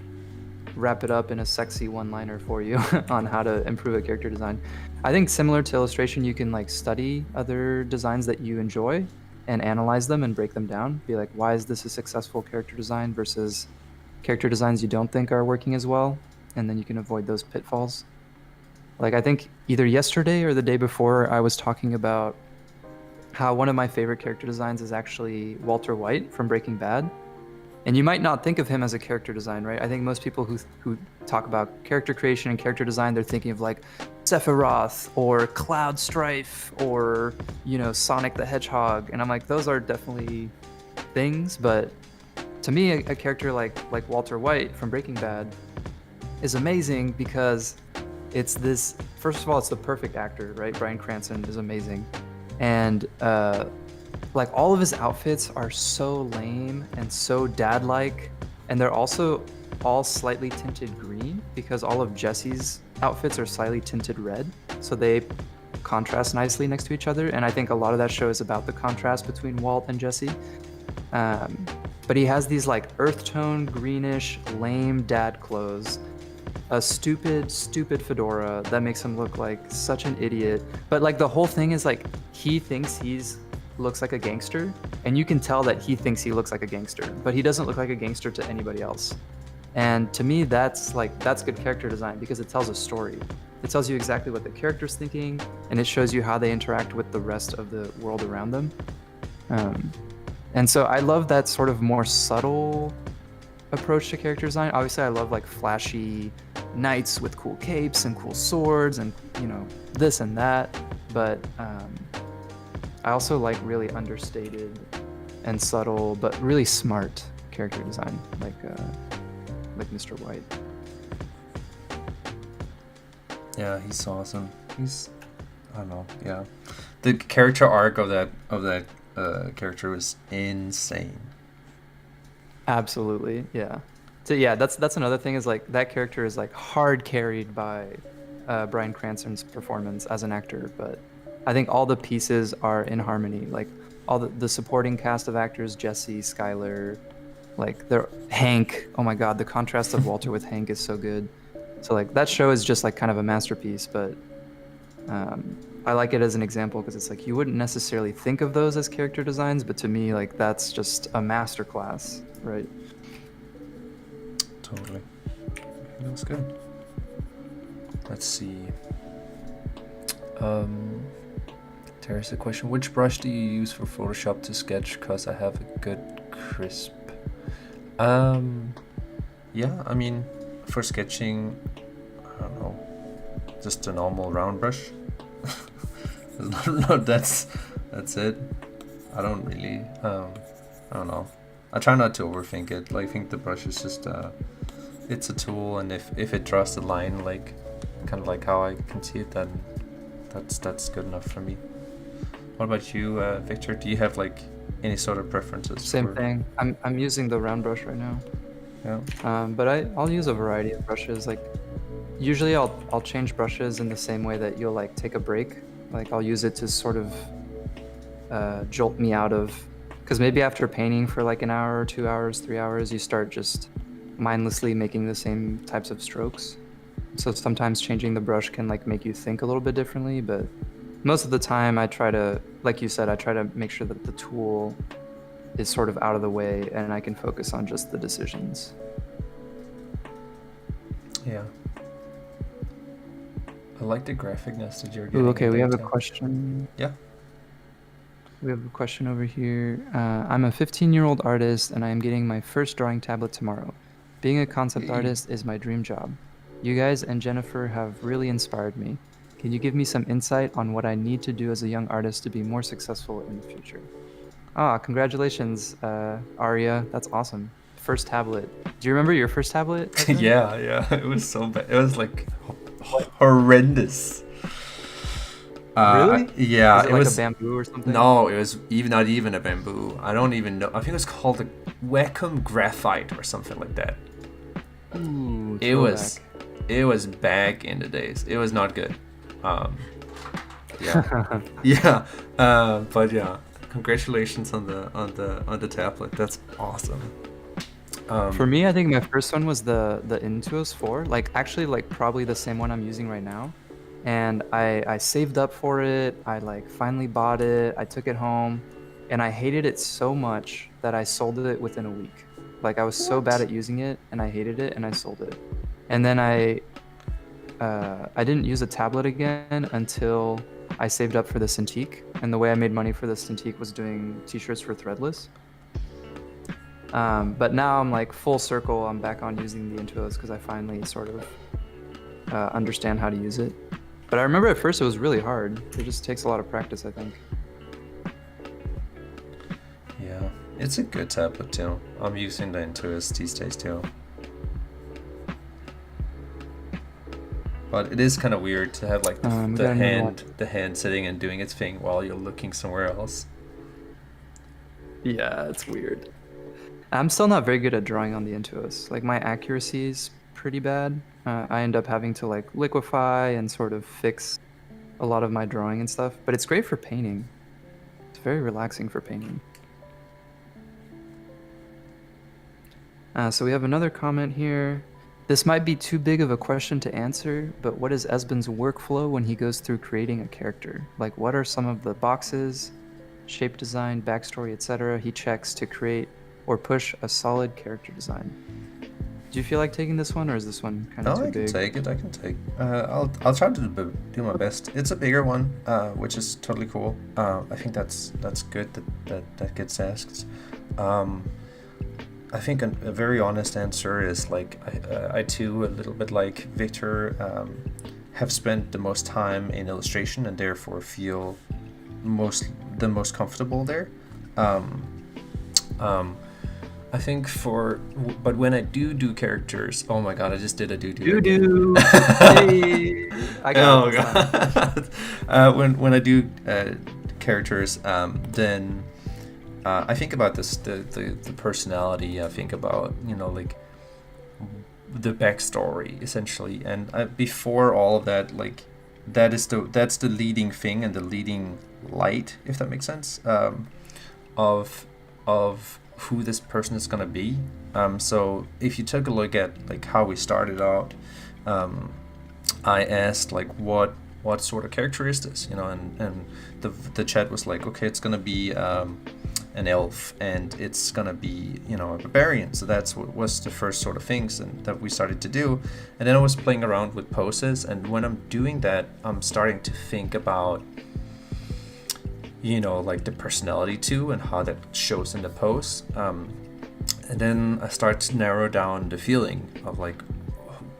wrap it up in a sexy one-liner for you on how to improve a character design. I think similar to illustration, you can like study other designs that you enjoy and analyze them and break them down. Be like, why is this a successful character design versus character designs you don't think are working as well? And then you can avoid those pitfalls. Like I think either yesterday or the day before, I was talking about how one of my favorite character designs is actually Walter White from Breaking Bad. And you might not think of him as a character design, right? I think most people who talk about character creation and character design, they're thinking of like Sephiroth or Cloud Strife or, you know, Sonic the Hedgehog. And I'm like, those are definitely things, but to me, a character like Walter White from Breaking Bad is amazing because it's this. First of all, it's the perfect actor, right? Bryan Cranston is amazing, and like all of his outfits are so lame and so dad-like, and they're also all slightly tinted green because all of Jesse's outfits are slightly tinted red, so they contrast nicely next to each other. And I think a lot of that show is about the contrast between Walt and Jesse. But he has these like earth tone, greenish, lame dad clothes, a stupid fedora that makes him look like such an idiot. But like the whole thing is like he thinks he's looks like a gangster, and you can tell that he thinks he looks like a gangster, but he doesn't look like a gangster to anybody else. And to me, that's good character design because it tells a story. It tells you exactly what the character's thinking, and it shows you how they interact with the rest of the world around them. And so I love that sort of more subtle approach to character design. Obviously, I love like flashy knights with cool capes and cool swords and, you know, this and that. But I also like really understated and subtle, but really smart character design, like Mr. White. Yeah, he's awesome. He's, I don't know. Yeah, the character arc of that character was insane. Absolutely, yeah. So yeah, that's another thing is like that character is like hard carried by Bryan Cranston's performance as an actor, but I think all the pieces are in harmony. Like all the supporting cast of actors, Jesse, Skyler, like they're Hank. Oh my God, the contrast of Walter with Hank is so good. So like that show is just like kind of a masterpiece, but I like it as an example because it's like you wouldn't necessarily think of those as character designs, but to me, like that's just a masterclass, right? Totally. That was good. Let's see. There's a question. Which brush do you use for Photoshop to sketch? Because I have a good crisp. Yeah, I mean, for sketching, I don't know, just a normal round brush. No, that's it. I don't really, I don't know. I try not to overthink it. Like, I think the brush is just, it's a tool, and if it draws the line, like, kind of like how I can see it, then that's good enough for me. What about you, Victor? Do you have like any sort of preferences? Same thing. I'm using the round brush right now. Yeah. But I'll use a variety of brushes. Like usually I'll change brushes in the same way that you'll like take a break. Like I'll use it to sort of jolt me out of, because maybe after painting for like an hour, 2 hours, 3 hours, you start just mindlessly making the same types of strokes. So sometimes changing the brush can like make you think a little bit differently, but most of the time I try to, like you said, I try to make sure that the tool is sort of out of the way, and I can focus on just the decisions. Yeah. I like the graphicness that you're getting. Ooh, okay, in we there have a too. question. Yeah. We have a question over here. I'm a 15-year-old artist, and I am getting my first drawing tablet tomorrow. Being a concept artist is my dream job. You guys and Jennifer have really inspired me. Can you give me some insight on what I need to do as a young artist to be more successful in the future? Ah, congratulations, Aria. That's awesome. First tablet. Do you remember your first tablet, Ezra? Yeah. It was so bad. It was like horrendous. Really? Yeah, Was it it like was. a bamboo or something? No, it was even not even a bamboo. I don't even know. I think it was called a Wacom Graphite or something like that. Ooh, It was back in the days. It was not good. Yeah. Yeah. But yeah, congratulations on the tablet. That's awesome. For me, I think my first one was the Intuos 4. Like actually like probably the same one I'm using right now. And I saved up for it. I like finally bought it. I took it home, and I hated it so much that I sold it within a week. Like I was so bad at using it, and I hated it, and I sold it. And then I didn't use a tablet again until I saved up for the Cintiq. And the way I made money for the Cintiq was doing t-shirts for Threadless. But now I'm like full circle. I'm back on using the Intuos because I finally sort of understand how to use it. But I remember at first it was really hard. It just takes a lot of practice, I think. Yeah, it's a good tablet too. I'm using the Intuos these days too. But it is kind of weird to have like the hand sitting and doing its thing while you're looking somewhere else. Yeah, it's weird. I'm still not very good at drawing on the Intuos. Like my accuracy is pretty bad. I end up having to like liquefy and sort of fix a lot of my drawing and stuff. But it's great for painting. It's very relaxing for painting. So we have another comment here. This might be too big of a question to answer, but what is Esben's workflow when he goes through creating a character? Like what are some of the boxes, shape design, backstory, etc. he checks to create or push a solid character design? Do you feel like taking this one, or is this one kind of too big? I can take. I'll try to do my best. It's a bigger one, which is totally cool. I think that's good that gets asked. I think a very honest answer is like I too, a little bit like Victor, have spent the most time in illustration and therefore feel the most comfortable there. I think but when I do characters, oh my god, I just did a do. Hey, I got it. Oh god. When I do characters, then I think about the personality. I think about like the backstory essentially, and before all of that, like that's the leading thing and the leading light, if that makes sense, of who this person is gonna be. So if you took a look at like how we started out, I asked like what sort of character is this, and the chat was like, okay, it's gonna be an elf and it's gonna be a barbarian. So that's what was the first sort of things that we started to do. And then I was playing around with poses, and when I'm doing that, I'm starting to think about like the personality too and how that shows in the pose. And then I start to narrow down the feeling of like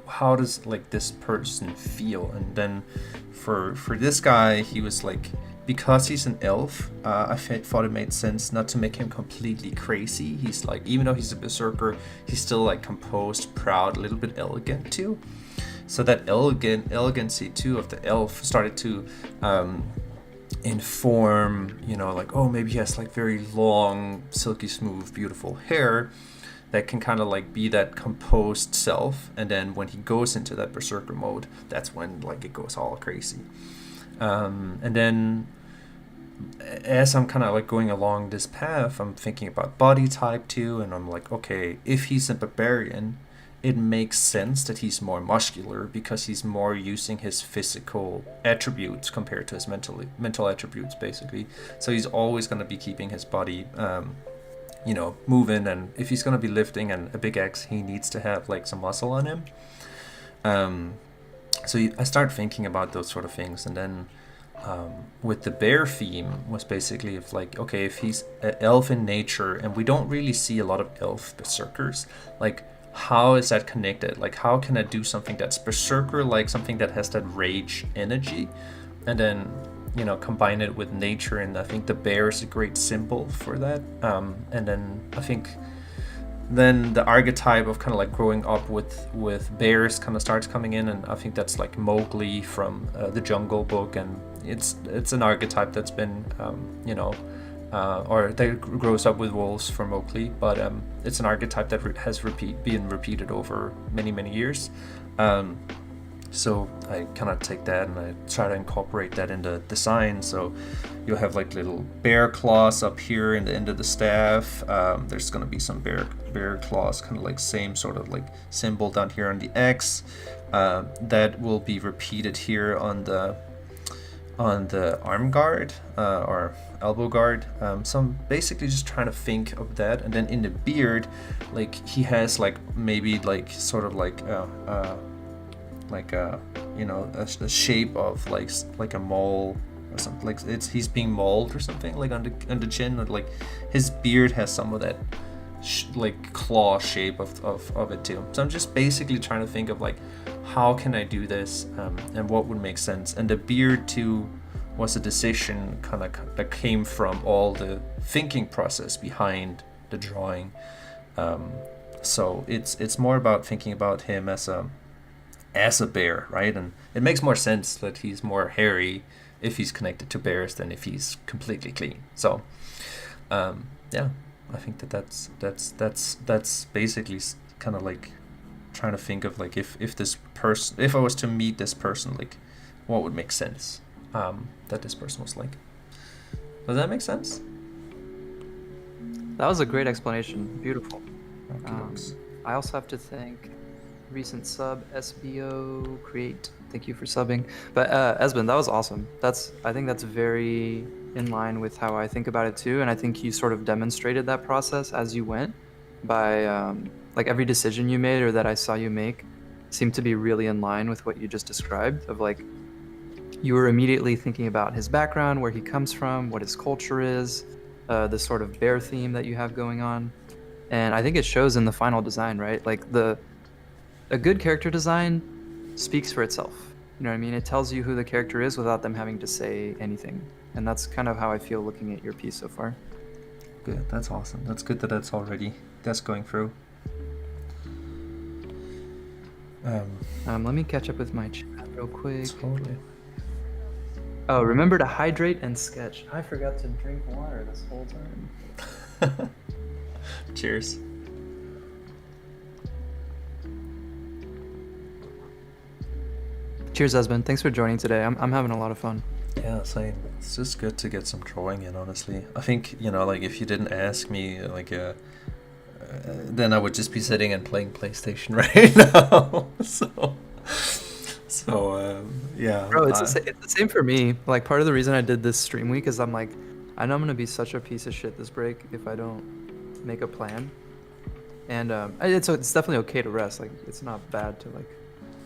how does like this person feel. And then for this guy, he was like, because he's an elf, I thought it made sense not to make him completely crazy. He's like, even though he's a berserker, he's still like composed, proud, a little bit elegant too. So that elegancy too of the elf started to inform, like, oh, maybe he has like very long, silky smooth, beautiful hair that can kind of like be that composed self. And then when he goes into that berserker mode, that's when like it goes all crazy. And then as I'm kind of like going along this path, I'm thinking about body type too, and I'm like, okay, if he's a barbarian, it makes sense that he's more muscular because he's more using his physical attributes compared to his mental attributes, basically. So he's always going to be keeping his body moving, and if he's gonna be lifting and a big axe, he needs to have like some muscle on him. So I start thinking about those sort of things, and then with the bear theme was basically if like, okay, if he's an elf in nature, and we don't really see a lot of elf berserkers, like how is that connected? Like how can I do something that's berserker, like something that has that rage energy, and then combine it with nature? And I think the bear is a great symbol for that. And then I think then the archetype of kind of like growing up with bears kind of starts coming in, and I think that's like Mowgli from the Jungle Book, and it's an archetype that's been or that grows up with wolves from Mowgli, but it's an archetype that has been repeated over many years. So I kind of take that and I try to incorporate that into design. So you'll have like little bear claws up here in the end of the staff. There's going to be some bear claws, kind of like same sort of like symbol down here on the X. That will be repeated here on the arm guard or elbow guard. So I'm basically just trying to think of that. And then in the beard, like he has like maybe like sort of like a shape of like a mole or something, like he's being mauled or something, like on the chin, or like his beard has some of that like claw shape of it too. So I'm just basically trying to think of like how can I do this, and what would make sense. And the beard too was a decision kind of that came from all the thinking process behind the drawing. So it's more about thinking about him as a bear, right? And it makes more sense that he's more hairy if he's connected to bears than if he's completely clean. So yeah, I think that's basically kind of like trying to think of like if I was to meet this person, like what would make sense that this person was like. Does that make sense? That was a great explanation. Beautiful. Okay, I also have to thank recent sub SBO Create. Thank you for subbing. But Esben, that was awesome. I think that's very in line with how I think about it too. And I think you sort of demonstrated that process as you went by like every decision you made or that I saw you make seemed to be really in line with what you just described, of like you were immediately thinking about his background, where he comes from, what his culture is, the sort of bear theme that you have going on. And I think it shows in the final design, right? Like a good character design speaks for itself. You know what I mean? It tells you who the character is without them having to say anything. And that's kind of how I feel looking at your piece so far. Good. That's awesome. That's good that that's going through. Let me catch up with my chat real quick. Totally. Oh, remember to hydrate and sketch. I forgot to drink water this whole time. Cheers. Cheers, Esben. Thanks for joining today. I'm having a lot of fun. Yeah, same. It's just good to get some drawing in, honestly. I think, like if you didn't ask me, like, then I would just be sitting and playing PlayStation right now. So yeah. Bro, it's the same for me. Like, part of the reason I did this stream week is I'm like, I know I'm going to be such a piece of shit this break if I don't make a plan. And it's definitely okay to rest. Like, it's not bad to, like,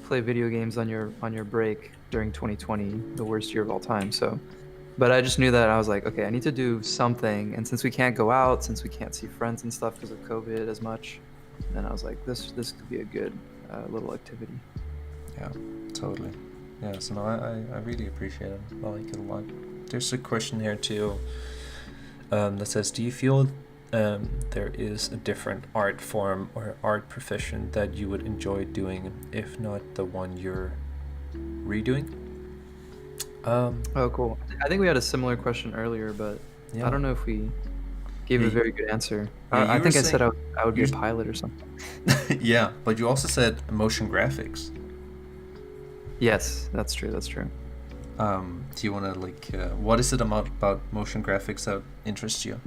play video games on your break during 2020, the worst year of all time. So, but I just knew that I was like, okay, I need to do something. And since we can't go out, since we can't see friends and stuff because of COVID as much, then I was like, this could be a good little activity. Yeah, totally. Yeah, so no, I really appreciate it. I like it a lot. There's a question here too that says, do you feel there is a different art form or art profession that you would enjoy doing, if not the one you're redoing? Oh, cool. I think we had a similar question earlier, but yeah. I don't know if we gave a very good answer. Yeah, I think I said I would be a pilot or something. Yeah, but you also said motion graphics. Yes, that's true. That's true. Do you want to like, what is it about motion graphics that interests you?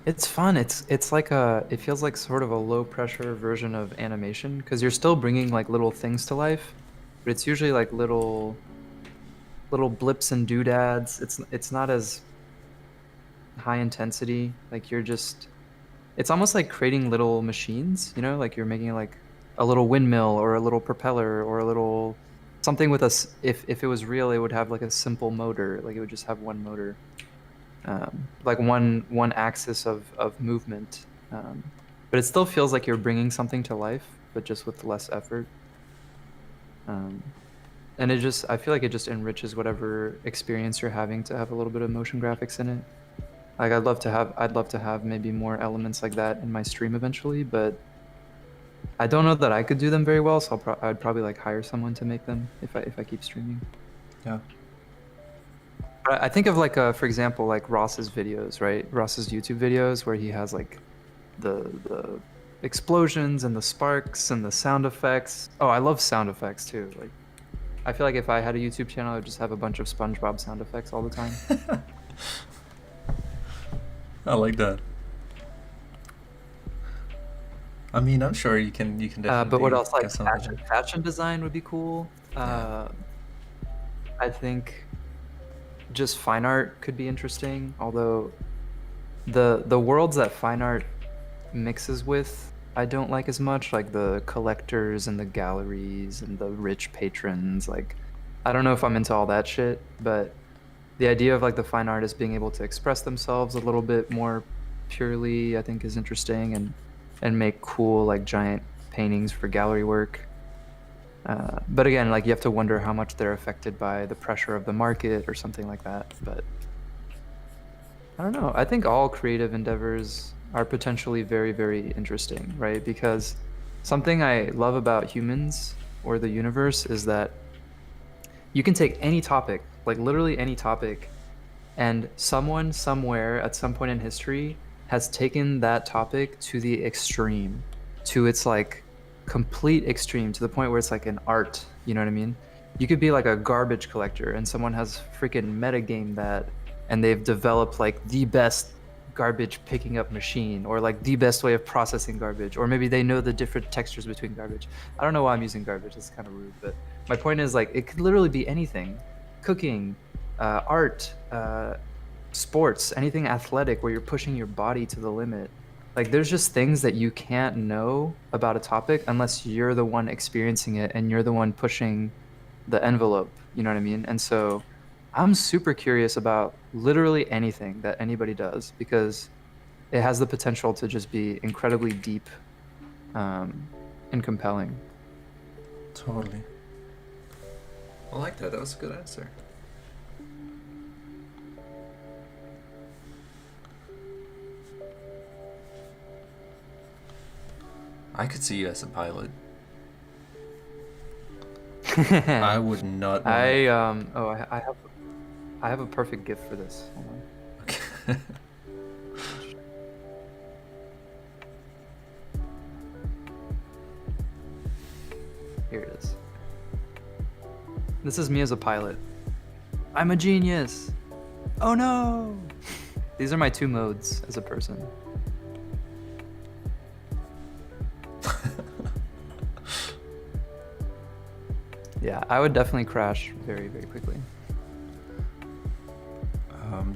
It's fun. It's like it feels like sort of a low pressure version of animation, because you're still bringing like little things to life, but it's usually like little blips and doodads. It's not as high intensity. Like you're just, it's almost like creating little machines, you know, like you're making like a little windmill or a little propeller or a little something with if it was real, it would have like a simple motor, like it would just have one motor, like one axis of movement. But it still feels like you're bringing something to life, but just with less effort. Um, and it just, I feel like it just enriches whatever experience you're having to have a little bit of motion graphics in it. Like I'd love to have maybe more elements like that in my stream eventually, but I don't know that I could do them very well, so I'd probably like hire someone to make them if I keep streaming. Yeah. But I think of like for example, like Ross's videos, right? Ross's YouTube videos where he has like the explosions and the sparks and the sound effects. Oh, I love sound effects too. Like I feel like if I had a YouTube channel, I'd just have a bunch of SpongeBob sound effects all the time. I like that. I mean, I'm sure you can definitely But what else? Like get something. fashion design would be cool. Yeah. I think just fine art could be interesting, although the worlds that fine art mixes with I don't like as much, like the collectors and the galleries and the rich patrons. Like I don't know if I'm into all that shit, but the idea of like the fine artists being able to express themselves a little bit more purely, I think is interesting and make cool like giant paintings for gallery work. But again, like you have to wonder how much they're affected by the pressure of the market or something like that. But I don't know. I think all creative endeavors are potentially very, very interesting, right? Because something I love about humans or the universe is that you can take any topic, like literally any topic, and someone somewhere at some point in history has taken that topic to the extreme, to its like complete extreme, to the point where it's like an art. You know what I mean? You could be like a garbage collector and someone has freaking metagame that and they've developed like the best garbage picking up machine or like the best way of processing garbage, or maybe they know the different textures between garbage. I don't know why I'm using garbage, it's kind of rude, but my point is like it could literally be anything. Cooking, art, sports, anything athletic where you're pushing your body to the limit. Like there's just things that you can't know about a topic unless you're the one experiencing it and you're the one pushing the envelope, you know what I mean? And so I'm super curious about literally anything that anybody does because it has the potential to just be incredibly deep and compelling. Totally. I like that. That was a good answer. I could see you as a pilot. I would not. I have a perfect gift for this. Hold on. Okay. Here it is. This is me as a pilot. I'm a genius. Oh no! These are my two modes as a person. Yeah, I would definitely crash very, very quickly.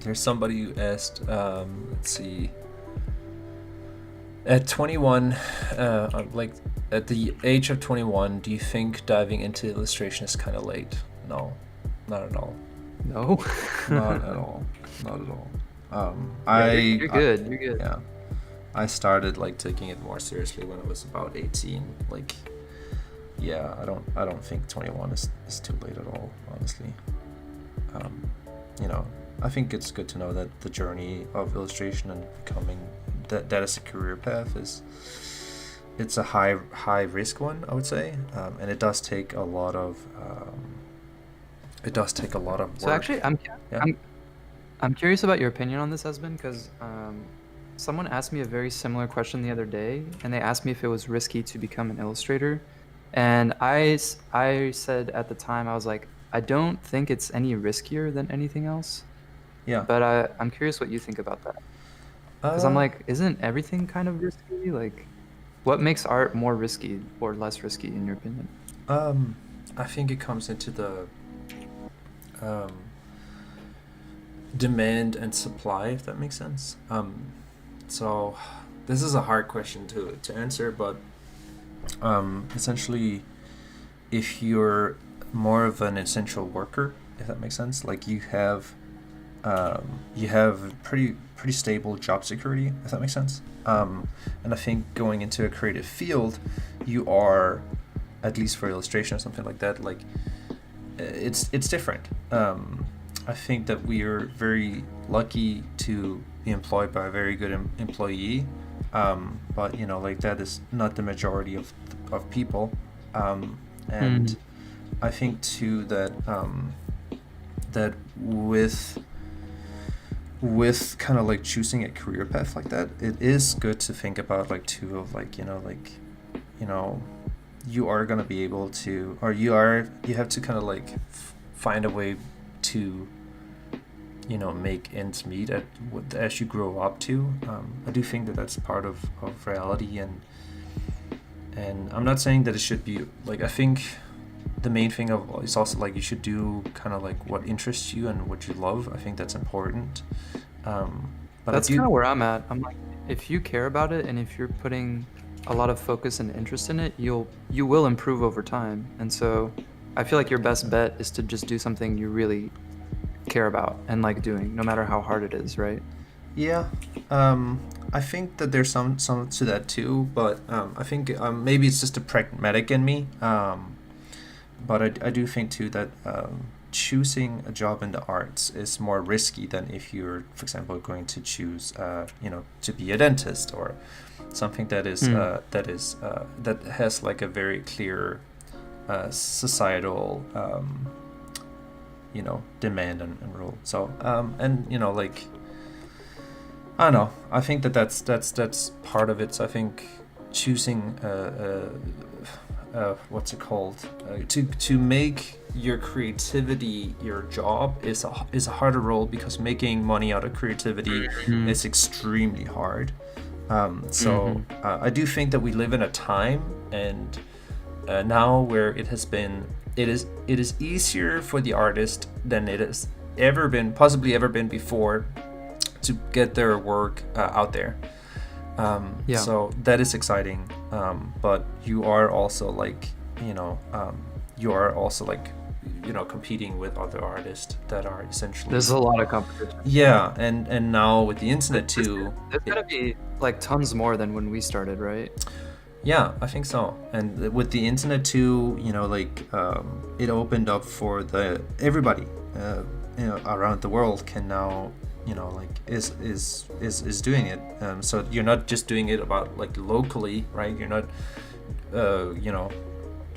There's somebody who asked, let's see, at 21, like at the age of 21, do you think diving into illustration is kind of late? No, not at all. No? Not at all. Not at all. You're good. You're good. Yeah, I started like taking it more seriously when I was about 18. Like, yeah, I don't think 21 is too late at all, honestly. You know, I think it's good to know that the journey of illustration and becoming that as a career path it's a high risk one, I would say, and it does take a lot of work. So actually, I'm curious about your opinion on this, Esben, because someone asked me a very similar question the other day, and they asked me if it was risky to become an illustrator, and I said at the time, I was like, I don't think it's any riskier than anything else. Yeah. But I'm curious what you think about that. Because I'm like, isn't everything kind of risky? Like, what makes art more risky or less risky in your opinion? I think it comes into the demand and supply, if that makes sense. So this is a hard question to answer, but essentially, if you're more of an essential worker, if that makes sense, like you have pretty stable job security, if that makes sense. And I think going into a creative field, you are, at least for illustration or something like that, like it's different. I think that we are very lucky to be employed by a very good employee, but like that is not the majority of people, and I think too that that with kind of like choosing a career path like that, it is good to think about like too of like you are gonna be able to, or you have to kind of like find a way to make ends meet as you grow up too. I do think that that's part of reality, and I'm not saying that it should be like, I think the main thing is also like you should do kind of like what interests you and what you love. I think that's important. But That's kind of where I'm at. I'm like, if you care about it and if you're putting a lot of focus and interest in it, you will improve over time. And so I feel like your best bet is to just do something you really care about and like doing, no matter how hard it is, right? Yeah, I think that there's some to that too, but I think maybe it's just a pragmatic in me. But I do think too that choosing a job in the arts is more risky than if you're, for example, going to choose, to be a dentist or something that is that has like a very clear societal demand and rule. So and like, I don't know. I think that's part of it. So I think choosing what's it called, to make your creativity your job is a harder role, because making money out of creativity is extremely hard. I do think that we live in a time and now where it is easier for the artist than it has possibly ever been before to get their work out there. So that is exciting, but you are also like competing with other artists that are essentially, There's a lot of competition. yeah, and now with the internet too, There's gotta be like tons more than when we started, right? yeah, I think so. And with the internet too, it opened up for everybody around the world can now is doing it. So you're not just doing it about like locally, right? You're not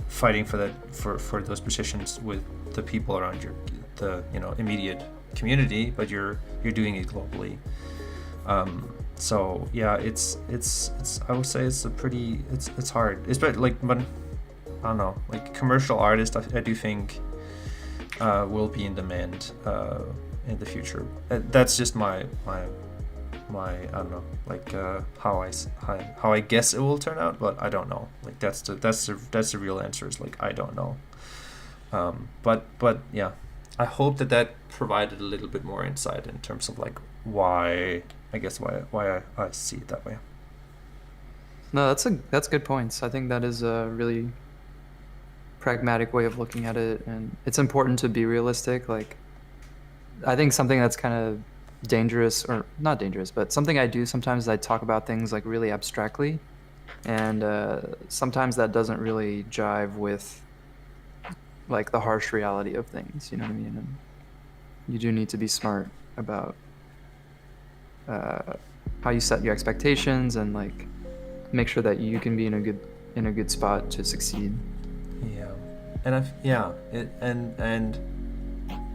fighting for those positions with the people around the immediate community, but you're doing it globally. So yeah, it's I would say it's hard. It's but I don't know, like commercial artists, I do think will be in demand in the future. That's just my I don't know, like how I guess it will turn out, but I don't know. Like that's the real answer, is like I don't know. But yeah, I hope that provided a little bit more insight in terms of like why I see it that way. No, that's good points. I think that is a really pragmatic way of looking at it, and it's important to be realistic. Like, I think something that's kind of dangerous, or not dangerous, but something I do sometimes is I talk about things like really abstractly, and sometimes that doesn't really jive with like the harsh reality of things. You know what I mean? And you do need to be smart about how you set your expectations and like make sure that you can be in a good spot to succeed. Yeah,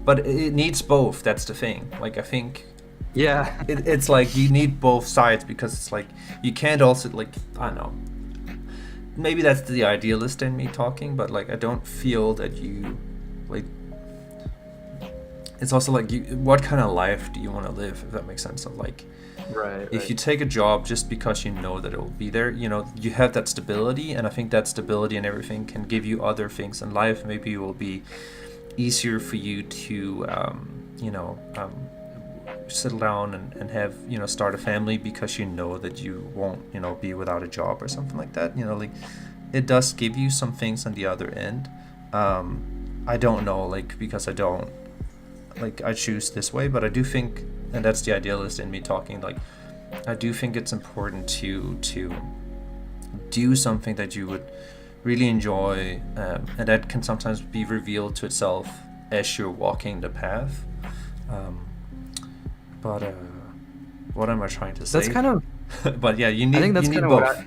but it needs both. That's the thing. Like I think, yeah, it's like you need both sides, because it's like you can't also, like, I don't know. Maybe that's the idealist in me talking, but like I don't feel that you like. It's also like what kind of life do you want to live, if that makes sense? So like, if you take a job just because you know that it will be there, you have that stability, and I think that stability and everything can give you other things in life. Maybe it will be easier for you to settle down and have, start a family because you know that you won't, be without a job or something like that. Like it does give you some things on the other end. I don't know, like, because I don't, like, I choose this way, but I do think, and that's the idealist in me talking, like, I do think it's important to do something that you would really enjoy, and that can sometimes be revealed to itself as you're walking the path. But what am I trying to say? That's kind of. But yeah, you I think need that's you need kind of what both.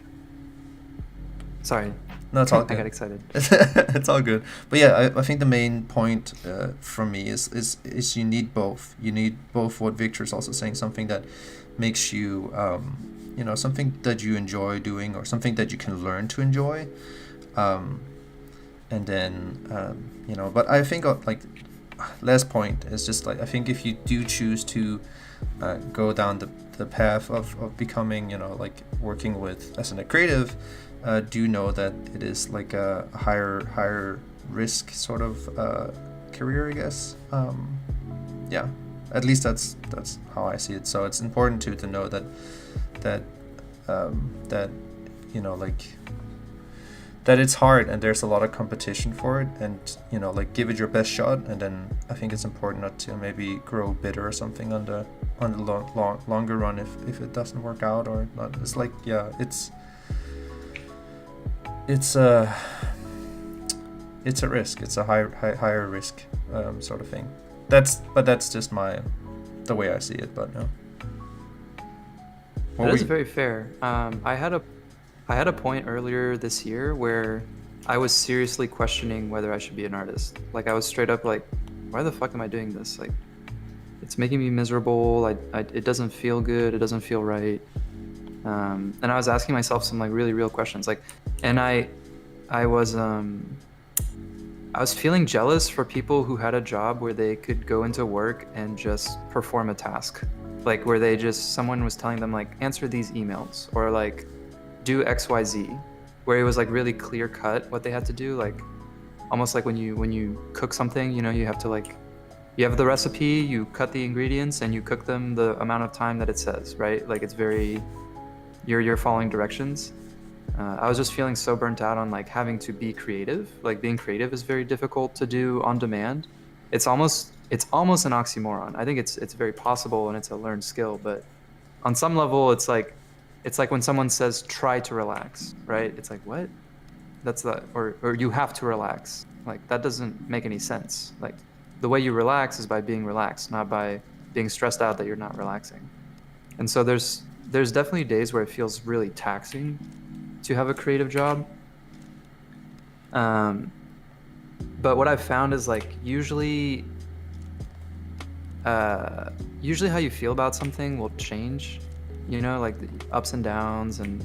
Sorry, No, it's all I got good. excited. It's all good. But yeah, I think the main point from me is you need both. You need both what Victor's also saying, something that makes you, something that you enjoy doing or something that you can learn to enjoy. And then, but I think like last point is just like, I think if you do choose to go down the path of becoming, like working with as a creative, do know that it is like a higher risk sort of career, I guess. Yeah, at least that's how I see it. So it's important to know that like that it's hard and there's a lot of competition for it, and like give it your best shot. And then I think it's important not to maybe grow bitter or something on the longer run if it doesn't work out or not. It's like, yeah, it's a risk. It's a higher risk sort of thing. That's just the way I see it. But no. That is very fair. I had a point earlier this year where I was seriously questioning whether I should be an artist. Like, I was straight up like, why the fuck am I doing this? Like, it's making me miserable. It doesn't feel good. It doesn't feel right. And I was asking myself some like really real questions. Like, and I was feeling jealous for people who had a job where they could go into work and just perform a task. Like, where someone was telling them like, answer these emails or like do XYZ, where it was like really clear cut what they had to do. Like almost like when you cook something, you have to like, you have the recipe, you cut the ingredients and you cook them the amount of time that it says, right? Like it's very, you're following directions. I was just feeling so burnt out on like having to be creative. Like being creative is very difficult to do on demand. It's almost an oxymoron. I think it's very possible and it's a learned skill, but on some level it's like when someone says try to relax, right? It's like, what? That's the or you have to relax. Like that doesn't make any sense. Like the way you relax is by being relaxed, not by being stressed out that you're not relaxing. And so there's definitely days where it feels really taxing to have a creative job. But what I've found is like usually how you feel about something will change, like the ups and downs and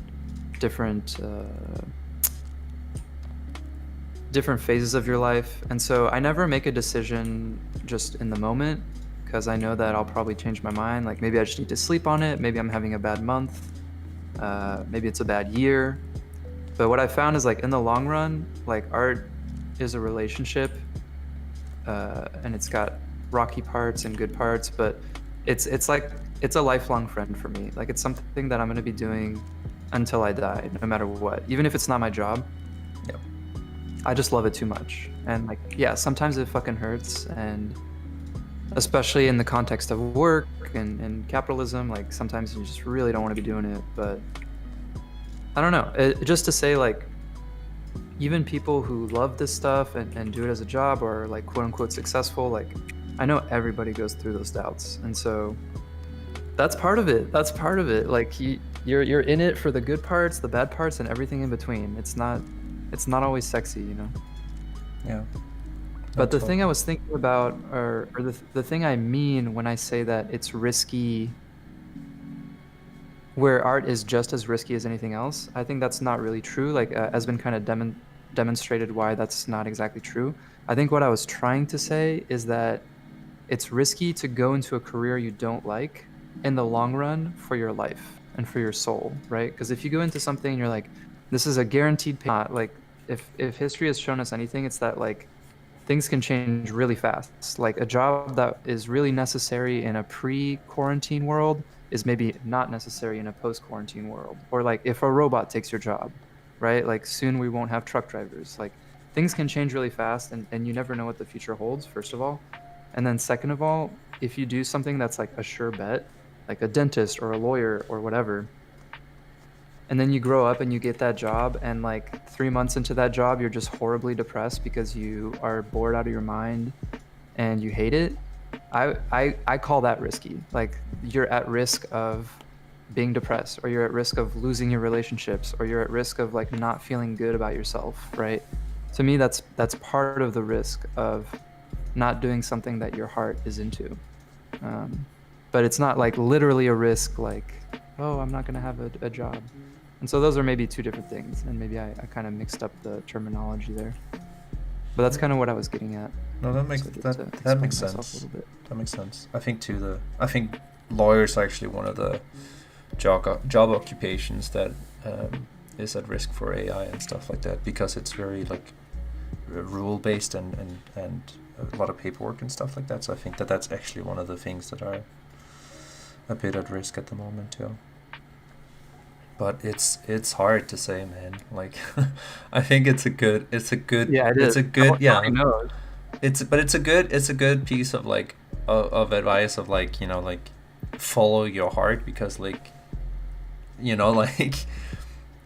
different phases of your life. And so I never make a decision just in the moment, because I know that I'll probably change my mind. Like maybe I just need to sleep on it. Maybe I'm having a bad month. Maybe it's a bad year. But what I found is like in the long run, like art is a relationship, and it's got rocky parts and good parts, but it's a lifelong friend for me. Like it's something that I'm gonna be doing until I die, no matter what. Even if it's not my job. Yep. I just love it too much. And like, yeah, sometimes it fucking hurts, and especially in the context of work and capitalism, like sometimes you just really don't want to be doing it. But I don't know, just to say, like, even people who love this stuff and do it as a job or like quote unquote successful, like I know everybody goes through those doubts. And so that's part of it. Like you're in it for the good parts, the bad parts, and everything in between. It's not always sexy, Yeah. But the thing I was thinking about, or the thing I mean when I say that it's risky, where art is just as risky as anything else, I think that's not really true. Like, has been kind of demonstrated why that's not exactly true. I think what I was trying to say is that it's risky to go into a career you don't like in the long run for your life and for your soul, right? Because if you go into something and you're like, this is a guaranteed pay, like if history has shown us anything, it's that like things can change really fast. Like a job that is really necessary in a pre-quarantine world is maybe not necessary in a post-quarantine world. Or like if a robot takes your job, right? Like soon we won't have truck drivers. Like things can change really fast, and you never know what the future holds, first of all. And then second of all, if you do something that's like a sure bet, like a dentist or a lawyer or whatever, and then you grow up and you get that job, and like 3 months into that job you're just horribly depressed because you are bored out of your mind and you hate it. I call that risky. Like you're at risk of being depressed, or you're at risk of losing your relationships, or you're at risk of like not feeling good about yourself, right? To me, that's part of the risk of not doing something that your heart is into. um, but it's not like literally a risk, like, oh, I'm not going to have a job. And so those are maybe two different things, and maybe I kind of mixed up the terminology there. But that's kind of what I was getting at. No, that makes So just to that explain makes myself sense. a little bit. That makes sense. I think too. I think lawyers are actually one of the job occupations that is at risk for AI and stuff like that, because it's very like rule based and a lot of paperwork and stuff like that. So I think that that's actually one of the things that are a bit at risk at the moment too. But it's hard to say, man. Like, I think it's a good Yeah, it it's is. a good Nobody yeah. knows. It's a good piece of like of advice of like, you know, like follow your heart, because like, you know, like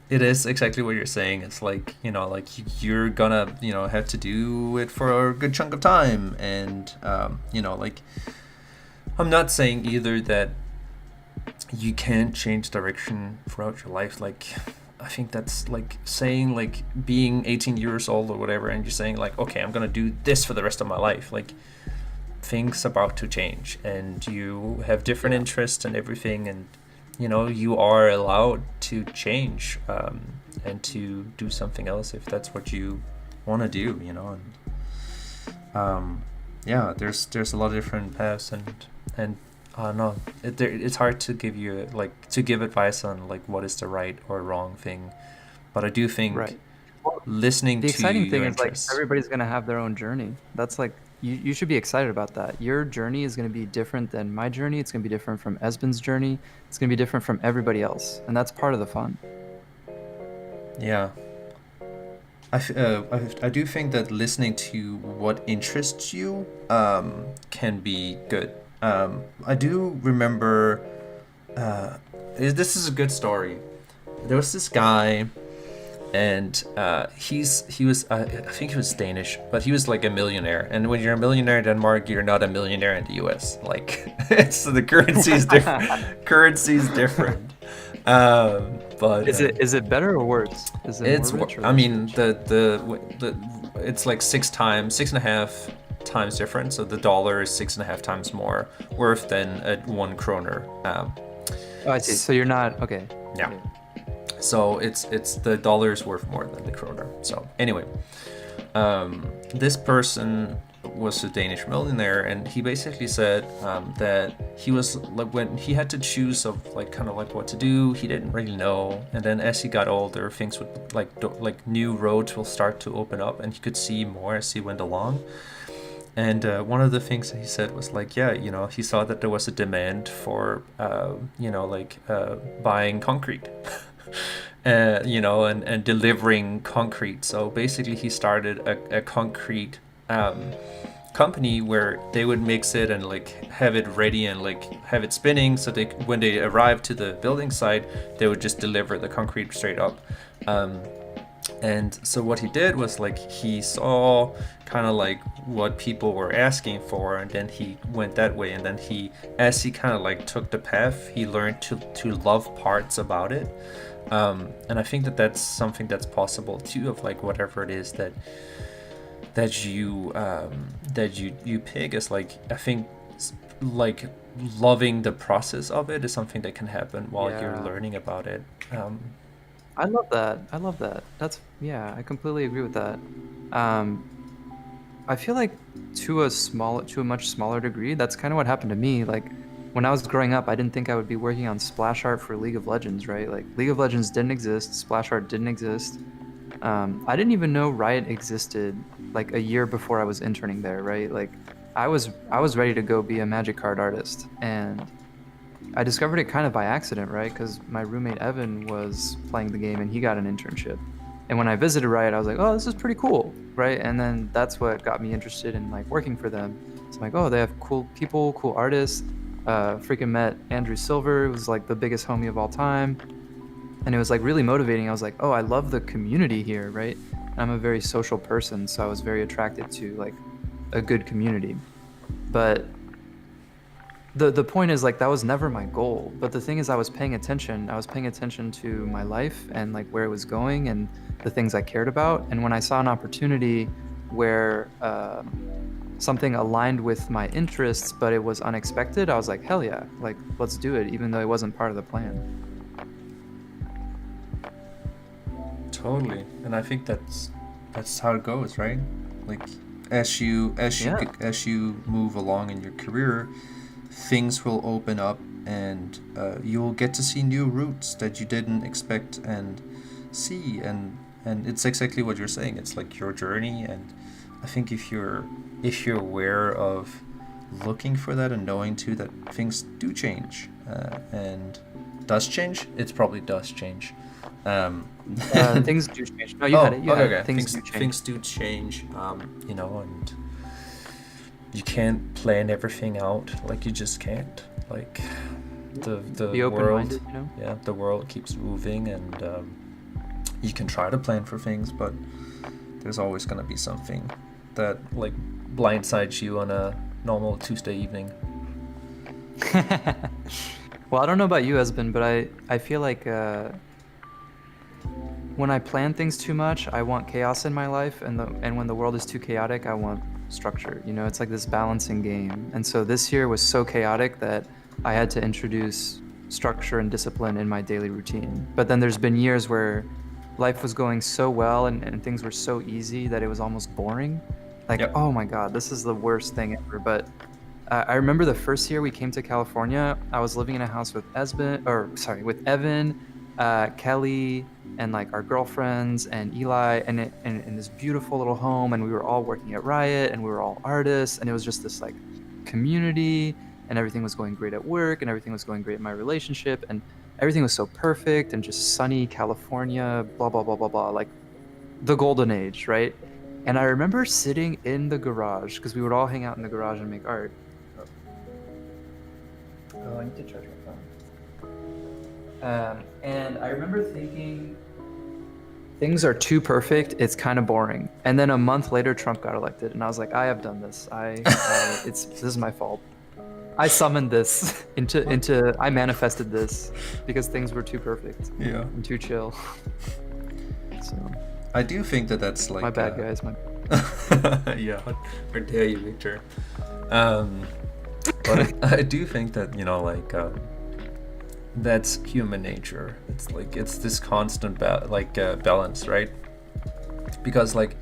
it is exactly what you're saying. It's like, you know, like you're gonna, you know, have to do it for a good chunk of time, and you know, like I'm not saying either that you can't change direction throughout your life. Like, I think that's like saying like being 18 years old or whatever, and you're saying like, okay, I'm gonna do this for the rest of my life. Like, things about to change, and you have different interests and everything, and you know, you are allowed to change, and to do something else if that's what you want to do, you know. And yeah, there's a lot of different paths, and I don't know. It's hard to give you like to give advice on like what is the right or wrong thing, but I do think Right. Well, listening the to exciting thing your is like interests. everybody's gonna have their own journey. That's like you should be excited about that. Your journey is gonna be different than my journey. It's gonna be different from Esben's journey. It's gonna be different from everybody else, and that's part of the fun. Yeah, I do think that listening to what interests you can be good. I do remember. This is a good story. There was this guy, and he was I think he was Danish, but he was like a millionaire. And when you're a millionaire in Denmark, you're not a millionaire in the U.S. Like, it's the currency is different. Currency is different. But Is it better or worse? Is it more it's rich or I less mean rich? the it's like 6.5 times different. So the dollar is 6.5 times more worth than a 1 kroner. Oh, I see. So you're not okay. Yeah. Okay. So it's the dollar is worth more than the kroner. So anyway, this person was a Danish millionaire, and he basically said that he was like, when he had to choose of like kind of like what to do, he didn't really know. And then as he got older, things would like new roads will start to open up, and he could see more as he went along. And one of the things that he said was like, yeah, you know, he saw that there was a demand for, you know, like buying concrete, you know, and delivering concrete. So basically, he started a concrete company where they would mix it and like have it ready and like have it spinning. So they, when they arrived to the building site, they would just deliver the concrete straight up. And so what he did was like he saw kind of like what people were asking for, and then he went that way. And then he, as he kind of like took the path, he learned to love parts about it. And I think that that's something that's possible too, of like whatever it is that you pick, is like, I think like loving the process of it is something that can happen while you're Yeah. learning about it. I love that. I love that. Yeah, I completely agree with that. Um, I feel like to a much smaller degree, that's kind of what happened to me. Like when I was growing up, I didn't think I would be working on splash art for League of Legends, right? Like League of Legends didn't exist, splash art didn't exist. I didn't even know Riot existed like a year before I was interning there, right? Like I was ready to go be a Magic card artist, and I discovered it kind of by accident, right? Because my roommate Evan was playing the game and he got an internship. And when I visited Riot, I was like, oh, this is pretty cool, right? And then that's what got me interested in like working for them. It's like, oh, they have cool people, cool artists. Freaking met Andrew Silver, who was like the biggest homie of all time. And it was like really motivating. I was like, oh, I love the community here, right? And I'm a very social person, so I was very attracted to like a good community. But the point is like that was never my goal. But the thing is, I was paying attention. I was paying attention to my life and like where it was going and the things I cared about. And when I saw an opportunity where something aligned with my interests, but it was unexpected, I was like, hell yeah, like let's do it, even though it wasn't part of the plan. Totally, and I think that's how it goes, right? Like Yeah. as you move along in your career, things will open up, and you'll get to see new routes that you didn't expect and see, and it's exactly what you're saying. It's like your journey, and I think if you're aware of looking for that and knowing too that things do change, and does change, it probably does change. Um, Things do change. No, oh, you okay, had it. okay. Things Things do change. things do change. And you can't plan everything out. Like you just can't. Like the Be world, open-minded, you know? yeah, the world keeps moving, and you can try to plan for things, but there's always gonna be something that like blindsides you on a normal Tuesday evening. Well, I don't know about you, Esben, but I feel like when I plan things too much, I want chaos in my life, and when the world is too chaotic, I want structure. You know, it's like this balancing game. And so this year was so chaotic that I had to introduce structure and discipline in my daily routine. But then there's been years where life was going so well and things were so easy that it was almost boring. Like, Yep. oh my God, this is the worst thing ever. But I remember the first year we came to California, I was living in a house with with Evan, Kelly, and like our girlfriends and Eli, and in this beautiful little home, and we were all working at Riot, and we were all artists, and it was just this like community, and everything was going great at work, and everything was going great in my relationship, and everything was so perfect and just sunny California, blah blah blah blah blah, like the golden age, right? And I remember sitting in the garage because we would all hang out in the garage and make art. Oh, I need to charge my phone. And I remember thinking, things are too perfect. It's kind of boring. And then a month later, Trump got elected, and I was like, I have done this. This is my fault. I summoned this I manifested this because things were too perfect Yeah. and too chill. So I do think that's like my bad, guys. yeah, how dare you, Victor? But I do think that that's human nature. It's like it's this constant balance, right? Because like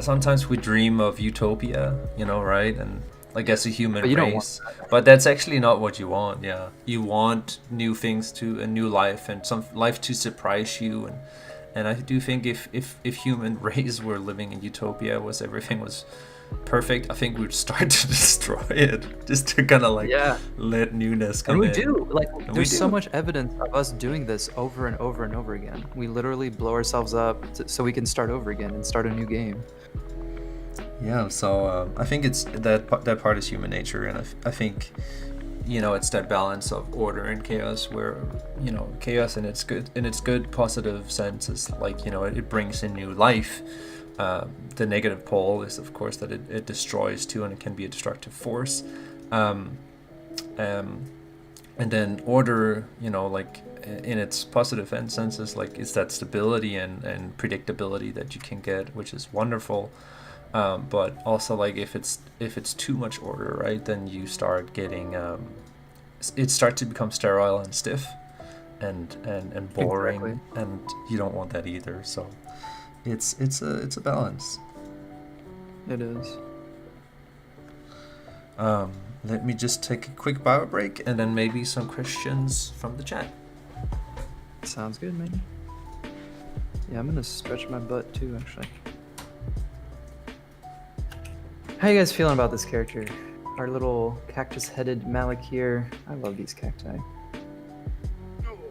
sometimes we dream of utopia, right? And like as a human But you don't race, but that's actually not what you want. Yeah, you want new things a new life, and some life to surprise you, and I do think if human race were living in utopia, everything was perfect, I think we'd start to destroy it just to kind of let newness come in. And we do. Like, there's so do. much evidence of us doing this over and over and over again. We literally blow ourselves up so we can start over again and start a new game. Yeah, so I think it's that part is human nature, and I think it's that balance of order and chaos, where chaos in its good positive sense is like it brings in new life. The negative pole is of course that it destroys too, and it can be a destructive force. And then order, like in its positive senses, like it's that stability and predictability that you can get, which is wonderful. But also like if it's too much order, right, then you start getting it starts to become sterile and stiff and boring. Exactly. And you don't want that either. So it's a balance. It is. Let me just take a quick bio break, and then maybe some questions from the chat. Sounds good, man. Yeah, I'm gonna stretch my butt too, actually. How you guys feeling about this character? Our little cactus-headed Malak here. I love these cacti.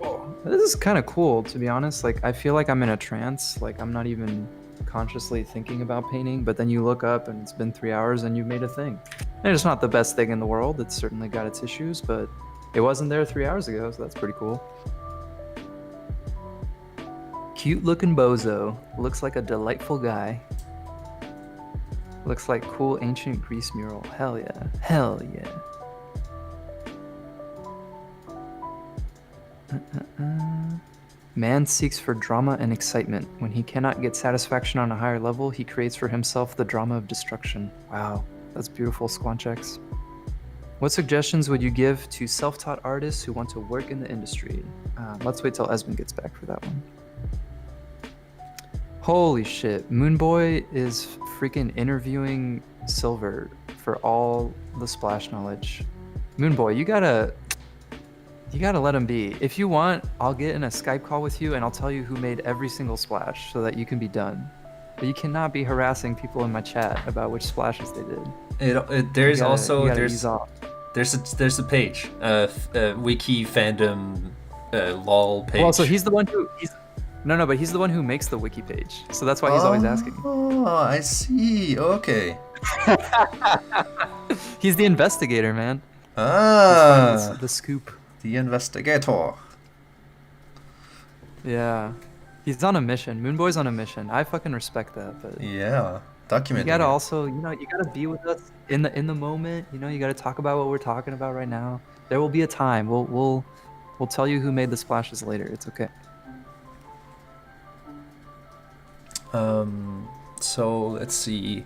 Oh, this is kind of cool, to be honest. Like, I feel like I'm in a trance. Like, I'm not even consciously thinking about painting, but then you look up and it's been 3 hours and you've made a thing. And it's not the best thing in the world. It's certainly got its issues, but it wasn't there 3 hours ago, so that's pretty cool. Cute looking bozo. Looks like a delightful guy. Looks like cool ancient Greece mural. Hell yeah. Hell yeah. Man seeks for drama and excitement. When he cannot get satisfaction on a higher level, he creates for himself the drama of destruction. Wow, that's beautiful, Squanchex. What suggestions would you give to self-taught artists who want to work in the industry? Let's wait till Esmond gets back for that one. Holy shit, Moonboy is freaking interviewing Silver for all the splash knowledge. Moonboy, you gotta let him be. If you want, I'll get in a Skype call with you and I'll tell you who made every single splash so that you can be done. But you cannot be harassing people in my chat about which splashes they did. There's a page, wiki fandom, lol page. Well, so he's the one who but he's the one who makes the wiki page. So that's why he's always asking. Oh, I see. Okay. He's the investigator, man. The scoop. The investigator. Yeah. He's on a mission. Moonboy's on a mission. I fucking respect that, but yeah, document. You gotta also, you gotta be with us in the moment. You gotta talk about what we're talking about right now. There will be a time. We'll tell you who made the splashes later. It's okay. So let's see.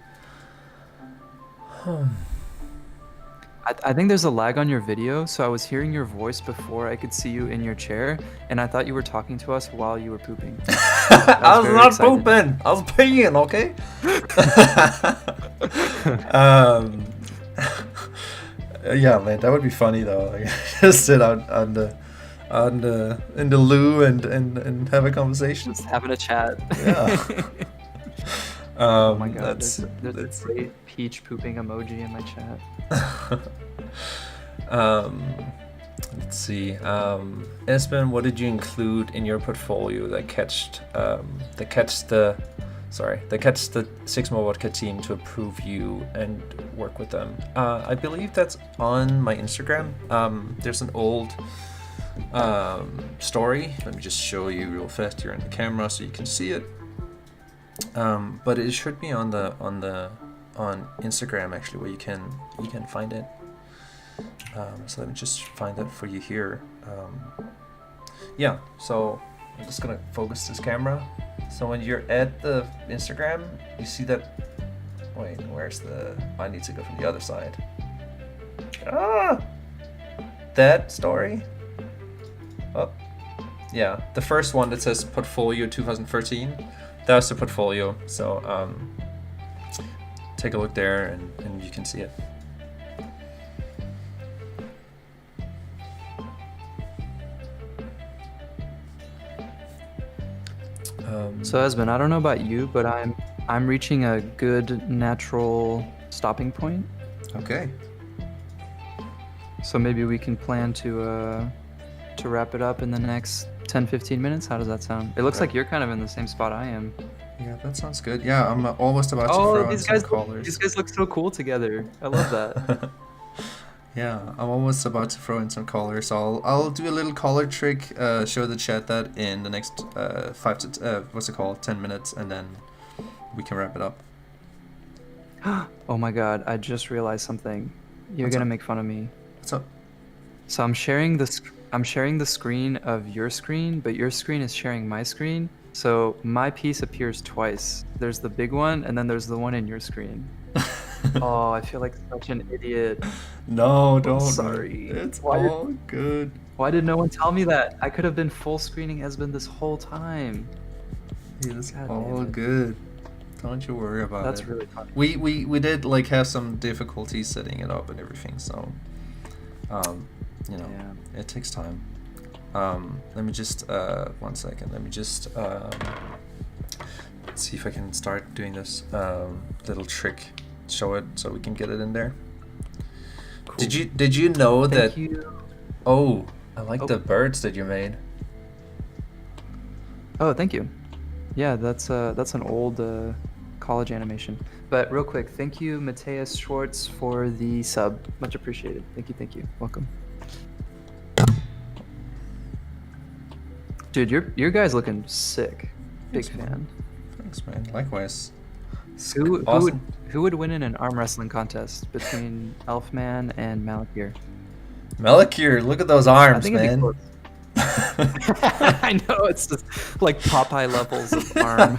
I think there's a lag on your video, so I was hearing your voice before I could see you in your chair, and I thought you were talking to us while you were pooping. I was not pooping. I was peeing. Okay. Yeah, man, that would be funny though. Like, just sit out in the loo and have a conversation. Just having a chat. Yeah. Oh my god, there's a great peach pooping emoji in my chat. Let's see. Espen, what did you include in your portfolio that catched the Sigma Vodka team to approve you and work with them? I believe that's on my Instagram. There's an old story. Let me just show you real fast here on the camera so you can see it. But it should be on Instagram actually, where you can find it. So let me just find that for you here. Yeah, so I'm just gonna focus this camera. So when you're at the Instagram, you see that. Wait, where's the? I need to go from the other side. That story. Oh, yeah, the first one that says portfolio 2013. That's the portfolio. So take a look there and you can see it. So Esben, I don't know about you, but I'm reaching a good natural stopping point. Okay. So maybe we can plan to wrap it up in the next 10-15 minutes. How does that sound? It looks like you're kind of in the same spot I am. Yeah, that sounds good. Yeah, I'm almost about to throw in some colors. These guys look so cool together. I love that. Yeah, I'm almost about to throw in some colors. So I'll do a little color trick, show the chat that in the next 10 minutes, and then we can wrap it up. Oh my god, I just realized something. You're gonna make fun of me. What's up? So I'm sharing the screen of your screen, but your screen is sharing my screen. So my piece appears twice. There's the big one, and then there's the one in your screen. Oh, I feel like such an idiot. No, don't. Sorry. It's all good. Why did no one tell me that? I could have been full screening Esben this whole time. It's all good. Don't you worry about it. That's really funny. We did like have some difficulties setting it up and everything, so it takes time. Let me just 1 second. Let me just see if I can start doing this little trick. Show it so we can get it in there. Cool. Did you know that? Thank you. Oh, I like Oh. the birds that you made. Oh, thank you. Yeah, that's an old college animation. But real quick, thank you, Mateus Schwartz, for the sub. Much appreciated. Thank you. Welcome. Dude, your guy's looking sick. Big Thanks, fan. Thanks, man. Likewise. Who would win in an arm wrestling contest between Elfman and Malak here? Malak, look at those I arms, think it'd be man. close. I know, it's just like Popeye levels of arm.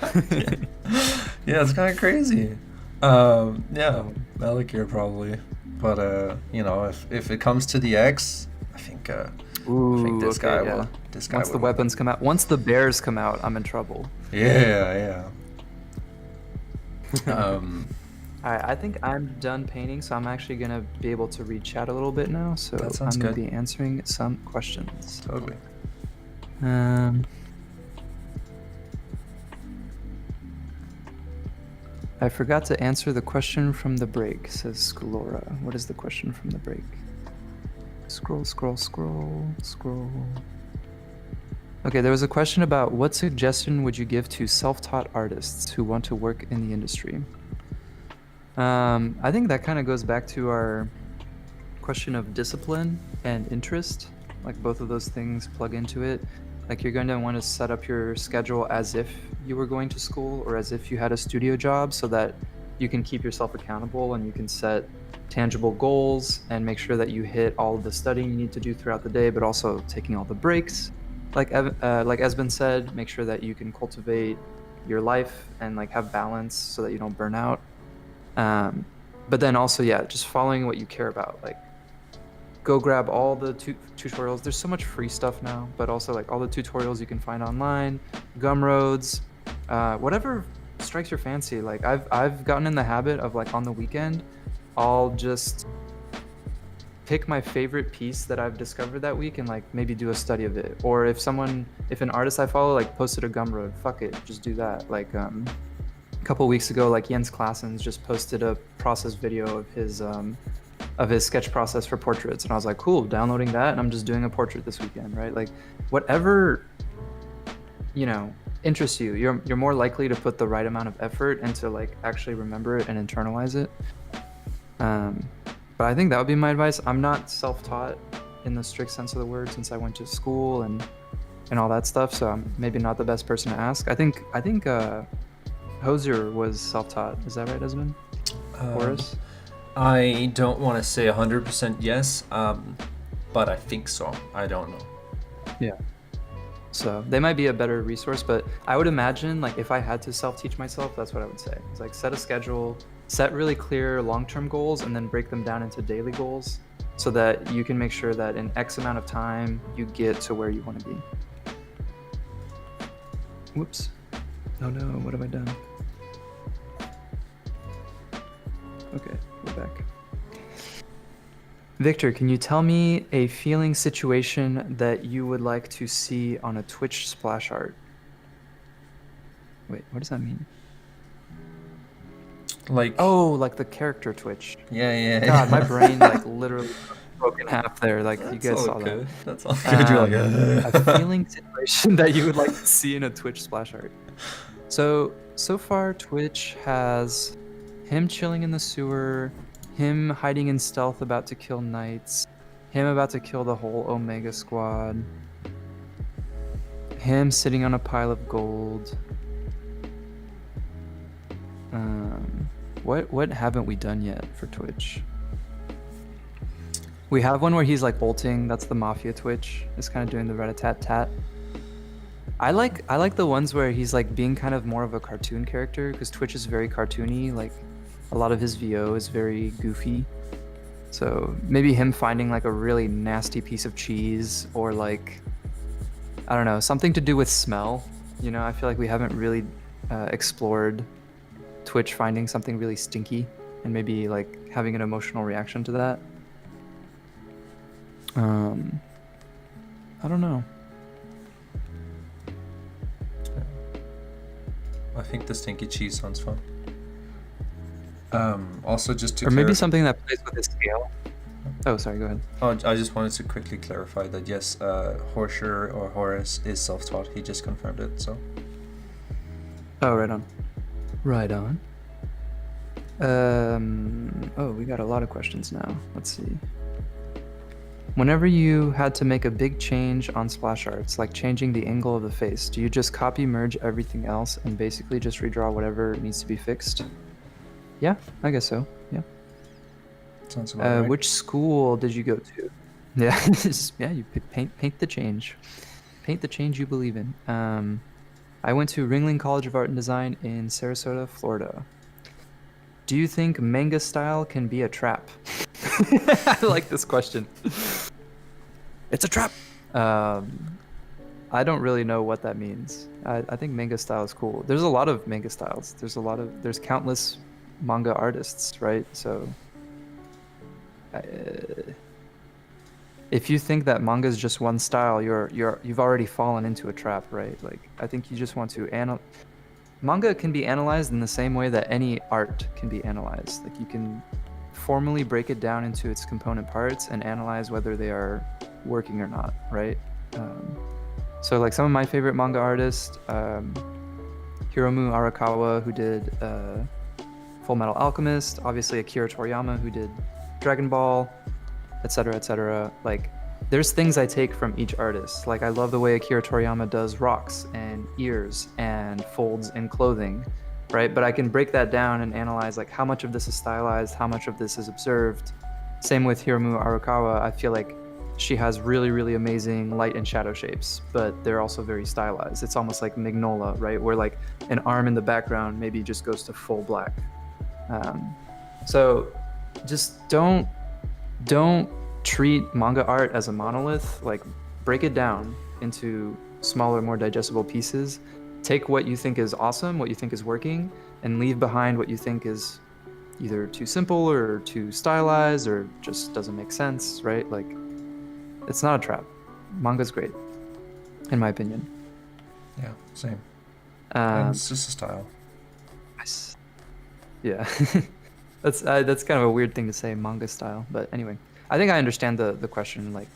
Yeah, it's kind of crazy. Yeah, Malak probably. But you know, if it comes to the X, I think this guy will. This guy Once the will weapons come out, once the bears come out, I'm in trouble. Yeah. I think I'm done painting, so I'm actually gonna be able to read chat a little bit now. So That sounds I'm gonna good. be answering some questions. Totally. I forgot to answer the question from the break, says Scalora. What is the question from the break? Scroll. Okay, there was a question about what suggestion would you give to self-taught artists who want to work in the industry? I think that kind of goes back to our question of discipline and interest. Like both of those things plug into it. Like you're going to want to set up your schedule as if you were going to school or as if you had a studio job so that you can keep yourself accountable and you can set tangible goals and make sure that you hit all of the studying you need to do throughout the day, but also taking all the breaks. Like Esben said, make sure that you can cultivate your life and like have balance so that you don't burn out. But then also, yeah, just following what you care about. Like go grab all the tutorials. There's so much free stuff now, but also like all the tutorials you can find online, Gumroads, whatever strikes your fancy. Like I've gotten in the habit of like on the weekend, I'll just pick my favorite piece that I've discovered that week and like maybe do a study of it. Or if an artist I follow like posted a Gumroad, fuck it, just do that. Like a couple weeks ago, like Jens Klassens just posted a process video of his sketch process for portraits, and I was like, cool, downloading that, and I'm just doing a portrait this weekend, right? Like whatever interests you, you're more likely to put the right amount of effort into like actually remember it and internalize it. But I think that would be my advice. I'm not self-taught in the strict sense of the word since I went to school and all that stuff, so I'm maybe not the best person to ask. I think Hosier was self-taught. Is that right, Esmond? Horace? I don't want to say 100% yes, but I think so. I don't know. Yeah. So they might be a better resource, but I would imagine like if I had to self-teach myself, that's what I would say. It's like set a schedule, set really clear long-term goals, and then break them down into daily goals so that you can make sure that in X amount of time you get to where you want to be. Whoops. Oh no, what have I done? Okay, we're back. Victor, can you tell me a feeling situation that you would like to see on a Twitch splash art? Wait, what does that mean? Like like the character Twitch. Yeah. God, my brain like literally broke in half there. Like you guys saw good. that. That's all good. You're like a feeling situation that you would like to see in a Twitch splash art. So far Twitch has him chilling in the sewer, him hiding in stealth about to kill knights, him about to kill the whole Omega squad, him sitting on a pile of gold. What haven't we done yet for Twitch? We have one where he's like bolting. That's the Mafia Twitch. It's kind of doing the rat-a-tat-tat. I like the ones where he's like being kind of more of a cartoon character because Twitch is very cartoony. Like a lot of his VO is very goofy. So maybe him finding like a really nasty piece of cheese or like, I don't know, something to do with smell. You know, I feel like we haven't really explored Twitch finding something really stinky and maybe like having an emotional reaction to that. I don't know. I think the stinky cheese sounds fun. Also, just to Or maybe something that plays with the scale. Oh, sorry, go ahead. Oh, I just wanted to quickly clarify that yes, Horsher or Horace is self-taught. He just confirmed it. So. Oh, right on. Right on. Oh, we got a lot of questions now. Let's see. Whenever you had to make a big change on splash arts, like changing the angle of the face, do you just copy merge everything else and basically just redraw whatever needs to be fixed? Yeah, I guess so. Yeah. Sounds about right. Which school did you go to? Yeah, yeah. You paint the change. Paint the change you believe in. I went to Ringling College of Art and Design in Sarasota, Florida. Do you think manga style can be a trap? I like this question. It's a trap. I don't really know what that means. I think manga style is cool. There's a lot of manga styles. There's countless manga artists, right? So if you think that manga is just one style, you've already fallen into a trap, right? Like, I think you just want to manga can be analyzed in the same way that any art can be analyzed. Like, you can formally break it down into its component parts and analyze whether they are working or not, right? So like some of my favorite manga artists, Hiromu Arakawa, who did Full Metal Alchemist, obviously Akira Toriyama, who did Dragon Ball, etc., etc. Like, there's things I take from each artist. Like, I love the way Akira Toriyama does rocks and ears and folds in clothing, right? But I can break that down and analyze like how much of this is stylized, how much of this is observed. Same with Hiromu Arakawa. I feel like she has really, really amazing light and shadow shapes, but they're also very stylized. It's almost like Mignola, right? Where like an arm in the background maybe just goes to full black. So just don't treat manga art as a monolith. Like, break it down into smaller, more digestible pieces. Take what you think is awesome, what you think is working, and leave behind what you think is either too simple or too stylized or just doesn't make sense, right? Like, it's not a trap. Manga's great, in my opinion. Yeah, same. It's just a style. Yeah. That's kind of a weird thing to say, manga style. But anyway, I think I understand the question, like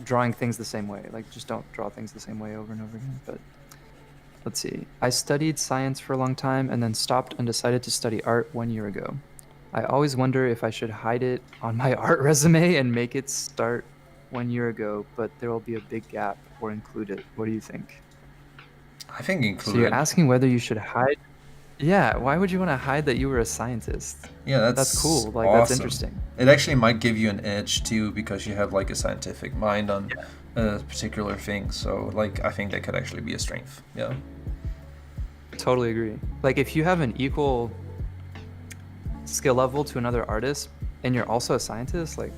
drawing things the same way. Like, just don't draw things the same way over and over again. But let's see. I studied science for a long time and then stopped and decided to study art 1 year ago. I always wonder if I should hide it on my art resume and make it start 1 year ago, but there will be a big gap, or include it. What do you think? I think include. So you're asking whether you should hide. Yeah, why would you want to hide that you were a scientist? Yeah, that's cool. Like, awesome. That's interesting. It actually might give you an edge too, because you have like a scientific mind on a particular thing. So like, I think that could actually be a strength. Yeah. Totally agree. Like, if you have an equal skill level to another artist and you're also a scientist, like,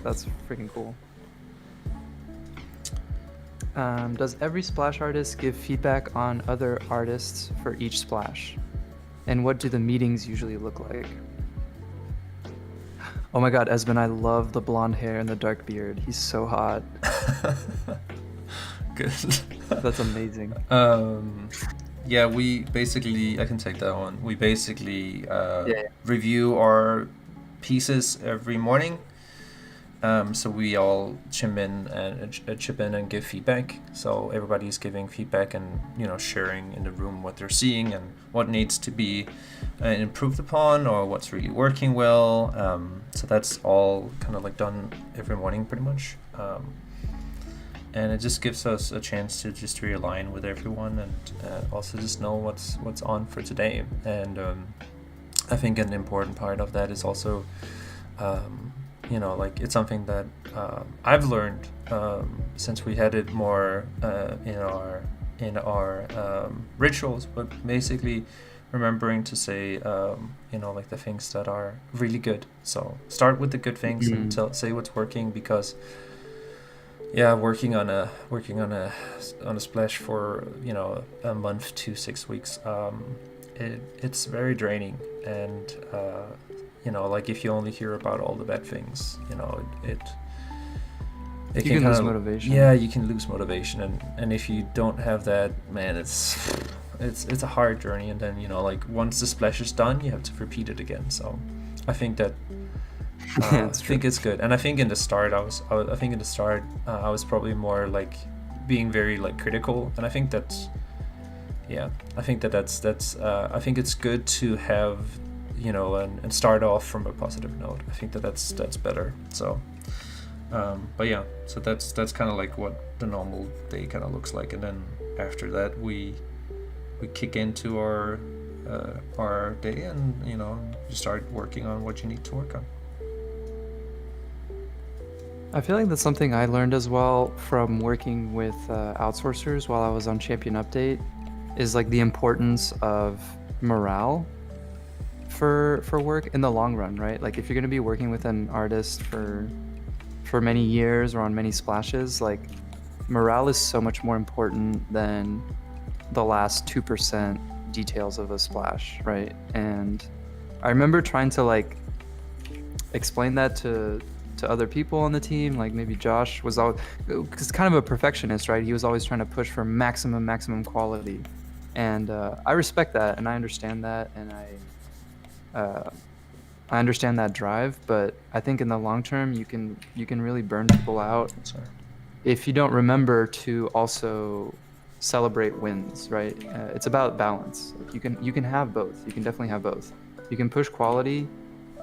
that's freaking cool. Does every splash artist give feedback on other artists for each splash? And what do the meetings usually look like? Oh my god, Esben, I love the blonde hair and the dark beard. He's so hot. Good. That's amazing. Yeah, we basically, I can take that one. We basically review our pieces every morning. So we all chip in and give feedback. So everybody's giving feedback and, you know, sharing in the room what they're seeing and what needs to be improved upon or what's really working well. So that's all kind of like done every morning pretty much. And it just gives us a chance to just realign with everyone and also just know what's on for today. And I think an important part of that is also you know, like, it's something that I've learned since we had it more in our rituals, but basically remembering to say you know, like, the things that are really good. So start with the good things and say what's working, because working on a splash for, you know, a month to 6 weeks, it's very draining. And you know, like, if you only hear about all the bad things, you know, it you can lose motivation. Yeah, you can lose motivation, and if you don't have that, man, it's it's a hard journey, and then like once the splash is done, you have to repeat it again. So I think that I think it's good. And I think in the start I was probably more like being very like critical, and I think that's I think I think it's good to have and start off from a positive note. I think that's better. So but yeah, so that's kind of like what the normal day kind of looks like, and then after that we kick into our day, and you start working on what you need to work on. I feel like that's something I learned as well from working with outsourcers while I was on Champion Update, is like the importance of morale for work in the long run, right? Like if you're going to be working with an artist for many years or on many splashes, like morale is so much more important than the last 2% details of a splash, right? And I remember trying to like explain that to other people on the team, like maybe Josh was always, because kind of a perfectionist, right? He was always trying to push for maximum quality, and I respect that, and I understand that, and I understand that drive. But I think in the long term, you can really burn people out if you don't remember to also celebrate wins, right? It's about balance. Like you can have both. You can definitely have both. You can push quality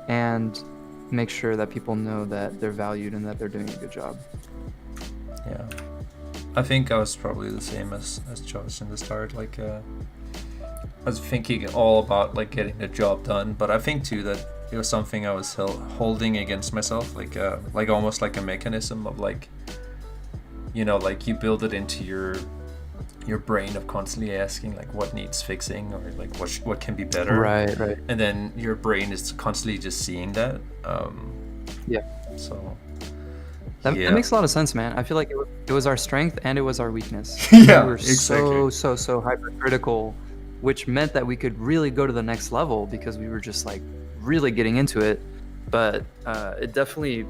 and make sure that people know that they're valued and that they're doing a good job. Yeah, I think I was probably the same as Josh in the start. Like I was thinking all about like getting the job done, but I think too that it was something I was holding against myself, like almost like a mechanism of like like you build it into your brain of constantly asking like what needs fixing, or like what can be better, right, and then your brain is constantly just seeing that. So that makes a lot of sense, man. I feel like it was our strength and it was our weakness. Yeah, we were exactly. so hypercritical, which meant that we could really go to the next level because we were just like really getting into it. But it definitely,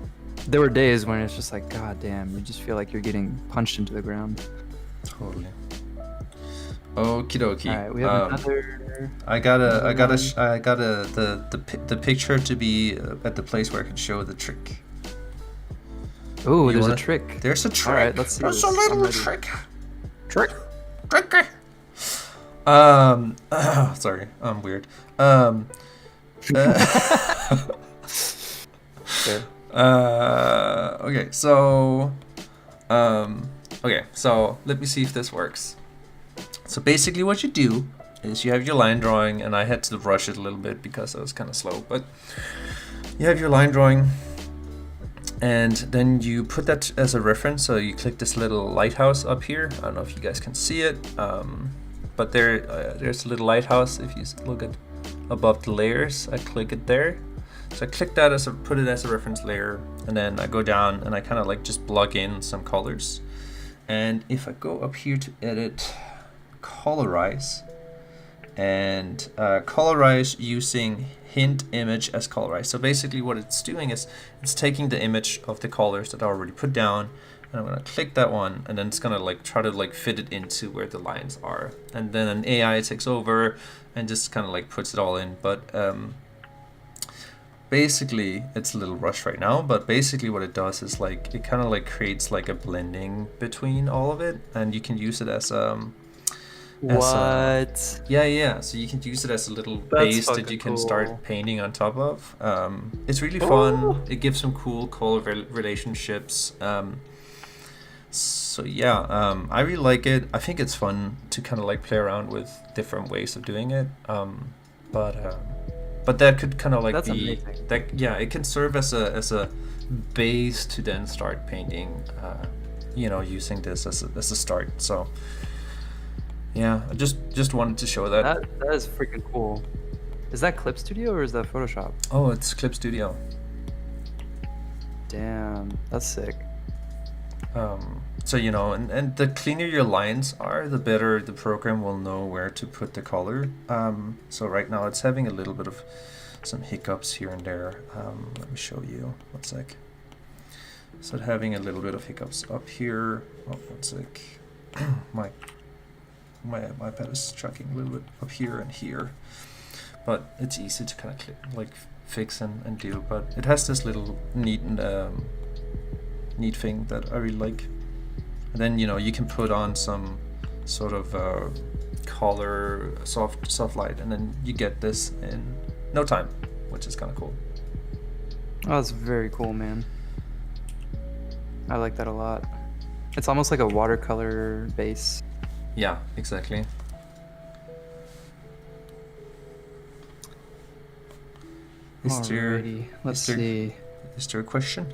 there were days when it's just like, god damn, you just feel like you're getting punched into the ground. Totally. Okie dokie. All right, we have another. I gotta the picture to be at the place where I can show the trick. Oh, there's a trick. There's a trick. All right, let's see. There's this. a little trick. Trick. Sorry, I'm weird. Fair. Okay, so let me see if this works. So basically what you do is you have your line drawing, and I had to rush it a little bit because I was kind of slow, but you have your line drawing, and then you put that as a reference. So you click this little lighthouse up here. I don't know if you guys can see it, but there's a little lighthouse. If you look at above the layers, I click it there. So I click that put it as a reference layer, and then I go down and I kind of like just plug in some colors. And if I go up here to edit, colorize, and colorize using hint image as colorize. So basically what it's doing is it's taking the image of the colors that I already put down, and I'm gonna click that one, and then it's gonna like try to like fit it into where the lines are, and then an AI takes over and just kind of like puts it all in. But basically it's a little rushed right now, but basically what it does is like it kind of like creates like a blending between all of it, and you can use it as yeah, so you can use it as a little base that you can start painting on top of. It's really fun. It gives some cool color relationships. So yeah, I really like it. I think it's fun to kind of like play around with different ways of doing it. But that could kind of like That's be amazing. that. Yeah, it can serve as a base to then start painting. Using this as a start. So yeah, I just wanted to show that. That is freaking cool. Is that Clip Studio or is that Photoshop? Oh, it's Clip Studio. Damn, that's sick. So and the cleaner your lines are, the better the program will know where to put the color. So right now it's having a little bit of some hiccups here and there. Let me show you. 1 sec. So having a little bit of hiccups up here. Oh, 1 sec. My my pad is tracking a little bit up here and here, but it's easy to kind of like fix and do. But it has this little neat thing that I really like. And then you can put on some sort of color, soft light, and then you get this in no time, which is kind of cool. Oh, that's very cool, man. I like that a lot. It's almost like a watercolor base. Yeah, exactly. Alrighty, let's see. Is there a question?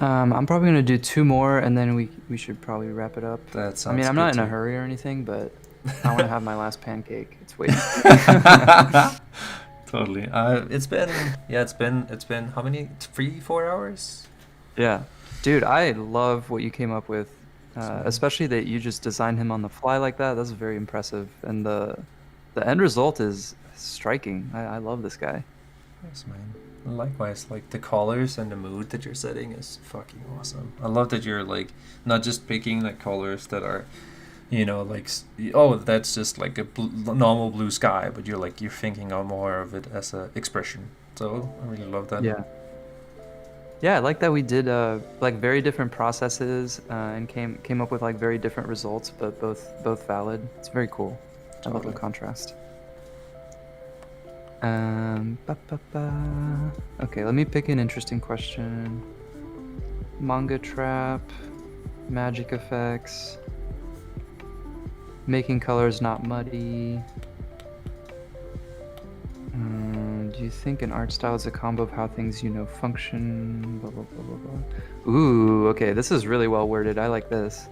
I'm probably gonna do 2 more, and then we should probably wrap it up. That sounds I mean, I'm not in a too. hurry or anything, but I want to have my last pancake. It's waiting. Totally. It's been how many? 3-4 hours? Yeah, dude, I love what you came up with, especially that you just designed him on the fly like that. That's very impressive, and the end result is striking. I love this guy. Yes, man. Likewise, like the colors and the mood that you're setting is fucking awesome. I love that you're like not just picking like colors that are, like that's just like a normal blue sky, but you're thinking of more of it as a expression. So I really love that. Yeah, I like that we did like very different processes and came up with like very different results, but both valid. It's very cool. I love the contrast. Okay, let me pick an interesting question. Manga trap, magic effects, making colors not muddy. Do you think an art style is a combo of how things function? Blah, blah, blah, blah, blah. Ooh, okay, this is really well worded. I like this.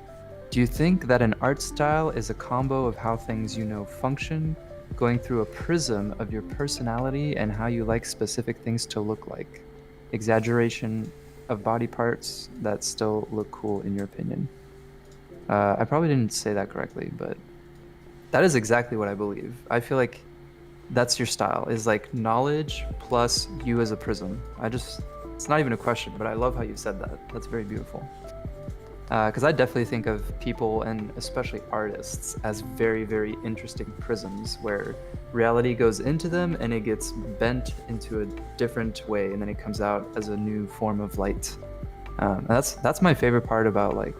Do you think that an art style is a combo of how things function, going through a prism of your personality and how you like specific things to look like? Exaggeration of body parts that still look cool in your opinion. I probably didn't say that correctly, but that is exactly what I believe. I feel like that's your style, is like knowledge plus you as a prism. It's not even a question, but I love how you said that. That's very beautiful. Because I definitely think of people, and especially artists, as very, very interesting prisms where reality goes into them and it gets bent into a different way, and then it comes out as a new form of light. That's my favorite part about like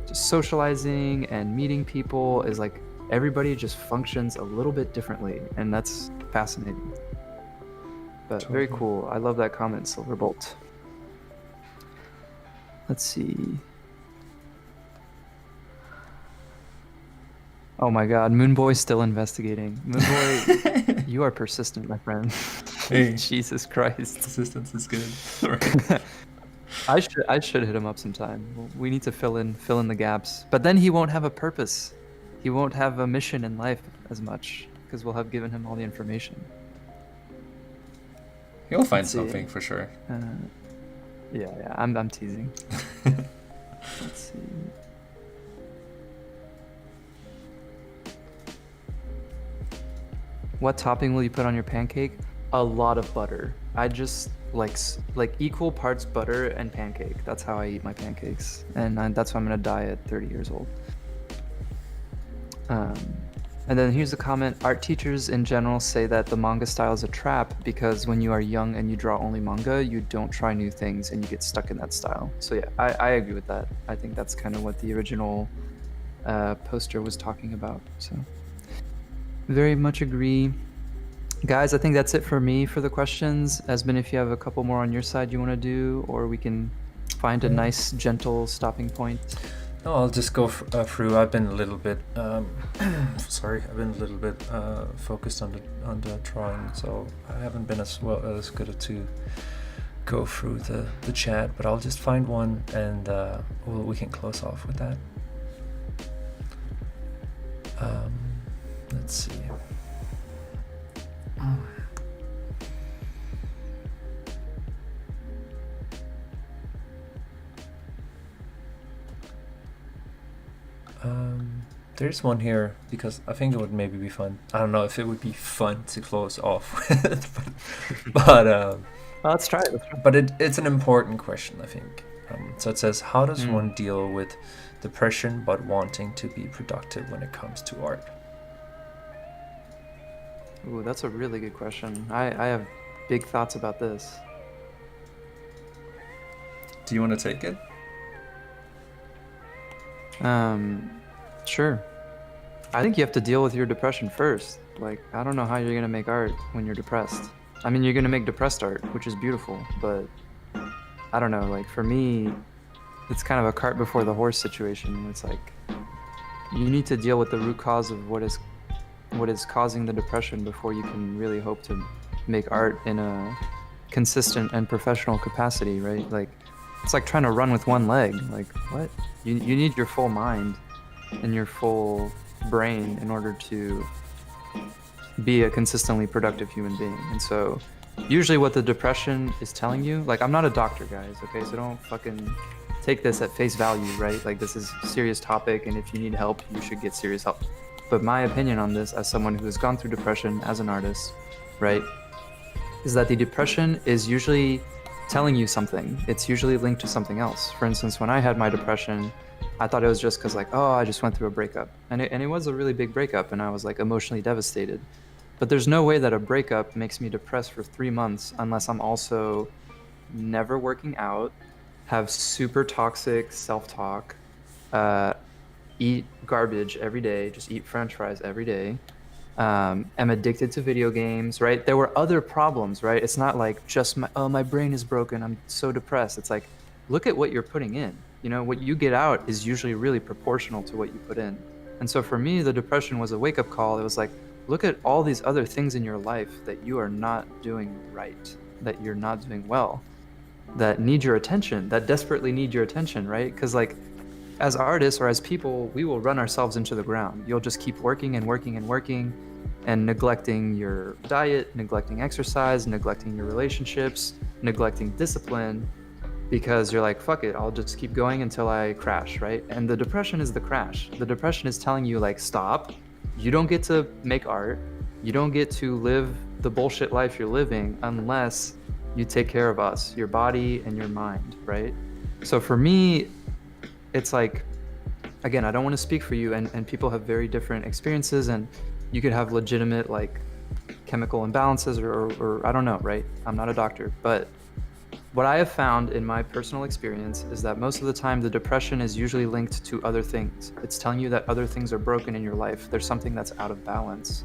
just socializing and meeting people, is like everybody just functions a little bit differently, and that's fascinating. But totally. Very cool. I love that comment, Silverbolt. Let's see. Oh my god, Moonboy's still investigating. Moonboy, you are persistent, my friend. Hey. Jesus Christ. Persistence is good. Right. I should hit him up sometime. We need to fill in the gaps. But then he won't have a purpose. He won't have a mission in life as much, because we'll have given him all the information. He'll find something for sure. Yeah, I'm teasing. Let's see. What topping will you put on your pancake? A lot of butter. I just like equal parts butter and pancake. That's how I eat my pancakes, and that's why I'm gonna die at 30 years old. And then here's a comment. Art teachers in general say that the manga style is a trap because when you are young and you draw only manga, you don't try new things and you get stuck in that style. So yeah, I agree with that. I think that's kind of what the original poster was talking about. So very much agree. Guys, I think that's it for me for the questions. Esben, if you have a couple more on your side you want to do, or we can find a nice, gentle stopping point. No, I'll just go through. I've been a little bit focused on the drawing, so I haven't been as good to go through the chat. But I'll just find one, and we can close off with that. Let's see. There's one here because I think it would maybe be fun. I don't know if it would be fun to close off with, but let's try it. But it's an important question, I think. So it says, how does one deal with depression but wanting to be productive when it comes to art? Ooh, that's a really good question. I have big thoughts about this. Do you want to take it? Sure. I think you have to deal with your depression first. Like, I don't know how you're gonna make art when you're depressed. I mean, you're gonna make depressed art, which is beautiful, but I don't know. Like, for me, it's kind of a cart before the horse situation. It's like you need to deal with the root cause of what is causing the depression before you can really hope to make art in a consistent and professional capacity, right? Like, it's like trying to run with one leg. Like, what? You need your full mind and your full brain in order to be a consistently productive human being. And so usually what the depression is telling you, like, I'm not a doctor, guys, okay? So don't fucking take this at face value, right? Like, this is a serious topic, and if you need help, you should get serious help. But my opinion on this, as someone who has gone through depression as an artist, right, is that the depression is usually telling you something. It's usually linked to something else. For instance, when I had my depression, I thought it was just because, like, oh, I just went through a breakup. And it was a really big breakup, and I was, like, emotionally devastated. But there's no way that a breakup makes me depressed for 3 months unless I'm also never working out, have super toxic self-talk, eat garbage every day, just eat French fries every day, am addicted to video games, right? There were other problems, right? It's not like just my brain is broken, I'm so depressed. It's like, look at what you're putting in. You know, what you get out is usually really proportional to what you put in. And so for me, the depression was a wake-up call. It was like, look at all these other things in your life that you are not doing right, that you're not doing well, that need your attention, that desperately need your attention, right? Because, like, as artists or as people, we will run ourselves into the ground. You'll just keep working and working and working and neglecting your diet, neglecting exercise, neglecting your relationships, neglecting discipline, because you're like, fuck it, I'll just keep going until I crash, right? And the depression is the crash. The depression is telling you, like, stop. You don't get to make art. You don't get to live the bullshit life you're living unless you take care of us, your body and your mind, right? So for me, it's like, again, I don't want to speak for you, and people have very different experiences, and you could have legitimate, like, chemical imbalances or I don't know, right? I'm not a doctor, but what I have found in my personal experience is that most of the time the depression is usually linked to other things. It's telling you that other things are broken in your life. There's something that's out of balance.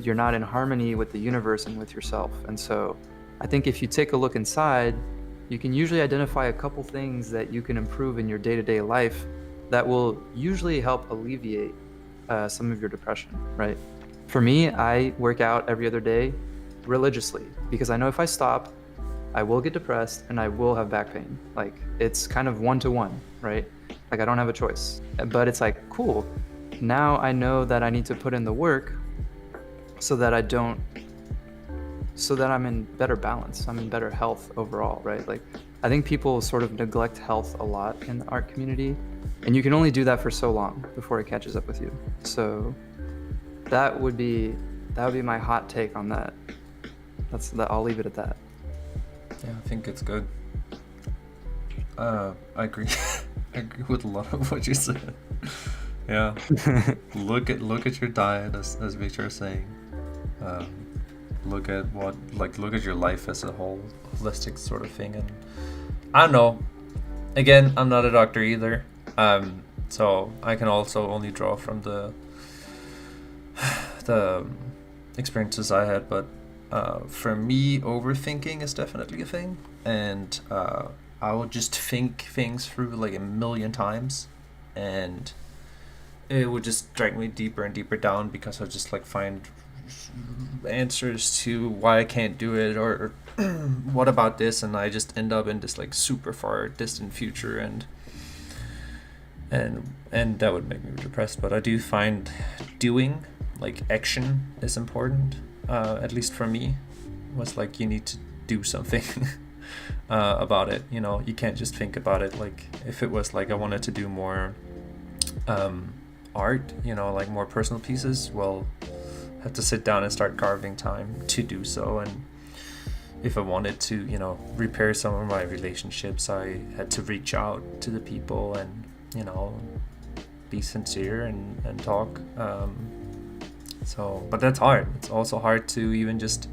You're not in harmony with the universe and with yourself. And so I think if you take a look inside, you can usually identify a couple things that you can improve in your day-to-day life that will usually help alleviate some of your depression, right? For me, I work out every other day religiously because I know if I stop, I will get depressed and I will have back pain. Like, it's kind of one-to-one, right? Like, I don't have a choice. But it's like, cool. Now I know that I need to put in the work so that I'm in better balance. I'm in better health overall, right? Like, I think people sort of neglect health a lot in the art community, and you can only do that for so long before it catches up with you. So that would be my hot take on that. I'll leave it at that. Yeah, I think it's good. I agree. I agree with a lot of what you said. Yeah. look at your diet, as Victor is saying. Look at your life as a whole, holistic sort of thing. And I don't know. Again, I'm not a doctor either. So I can also only draw from the experiences I had, but for me, overthinking is definitely a thing, and I will just think things through like a million times, and it would just drag me deeper and deeper down because I just like find answers to why I can't do it or what about this, and I just end up in this like super far distant future, and that would make me depressed. But I do find doing, like, action is important. At least for me, was like, you need to do something about it. You know, you can't just think about it. Like, if it was like I wanted to do more art, you know, like more personal pieces, well, I have to sit down and start carving time to do so. And if I wanted to, you know, repair some of my relationships, I had to reach out to the people and you know, be sincere and talk. So, but that's hard. It's also hard to even just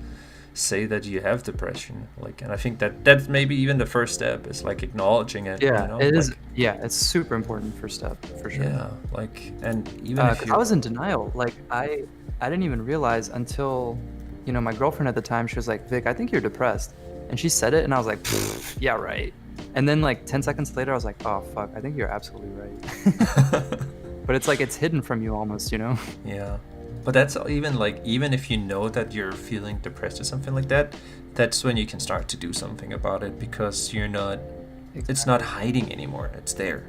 say that you have depression. Like, and I think that that's maybe even the first step is like acknowledging it. You Yeah, know, it is. like, Yeah, it's super important first step for sure. yeah, like, and even if 'Cause you, I was in denial. Like I didn't even realize until, you know, my girlfriend at the time, she was like, Vic, I think you're depressed. And she said it and I was like, "Pfft, yeah, right. And then like 10 seconds later, I was like, oh fuck, I think you're absolutely right. But it's like it's hidden from you almost, you know? yeah, but that's even like, even if you know that you're feeling depressed or something like that, that's when you can start to do something about it, because you're not, it's not hiding anymore. It's there.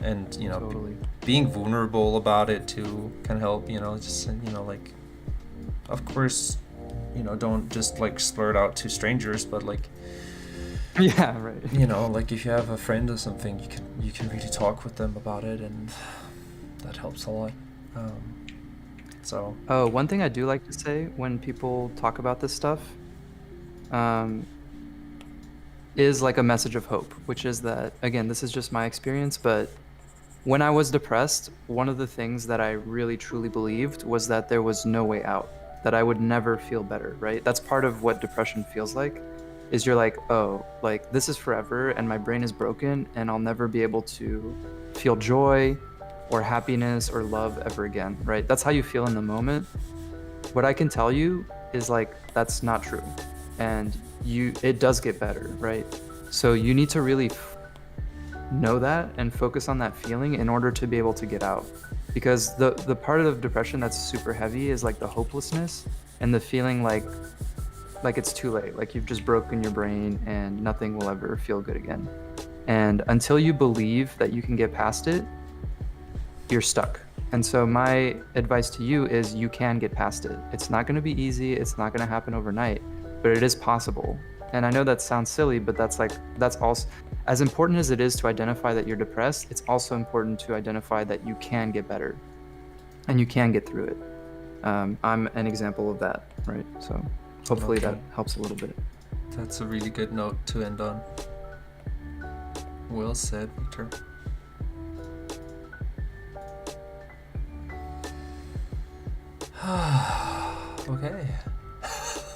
And you know, Totally. being vulnerable about it too can help. You know, just, you know, like, of course, you know, don't just like slur it out to strangers, but like, Yeah, right. you know, like if you have a friend or something, you can really talk with them about it, and that helps a lot. So Oh, one thing I do like to say when people talk about this stuff, um, is like a message of hope, which is that, again, this is just my experience, but when I was depressed, one of the things that I really truly believed was that there was no way out, that I would never feel better, right? That's part of what depression feels like, is you're like, oh, like this is forever and my brain is broken and I'll never be able to feel joy or happiness or love ever again, right? That's how you feel in the moment. What I can tell you is like that's not true. And it does get better, right? So you need to really know that and focus on that feeling in order to be able to get out, because the part of depression that's super heavy is like the hopelessness and the feeling like it's too late, like you've just broken your brain and nothing will ever feel good again. And until you believe that you can get past it, you're stuck. And so my advice to you is you can get past it. It's not going to be easy, it's not going to happen overnight, but it is possible. And I know that sounds silly, but that's also as important as it is to identify that you're depressed, it's also important to identify that you can get better and you can get through it. I'm an example of that, right? So hopefully Okay. that helps a little bit. that's a really good note to end on. Well said, Victor. Okay.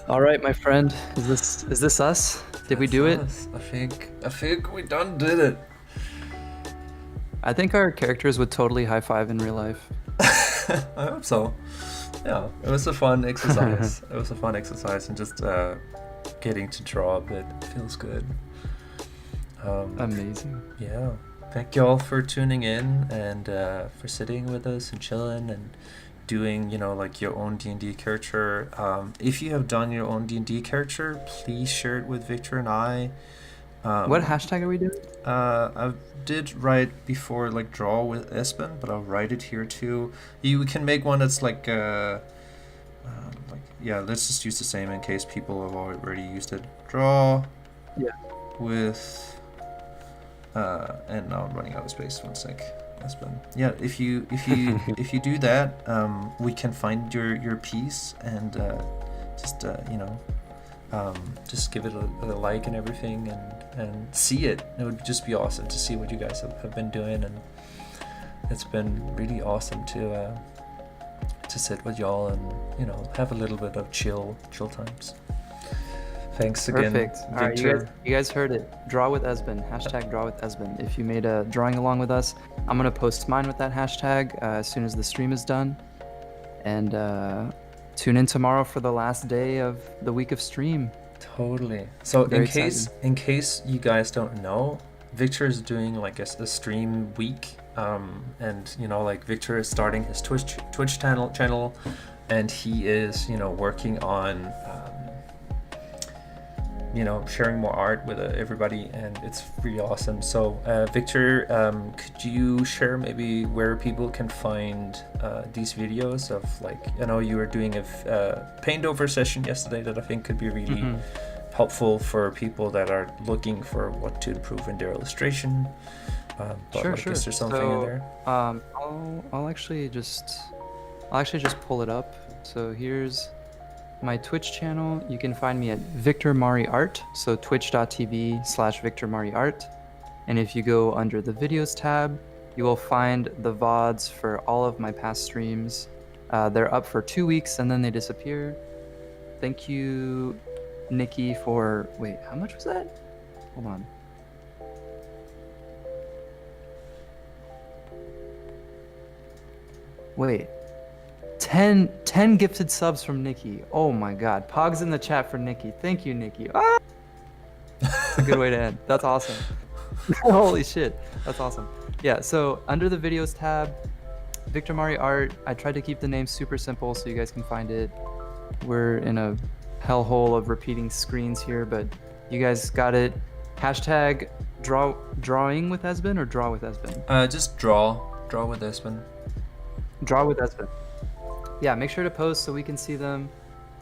All right, my friend, is this us? Did we do it? That's us. I think we done did it. I think our characters would totally high five in real life. I hope so. Yeah, it was a fun exercise. It was a fun exercise, and just getting to draw a bit feels good. Amazing. Yeah. Thank you all for tuning in and for sitting with us and chilling and doing, you know, like your own D&D character. If you have done your own D&D character, please share it with Victor and I. What hashtag are we doing? I did write before, like, draw with Espen, but I'll write it here too. You can make one that's like yeah, let's just use the same in case people have already used it. Draw. Yeah. With and now I'm running out of space. 1 sec. Espen. Yeah, if you if you do that, we can find your piece and just you know, just give it a like and everything, and see it. It would just be awesome to see what you guys have been doing, and it's been really awesome to sit with y'all and, you know, have a little bit of chill times. Thanks again, Perfect. All right, Victor. you guys heard it. Draw with Esben. Hashtag draw with Esben. If you made a drawing along with us, I'm gonna post mine with that hashtag as soon as the stream is done. And tune in tomorrow for the last day of the week of stream. Totally. So Very in case you guys don't know, Victor is doing like a stream week, and, you know, like, Victor is starting his Twitch channel, and he is, you know, working on you know, sharing more art with everybody, and it's really awesome. So Victor, could you share maybe where people can find these videos of, like, I know you were doing a paint over session yesterday that I think could be really helpful for people that are looking for what to improve in their illustration. But Sure, like, sure. is there something in there? I'll actually just pull it up. So here's my Twitch channel. You can find me at Victor Maury Art, so twitch.tv/Victor Maury Art. And if you go under the videos tab, you will find the VODs for all of my past streams. They're up for 2 weeks and then they disappear. Thank you, Nikki, for... Wait, how much was that? Hold on. Wait. 10 gifted subs from Nikki. Oh my god. Pogs in the chat for Nikki. Thank you, Nikki. Ah! That's a good way to end. That's awesome. Holy shit. That's awesome. Yeah, so under the videos tab, Victor Maury Art, I tried to keep the name super simple so you guys can find it. We're in a hellhole of repeating screens here, but you guys got it. Hashtag drawing with Esben or draw with Esben? Just draw with Espen. Draw with Esben. Yeah, make sure to post so we can see them.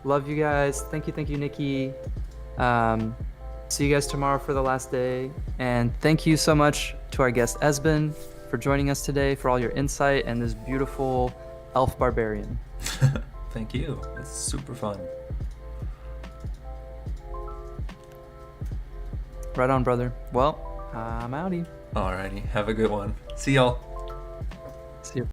Love you guys. Thank you, Nikki. See you guys tomorrow for the last day. And thank you so much to our guest Esben for joining us today, for all your insight and this beautiful elf barbarian. Thank you. It's super fun. Right on, brother. Well, I'm outie. Alrighty. Have a good one. See y'all.